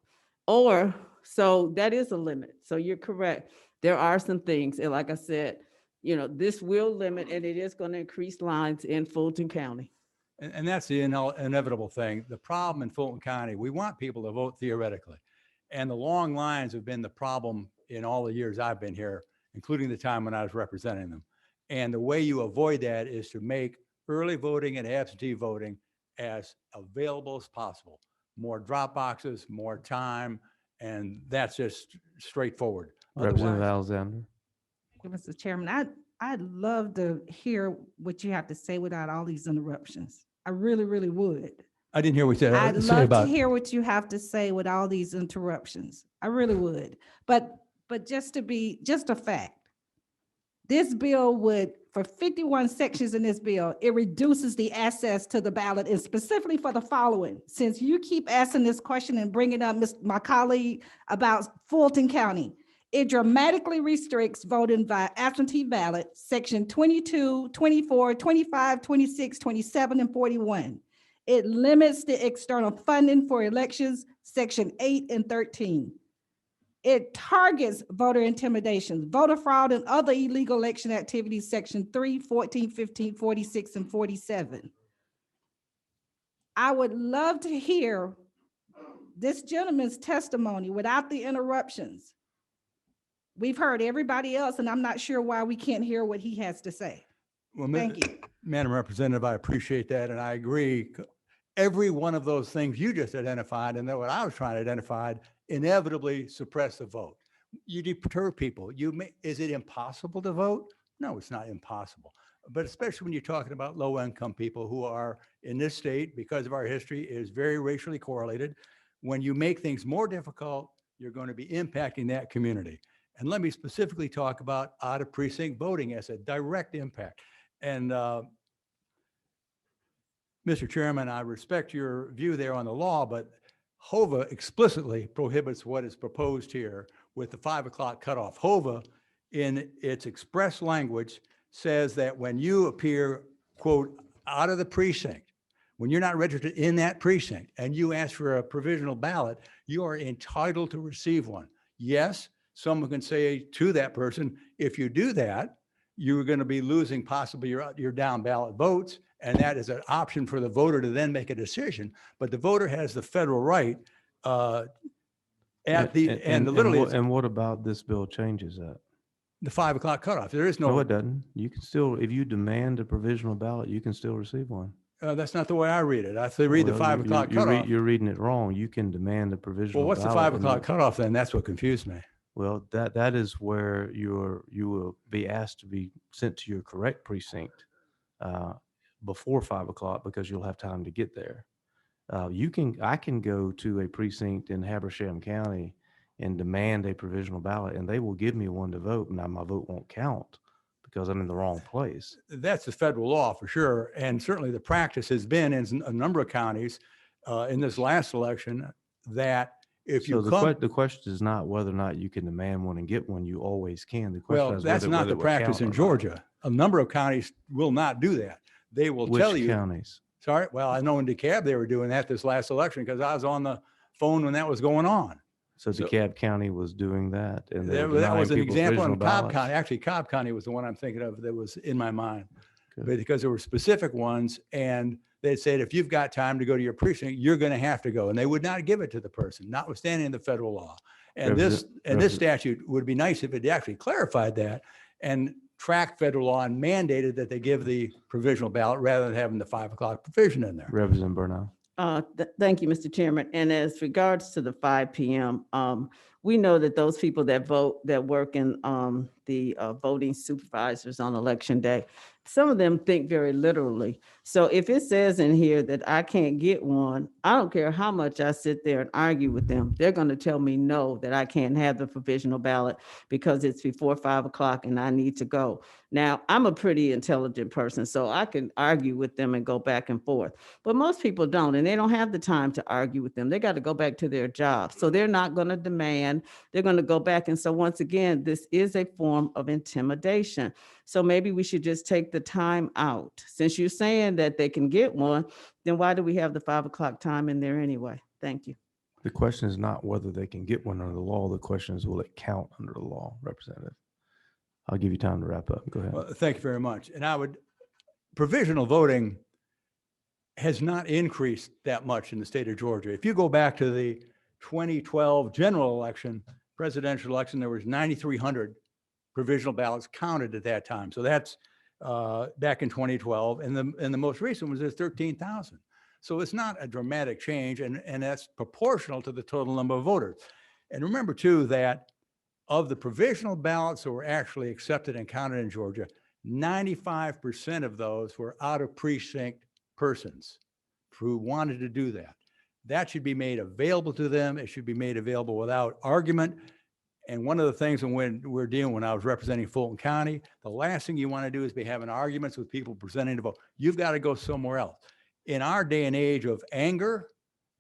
So that is a limit. So you're correct. There are some things, and like I said, this will limit, and it is going to increase lines in Fulton County. And that's the inevitable thing. The problem in Fulton County, we want people to vote theoretically. And the long lines have been the problem in all the years I've been here, including the time when I was representing them. And the way you avoid that is to make early voting and absentee voting as available as possible. More drop boxes, more time, and that's just straightforward. Representative Otherwise- Alexander. Mr. Chairman, I'd love to hear what you have to say without all these interruptions. I really, really would. I didn't hear what you I'd said love to about. hear what you have to say with all these interruptions. I really would. But just a fact, this bill would, for 51 sections in this bill, it reduces the access to the ballot, and specifically for the following. Since you keep asking this question and bringing up my colleague about Fulton County, it dramatically restricts voting by absentee ballot, section 22, 24, 25, 26, 27, and 41. It limits the external funding for elections, section 8 and 13. It targets voter intimidation, voter fraud, and other illegal election activities, section 3, 14, 15, 46, and 47. I would love to hear this gentleman's testimony without the interruptions. We've heard everybody else, and I'm not sure why we can't hear what he has to say. Well, Thank you. Madam Representative, I appreciate that, and I agree. Every one of those things you just identified, and then what I was trying to identify, inevitably suppress the vote. You deter people. Is it impossible to vote? No, it's not impossible. But especially when you're talking about low-income people who are in this state, because of our history, is very racially correlated. When you make things more difficult, you're going to be impacting that community. And let me specifically talk about out of precinct voting as a direct impact. And Mr. Chairman, I respect your view there on the law, but HOVA explicitly prohibits what is proposed here with the 5 o'clock cutoff. HOVA, in its express language, says that when you appear, quote, out of the precinct, when you're not registered in that precinct and you ask for a provisional ballot, you are entitled to receive one. Yes, someone can say to that person, if you do that, you're going to be losing possibly your down ballot votes. And that is an option for the voter to then make a decision. But the voter has the federal right And what about this bill changes that? the 5 o'clock cutoff. There is No, no, it doesn't. You can still, if you demand a provisional ballot, you can still receive one. that's not the way I read it. I read the Well, 5 o'clock cutoff. You're reading it wrong. You can demand a provisional Well, what's the ballot 5 and o'clock it- cutoff then? That's what confused me. Well, that is where you will be asked to be sent to your correct precinct before 5 o'clock because you'll have time to get there. I can go to a precinct in Habersham County and demand a provisional ballot, and they will give me one to vote. Now my vote won't count because I'm in the wrong place. That's the federal law for sure. And certainly the practice has been in a number of counties in this last election that if you So come. the question is not whether or not you can demand one and get one. You always can. The question Well, is that's whether not it the will practice count in or not. Georgia. A number of counties will not do that. They will Which tell you. counties? Sorry, well, I know in DeKalb they were doing that this last election because I was on the phone when that was going on. So DeKalb County was doing that, and they were That was an denying people example in provisional Cobb ballots? County. Actually, Cobb County was the one I'm thinking of that was in my mind. Good. But because there were specific ones and they said, if you've got time to go to your precinct, you're going to have to go. And they would not give it to the person, notwithstanding the federal law. And this statute would be nice if it actually clarified that and tracked federal law and mandated that they give the provisional ballot rather than having the 5 o'clock provision in there. Representative Burnell. Thank you, Mr. Chairman. And as regards to the 5 p.m., we know that those people that vote, that work in the voting supervisors on election day, some of them think very literally. So if it says in here that I can't get one, I don't care how much I sit there and argue with them. They're going to tell me no, that I can't have the provisional ballot because it's before 5 o'clock and I need to go. Now, I'm a pretty intelligent person, so I can argue with them and go back and forth. But most people don't, and they don't have the time to argue with them. They got to go back to their job. So they're not going to demand, they're going to go back. And so once again, this is a form of intimidation. So maybe we should just take the time out. Since you're saying that they can get one, then why do we have the 5 o'clock time in there anyway? Thank you. The question is not whether they can get one under the law. The question is, will it count under the law, Representative? I'll give you time to wrap up. Go ahead. Well, thank you very much. And provisional voting has not increased that much in the state of Georgia. If you go back to the 2012 general election, presidential election, there was 9,300 provisional ballots counted at that time. So that's back in 2012. And the most recent was 13,000. So it's not a dramatic change, and that's proportional to the total number of voters. And remember too, that of the provisional ballots that were actually accepted and counted in Georgia, 95% of those were out of precinct persons who wanted to do that. That should be made available to them. It should be made available without argument. And one of the things when I was representing Fulton County, the last thing you want to do is be having arguments with people presenting to vote. You've got to go somewhere else. In our day and age of anger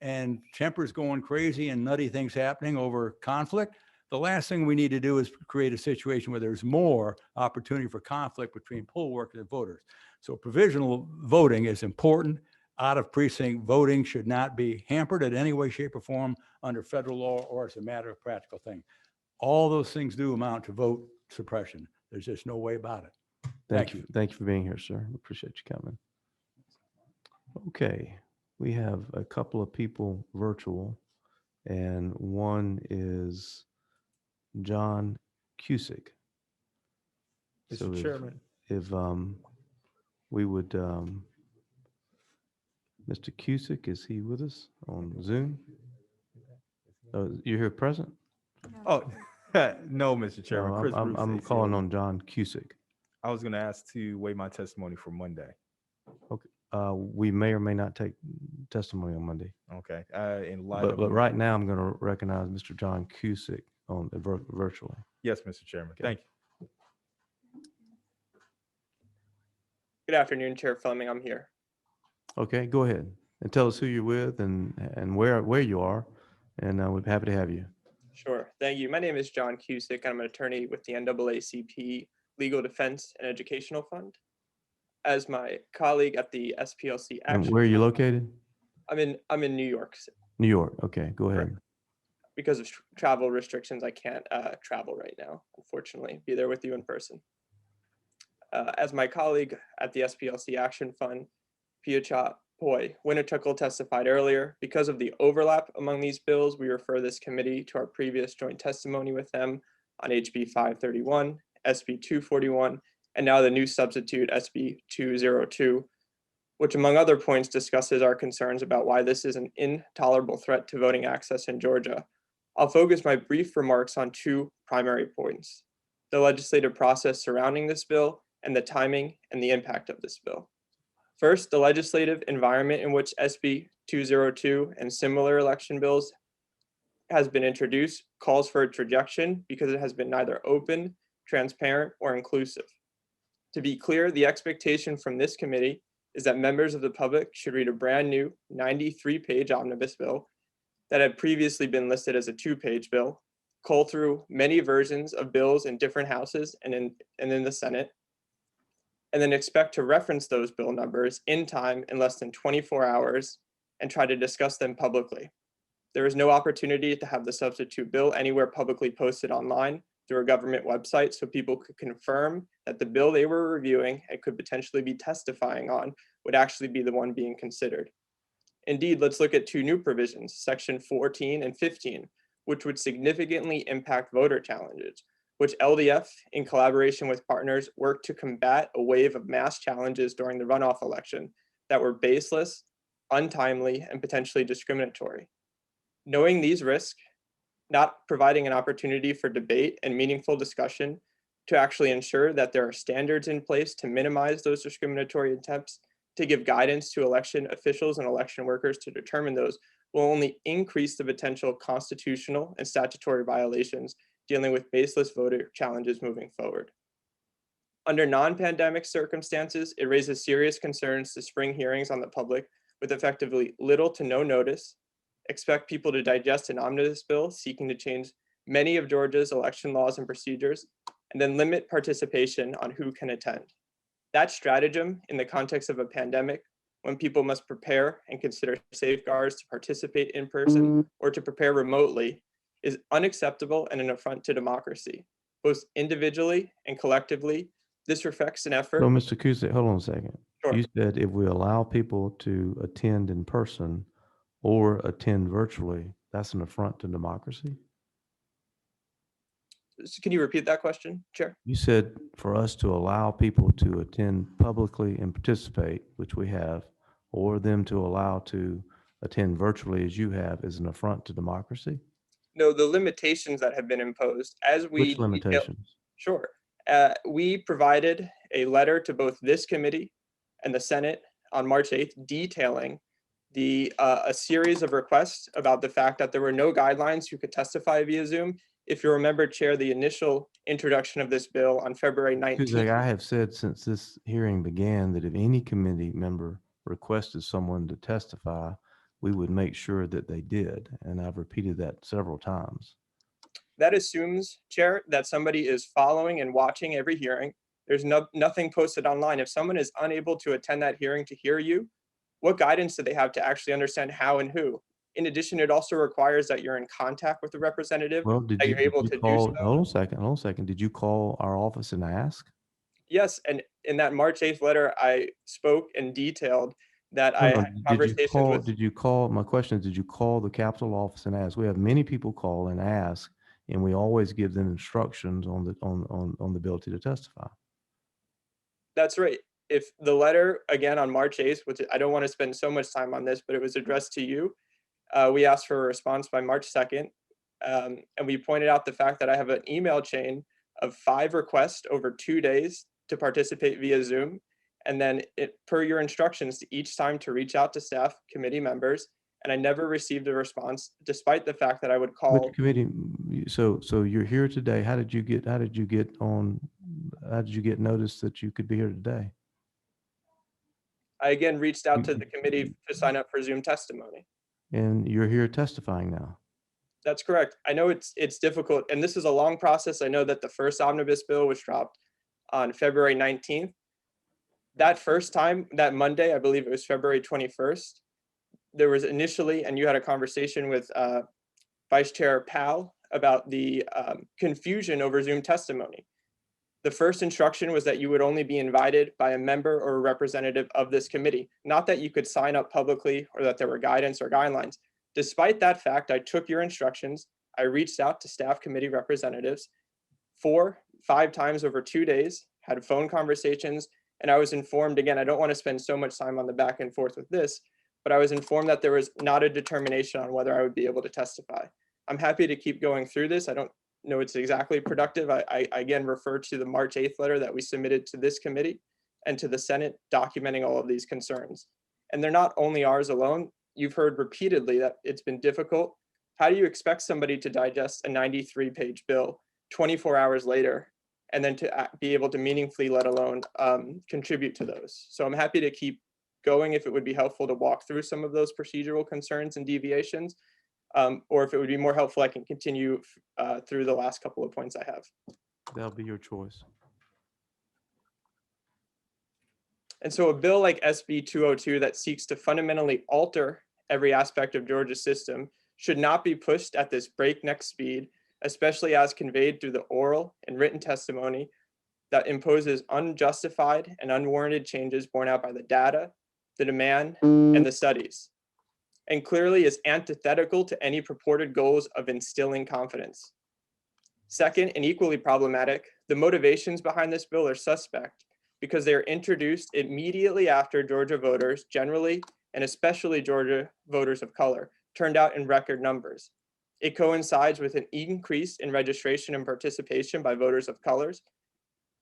and tempers going crazy and nutty things happening over conflict, the last thing we need to do is create a situation where there's more opportunity for conflict between poll workers and voters. So provisional voting is important. Out of precinct voting should not be hampered in any way, shape, or form under federal law or as a matter of practical thing. All those things do amount to vote suppression. There's just no way about it. Thank you. Thank you for being here, sir. Appreciate you coming. Okay, we have a couple of people virtual, and one is John Cusick. So Mr. Chairman. If we would, Mr. Cusick, is he with us on Zoom? You're here present? Oh, no, Mr. Chairman. No, Chris I'm Bruce, calling ACLU. on John Cusick. I was going to ask to waive my testimony for Monday. Okay, we may or may not take testimony on Monday. Okay. In light But of right now, I'm going to recognize Mr. John Cusick on virtually. Yes, Mr. Chairman. Thank you. Good afternoon, Chair Fleming. I'm here. Okay, go ahead and tell us who you're with and where you are, and we're happy to have you. Sure. Thank you. My name is John Cusick. I'm an attorney with the NAACP Legal Defense and Educational Fund. As my colleague at the SPLC And Action where are you Fund, located? I'm in New York. New York. Okay, go ahead. Because of travel restrictions, I can't travel right now, unfortunately, be there with you in person. As my colleague at the SPLC Action Fund, Piachat Winnetukul testified earlier, because of the overlap among these bills, we refer this committee to our previous joint testimony with them on HB 531, SB 241, and now the new substitute SB 202, which among other points discusses our concerns about why this is an intolerable threat to voting access in Georgia. I'll focus my brief remarks on two primary points: the legislative process surrounding this bill and the timing and the impact of this bill. First, the legislative environment in which SB 202 and similar election bills has been introduced calls for its rejection because it has been neither open, transparent, or inclusive. To be clear, the expectation from this committee is that members of the public should read a brand new 93-page omnibus bill that had previously been listed as a 2-page bill, cull through many versions of bills in different houses and in the Senate, and then expect to reference those bill numbers in time in less than 24 hours and try to discuss them publicly. There is no opportunity to have the substitute bill anywhere publicly posted online through a government website so people could confirm that the bill they were reviewing and could potentially be testifying on would actually be the one being considered. Indeed, let's look at two new provisions, section 14 and 15, which would significantly impact voter challenges, which LDF, in collaboration with partners, worked to combat a wave of mass challenges during the runoff election that were baseless, untimely, and potentially discriminatory. Knowing these risks, not providing an opportunity for debate and meaningful discussion to actually ensure that there are standards in place to minimize those discriminatory attempts, to give guidance to election officials and election workers to determine those, will only increase the potential constitutional and statutory violations dealing with baseless voter challenges moving forward. Under non-pandemic circumstances, it raises serious concerns to spring hearings on the public with effectively little to no notice, expect people to digest an omnibus bill seeking to change many of Georgia's election laws and procedures, and then limit participation on who can attend. That stratagem in the context of a pandemic, when people must prepare and consider safeguards to participate in person or to prepare remotely, is unacceptable and an affront to democracy. both individually and collectively. This reflects an effort. So, Mr. Cusick, hold on a second. Sure. You said if we allow people to attend in person or attend virtually, that's an affront to democracy? Can you repeat that question, Chair? You said for us to allow people to attend publicly and participate, which we have, or them to allow to attend virtually as you have, is an affront to democracy? No, the limitations that have been imposed as we Which limitations? Sure. We provided a letter to both this committee and the Senate on March 8th detailing a series of requests about the fact that there were no guidelines who could testify via Zoom. If you remember, Chair, the initial introduction of this bill on February 19th. Cusick, I have said since this hearing began that if any committee member requested someone to testify, we would make sure that they did. And I've repeated that several times. That assumes, Chair, that somebody is following and watching every hearing. There's nothing posted online. If someone is unable to attend that hearing to hear you, what guidance do they have to actually understand how and who? In addition, it also requires that you're in contact with the representative, Well, that you're able to do so. Hold on a second. Did you call our office and ask? Yes, and in that March 8th letter, I spoke and detailed that No, I no, had conversations with. Did you call, my question is, did you call the Capitol office and ask? We have many people call and ask, and we always give them instructions on the ability to testify. That's right. If the letter, again, on March 8th, which I don't want to spend so much time on this, but it was addressed to you, we asked for a response by March 2nd, and we pointed out the fact that I have an email chain of 5 requests over 2 days to participate via Zoom, and then per your instructions each time to reach out to staff committee members, and I never received a response, despite the fact that I would call. Which committee? So you're here today. How did you get notice that you could be here today? I again reached out to the committee to sign up for Zoom testimony. And you're here testifying now. That's correct. I know it's difficult, and this is a long process. I know that the first omnibus bill was dropped on February 19th. That first time, that Monday, I believe it was February 21st, there was initially, and you had a conversation with Vice Chair Powell about the confusion over Zoom testimony. The first instruction was that you would only be invited by a member or a representative of this committee, not that you could sign up publicly or that there were guidance or guidelines. Despite that fact, I took your instructions. I reached out to staff committee representatives 4-5 times over 2 days, had phone conversations, and I was informed, again, I don't want to spend so much time on the back and forth with this, but I was informed that there was not a determination on whether I would be able to testify. I'm happy to keep going through this. I don't know it's exactly productive. I again refer to the March 8th letter that we submitted to this committee and to the Senate documenting all of these concerns. And they're not only ours alone. You've heard repeatedly that it's been difficult. How do you expect somebody to digest a 93-page bill 24 hours later and then to be able to meaningfully, let alone contribute to those? So I'm happy to keep going if it would be helpful to walk through some of those procedural concerns and deviations. Or if it would be more helpful, I can continue through the last couple of points I have. That'll be your choice. And so a bill like SB 202 that seeks to fundamentally alter every aspect of Georgia's system should not be pushed at this breakneck speed, especially as conveyed through the oral and written testimony that imposes unjustified and unwarranted changes borne out by the data, the demand, and the studies, and clearly is antithetical to any purported goals of instilling confidence. Second, and equally problematic, the motivations behind this bill are suspect because they are introduced immediately after Georgia voters generally, and especially Georgia voters of color, turned out in record numbers. It coincides with an increase in registration and participation by voters of colors.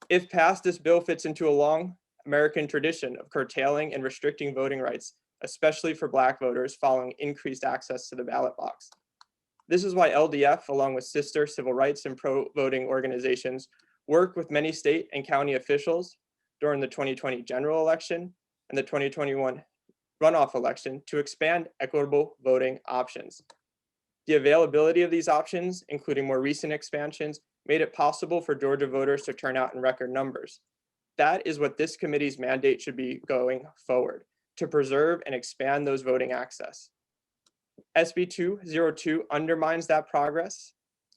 If passed, this bill fits into a long American tradition of curtailing and restricting voting rights, especially for Black voters following increased access to the ballot box. This is why LDF, along with sister civil rights and pro-voting organizations, worked with many state and county officials during the 2020 general election and the 2021 runoff election to expand equitable voting options. The availability of these options, including more recent expansions, made it possible for Georgia voters to turn out in record numbers. That is what this committee's mandate should be going forward, to preserve and expand those voting access. SB 202 undermines that progress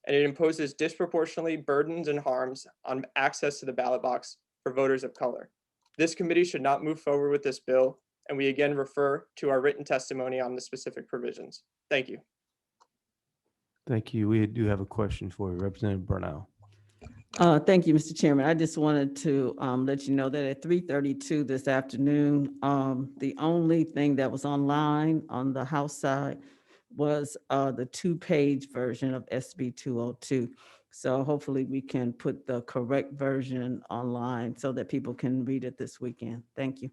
and it imposes disproportionately burdens and harms on access to the ballot box for voters of color. This committee should not move forward with this bill, and we again refer to our written testimony on the specific provisions. Thank you. Thank you. We do have a question for you, Representative Burnell. Thank you, Mr. Chairman. I just wanted to let you know that at 3:32 this afternoon, the only thing that was online on the House side was the 2-page version of SB 202. So hopefully we can put the correct version online so that people can read it this weekend. Thank you.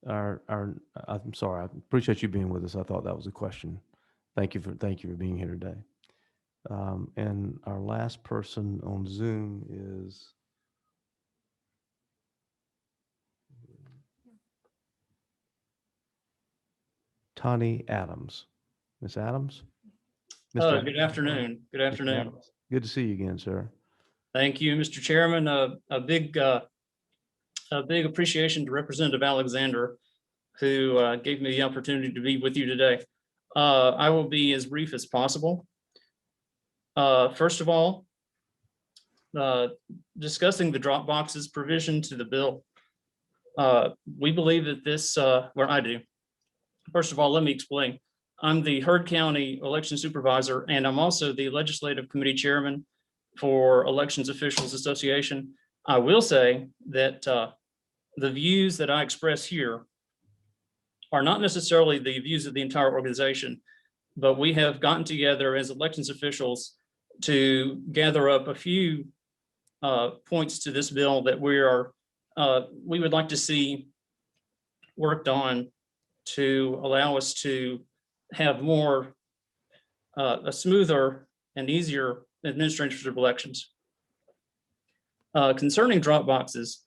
I'm sorry, I appreciate you being with us. I thought that was a question. Thank you for being here today. And our last person on Zoom is Tani Adams. Miss Adams? Mr. Good afternoon. Good afternoon. Adams. Good to see you again, sir. Thank you, Mr. Chairman. A big appreciation to Representative Alexander, who gave me the opportunity to be with you today. I will be as brief as possible. First of all, discussing the drop boxes provision to the bill. We believe that this, I do. First of all, let me explain. I'm the Heard County Election Supervisor, and I'm also the Legislative Committee Chairman for Elections Officials Association. I will say that the views that I express here are not necessarily the views of the entire organization, but we have gotten together as elections officials to gather up a few points to this bill that we would like to see worked on to allow us to have more a smoother and easier administration of elections. Concerning drop boxes,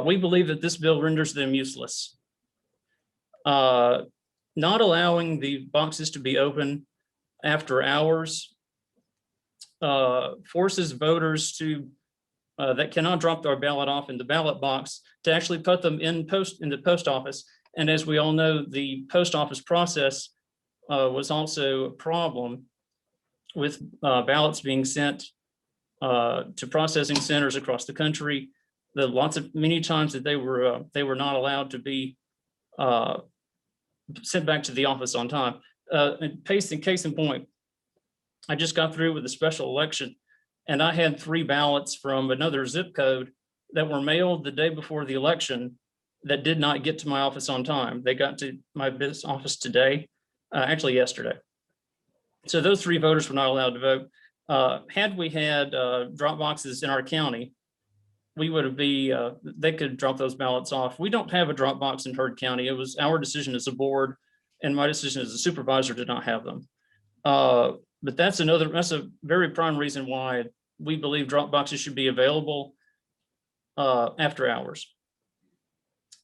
we believe that this bill renders them useless. Not allowing the boxes to be open after hours forces voters to that cannot drop their ballot off in the ballot box to actually put them in the post office. And as we all know, the post office process was also a problem with ballots being sent to processing centers across the country. Many times that they were not allowed to be sent back to the office on time. Case in point, I just got through with a special election, and I had 3 ballots from another zip code that were mailed the day before the election that did not get to my office on time. They got to my business office today, actually yesterday. So those 3 voters were not allowed to vote. Had we had drop boxes in our county, we would they could drop those ballots off. We don't have a drop box in Heard County. It was our decision as a board and my decision as a supervisor to not have them. But that's a very prime reason why we believe drop boxes should be available after hours.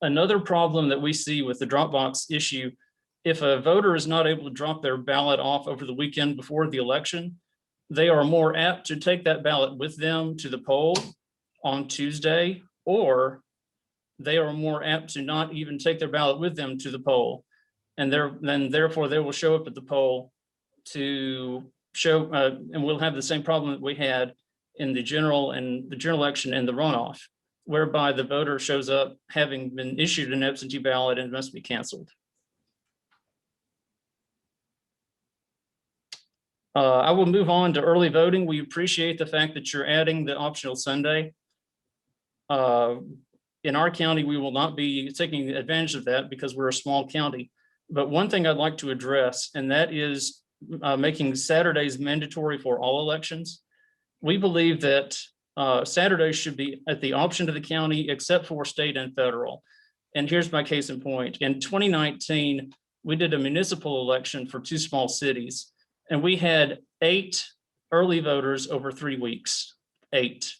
Another problem that we see with the drop box issue, if a voter is not able to drop their ballot off over the weekend before the election, they are more apt to take that ballot with them to the poll on Tuesday, or they are more apt to not even take their ballot with them to the poll. And therefore they will show up at the poll to show, and we'll have the same problem that we had in the general election and the runoff, whereby the voter shows up having been issued an absentee ballot and must be canceled. I will move on to early voting. We appreciate the fact that you're adding the optional Sunday. In our county, we will not be taking advantage of that because we're a small county. But one thing I'd like to address, and that is making Saturdays mandatory for all elections. We believe that Saturdays should be at the option of the county except for state and federal. And here's my case in point. In 2019, we did a municipal election for 2 small cities, and we had 8 early voters over 3 weeks, 8.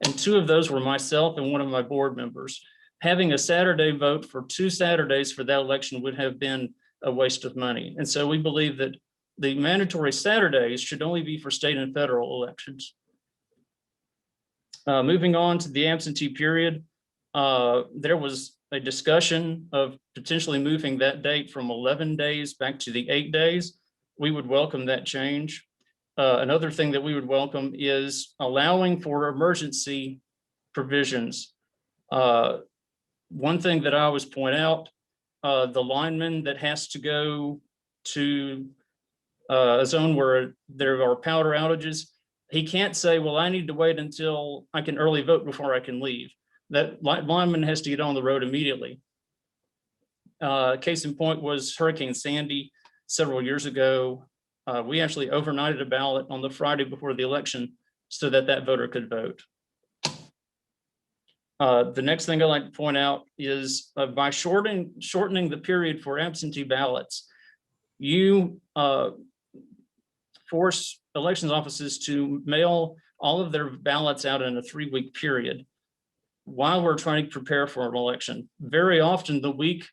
And 2 of those were myself and one of my board members. Having a Saturday vote for 2 Saturdays for that election would have been a waste of money. And so we believe that the mandatory Saturdays should only be for state and federal elections. Moving on to the absentee period, there was a discussion of potentially moving that date from 11 days back to the 8 days, we would welcome that change. Another thing that we would welcome is allowing for emergency provisions. One thing that I always point out, the lineman that has to go to a zone where there are power outages, he can't say, well, I need to wait until I can early vote before I can leave. That lineman has to get on the road immediately. Case in point was Hurricane Sandy several years ago. We actually overnighted a ballot on the Friday before the election so that that voter could vote. The next thing I'd like to point out is by shortening the period for absentee ballots, you force elections offices to mail all of their ballots out in a 3-week period while we're trying to prepare for an election. Very often the week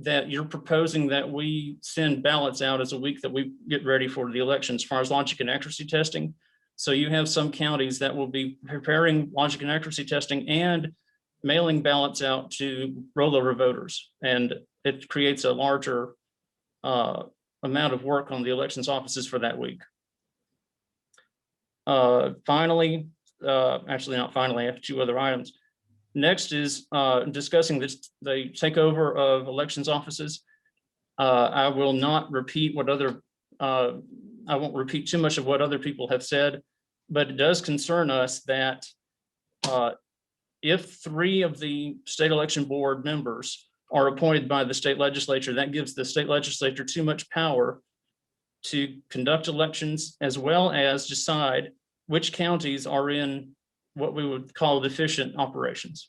that you're proposing that we send ballots out is a week that we get ready for the election as far as logic and accuracy testing. So you have some counties that will be preparing logic and accuracy testing and mailing ballots out to rollover voters. And it creates a larger amount of work on the elections offices for that week. Finally, actually not finally, I have 2 other items. Next is discussing the takeover of elections offices. I will not repeat what I won't repeat too much of what other people have said, but it does concern us that if 3 of the state election board members are appointed by the state legislature, that gives the state legislature too much power to conduct elections as well as decide which counties are in what we would call deficient operations.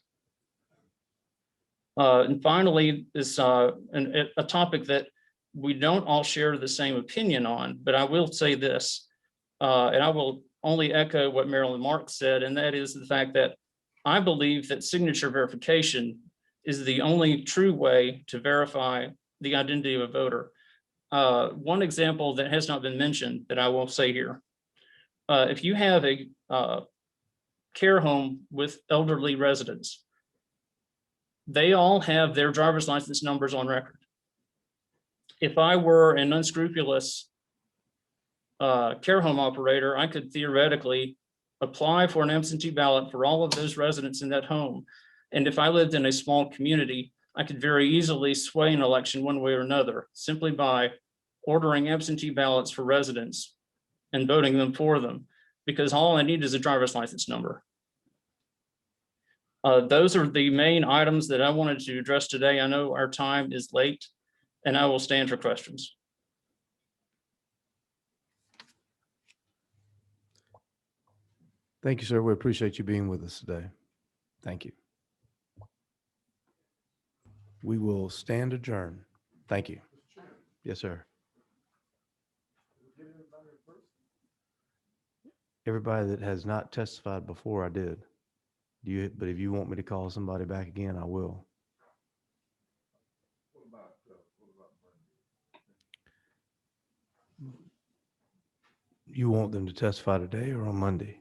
And finally, is a topic that we don't all share the same opinion on, but I will say this, and I will only echo what Marilyn Marks said, and that is the fact that I believe that signature verification is the only true way to verify the identity of a voter. One example that has not been mentioned that I will say here, if you have a care home with elderly residents, they all have their driver's license numbers on record. If I were an unscrupulous care home operator, I could theoretically apply for an absentee ballot for all of those residents in that home. And if I lived in a small community, I could very easily sway an election one way or another simply by ordering absentee ballots for residents and voting them for them, because all I need is a driver's license number. Those are the main items that I wanted to address today. I know our time is late, and I will stand for questions. Thank you, sir. We appreciate you being with us today. Thank you. We will stand adjourned. Thank you. Yes, sir. Everybody that has not testified before, I did. But if you want me to call somebody back again, I will. You want them to testify today or on Monday?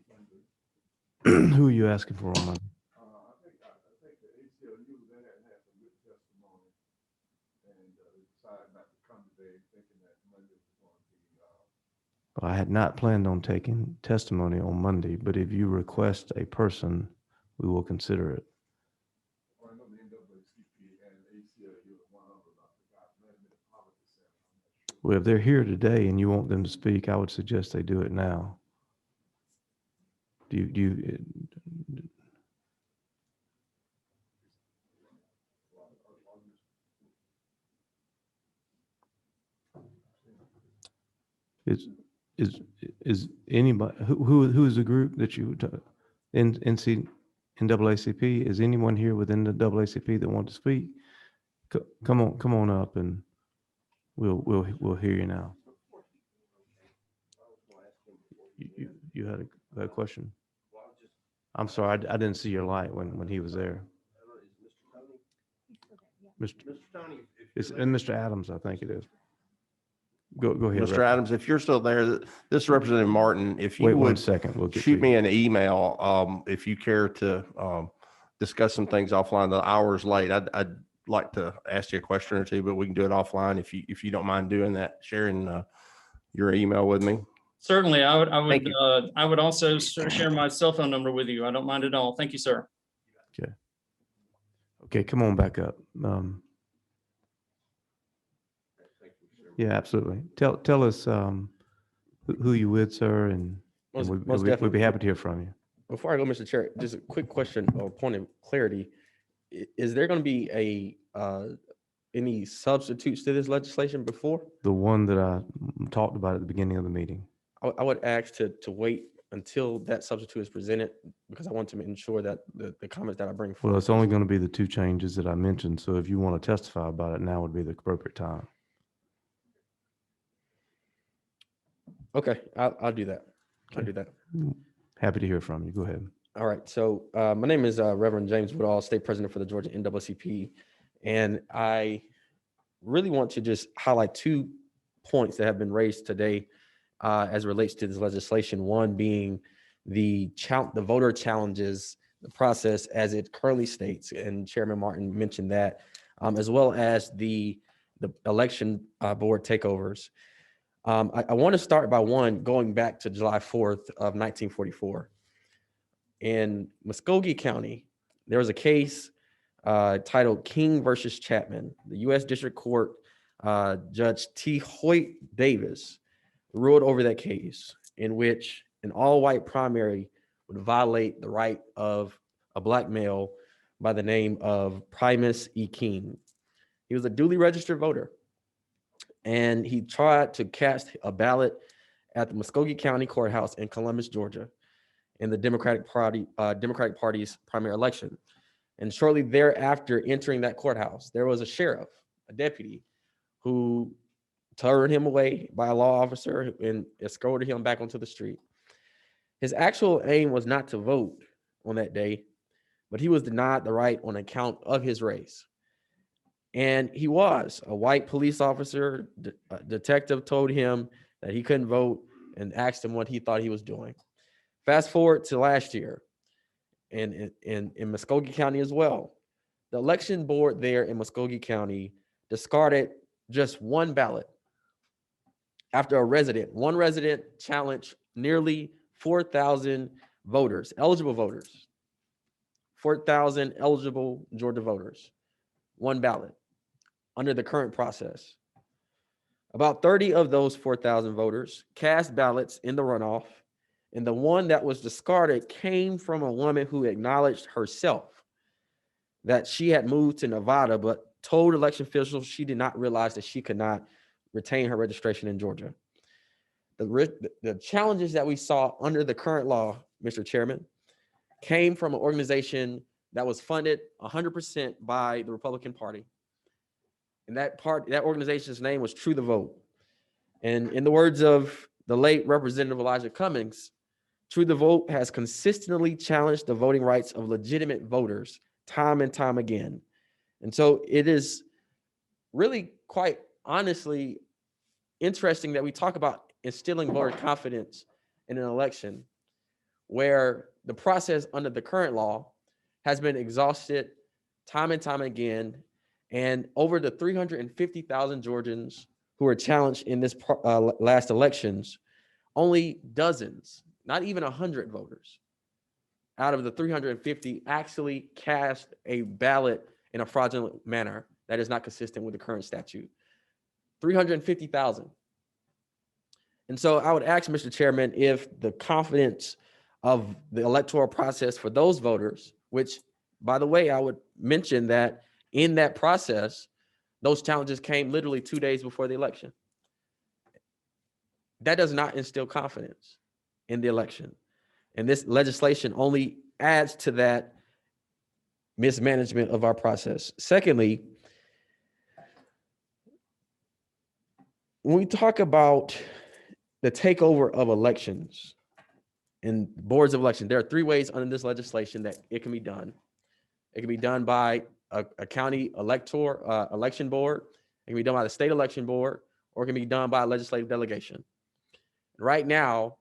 Who are you asking for on Monday? Well, I had not planned on taking testimony on Monday, but if you request a person, we will consider it. Well, if they're here today and you want them to speak, I would suggest they do it now. Is anybody who is the group that you NAACP? Is anyone here within the NAACP that want to speak? Come on up and we'll hear you now. You had a question? I'm sorry, I didn't see your light when he was there. Mr. Tony, it's and Mr. Adams, I think it is. Go ahead. Mr. Adams, if you're still there, this is Representative Martin. If you Wait would 1 second, we'll get shoot to me you. an email if you care to discuss some things offline. The hour's late. I'd like to ask you a question or two, but we can do it offline if you don't mind doing that, sharing your email with me. Certainly, Thank you. I would also share my cell phone number with you. I don't mind at all. Thank you, sir. Okay, come on back up. Yeah, absolutely. Tell us who you with, sir, and Most we'd definitely. be happy to hear from you. Before I go, Mr. Chair, just a quick question or point of clarity. Is there going to be any substitutes to this legislation before? The one that I talked about at the beginning of the meeting. I would ask to wait until that substitute is presented because I want to ensure that the comments that I bring Well, forward. it's only going to be the two changes that I mentioned. So if you want to testify about it, now would be the appropriate time. Okay, I'll do that. I'll do that. Happy to hear from you. Go ahead. All right. So my name is Reverend James Woodall, State President for the Georgia NAACP. And I really want to just highlight 2 points that have been raised today as it relates to this legislation. One being the voter challenges, the process as it currently states, and Chairman Martin mentioned that, as well as the election board takeovers. I want to start by going back to July 4th of 1944. In Muskogee County, there was a case titled King versus Chapman. The U.S. District Court Judge T. Hoyt Davis ruled over that case, in which an all-white primary would violate the right of a Black male by the name of Primus E. King. He was a duly registered voter, and he tried to cast a ballot at the Muskogee County Courthouse in Columbus, Georgia, in the Democratic Party's primary election. And shortly thereafter, entering that courthouse, there was a sheriff, a deputy, who turned him away by a law officer and escorted him back onto the street. His actual aim was not to vote on that day, but he was denied the right on account of his race. And he was a white police officer. Detective told him that he couldn't vote and asked him what he thought he was doing. Fast forward to last year, and in Muskogee County as well, the election board there in Muskogee County discarded just one ballot after one resident challenged nearly 4,000 voters, eligible voters, 4,000 eligible Georgia voters, one ballot under the current process. About 30 of those 4,000 voters cast ballots in the runoff, and the one that was discarded came from a woman who acknowledged herself that she had moved to Nevada, but told election officials she did not realize that she could not retain her registration in Georgia. The challenges that we saw under the current law, Mr. Chairman, came from an organization that was funded 100% by the Republican Party. And that organization's name was True the Vote. And in the words of the late Representative Elijah Cummings, True the Vote has consistently challenged the voting rights of legitimate voters time and time again. And so it is really quite honestly interesting that we talk about instilling voter confidence in an election where the process under the current law has been exhausted time and time again. And over the 350,000 Georgians who were challenged in this last elections, only dozens, not even 100 voters out of the 350 actually cast a ballot in a fraudulent manner that is not consistent with the current statute. 350,000. And so I would ask, Mr. Chairman, if the confidence of the electoral process for those voters, which, by the way, I would mention that in that process, those challenges came literally 2 days before the election. That does not instill confidence in the election. And this legislation only adds to that mismanagement of our process. Secondly, when we talk about the takeover of elections and boards of election, there are 3 ways under this legislation that it can be done. It can be done by a county election board. It can be done by the state election board, or it can be done by a legislative delegation. Right now,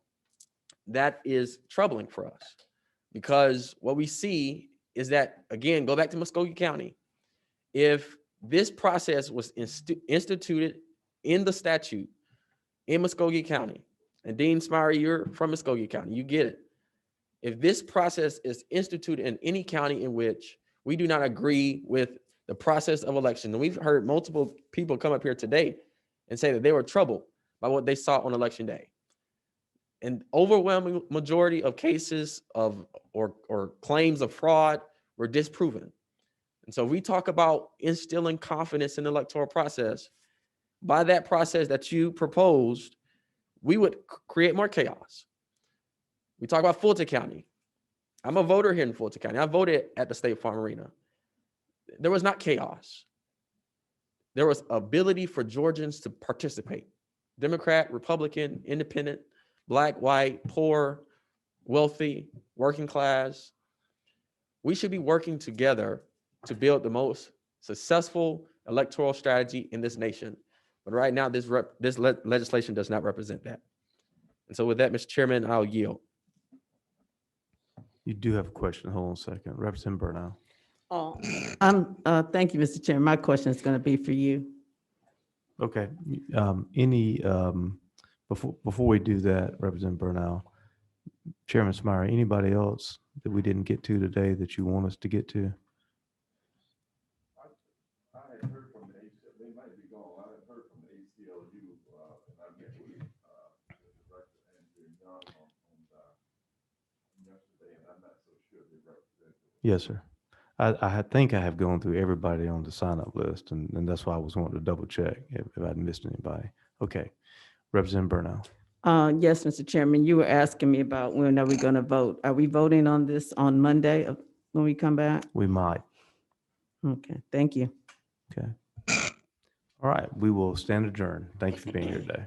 that is troubling for us because what we see is that, again, go back to Muskogee County. If this process was instituted in the statute in Muskogee County, and Dean Smyre, you're from Muskogee County, you get it. If this process is instituted in any county in which we do not agree with the process of election, and we've heard multiple people come up here today and say that they were troubled by what they saw on election day. An overwhelming majority of cases of or claims of fraud were disproven. And so we talk about instilling confidence in the electoral process. By that process that you proposed, we would create more chaos. We talk about Fulton County. I'm a voter here in Fulton County. I voted at the State Farm Arena. There was not chaos. There was ability for Georgians to participate. Democrat, Republican, independent, Black, white, poor, wealthy, working class. We should be working together to build the most successful electoral strategy in this nation. But right now, this legislation does not represent that. And so with that, Mr. Chairman, I'll yield. You do have a question. Hold on a second. Representative Burnell. Thank you, Mr. Chairman. My question is going to be for you. Okay. Before we do that, Representative Burnell, Chairman Smyre, anybody else that we didn't get to today that you want us to get to? I had heard from the ACLU, they might be gone. I had heard from the ACLU, and I met with the director Andrew John on yesterday, and I'm not so sure they represent. Yes, sir. I think I have gone through everybody on the sign-up list, and that's why I was wanting to double check if I'd missed anybody. Okay. Representative Burnell. Yes, Mr. Chairman, you were asking me about when are we going to vote? Are we voting on this on Monday when we come back? We might. Okay, thank you. Okay. All right. We will stand adjourned. Thank you for being here today.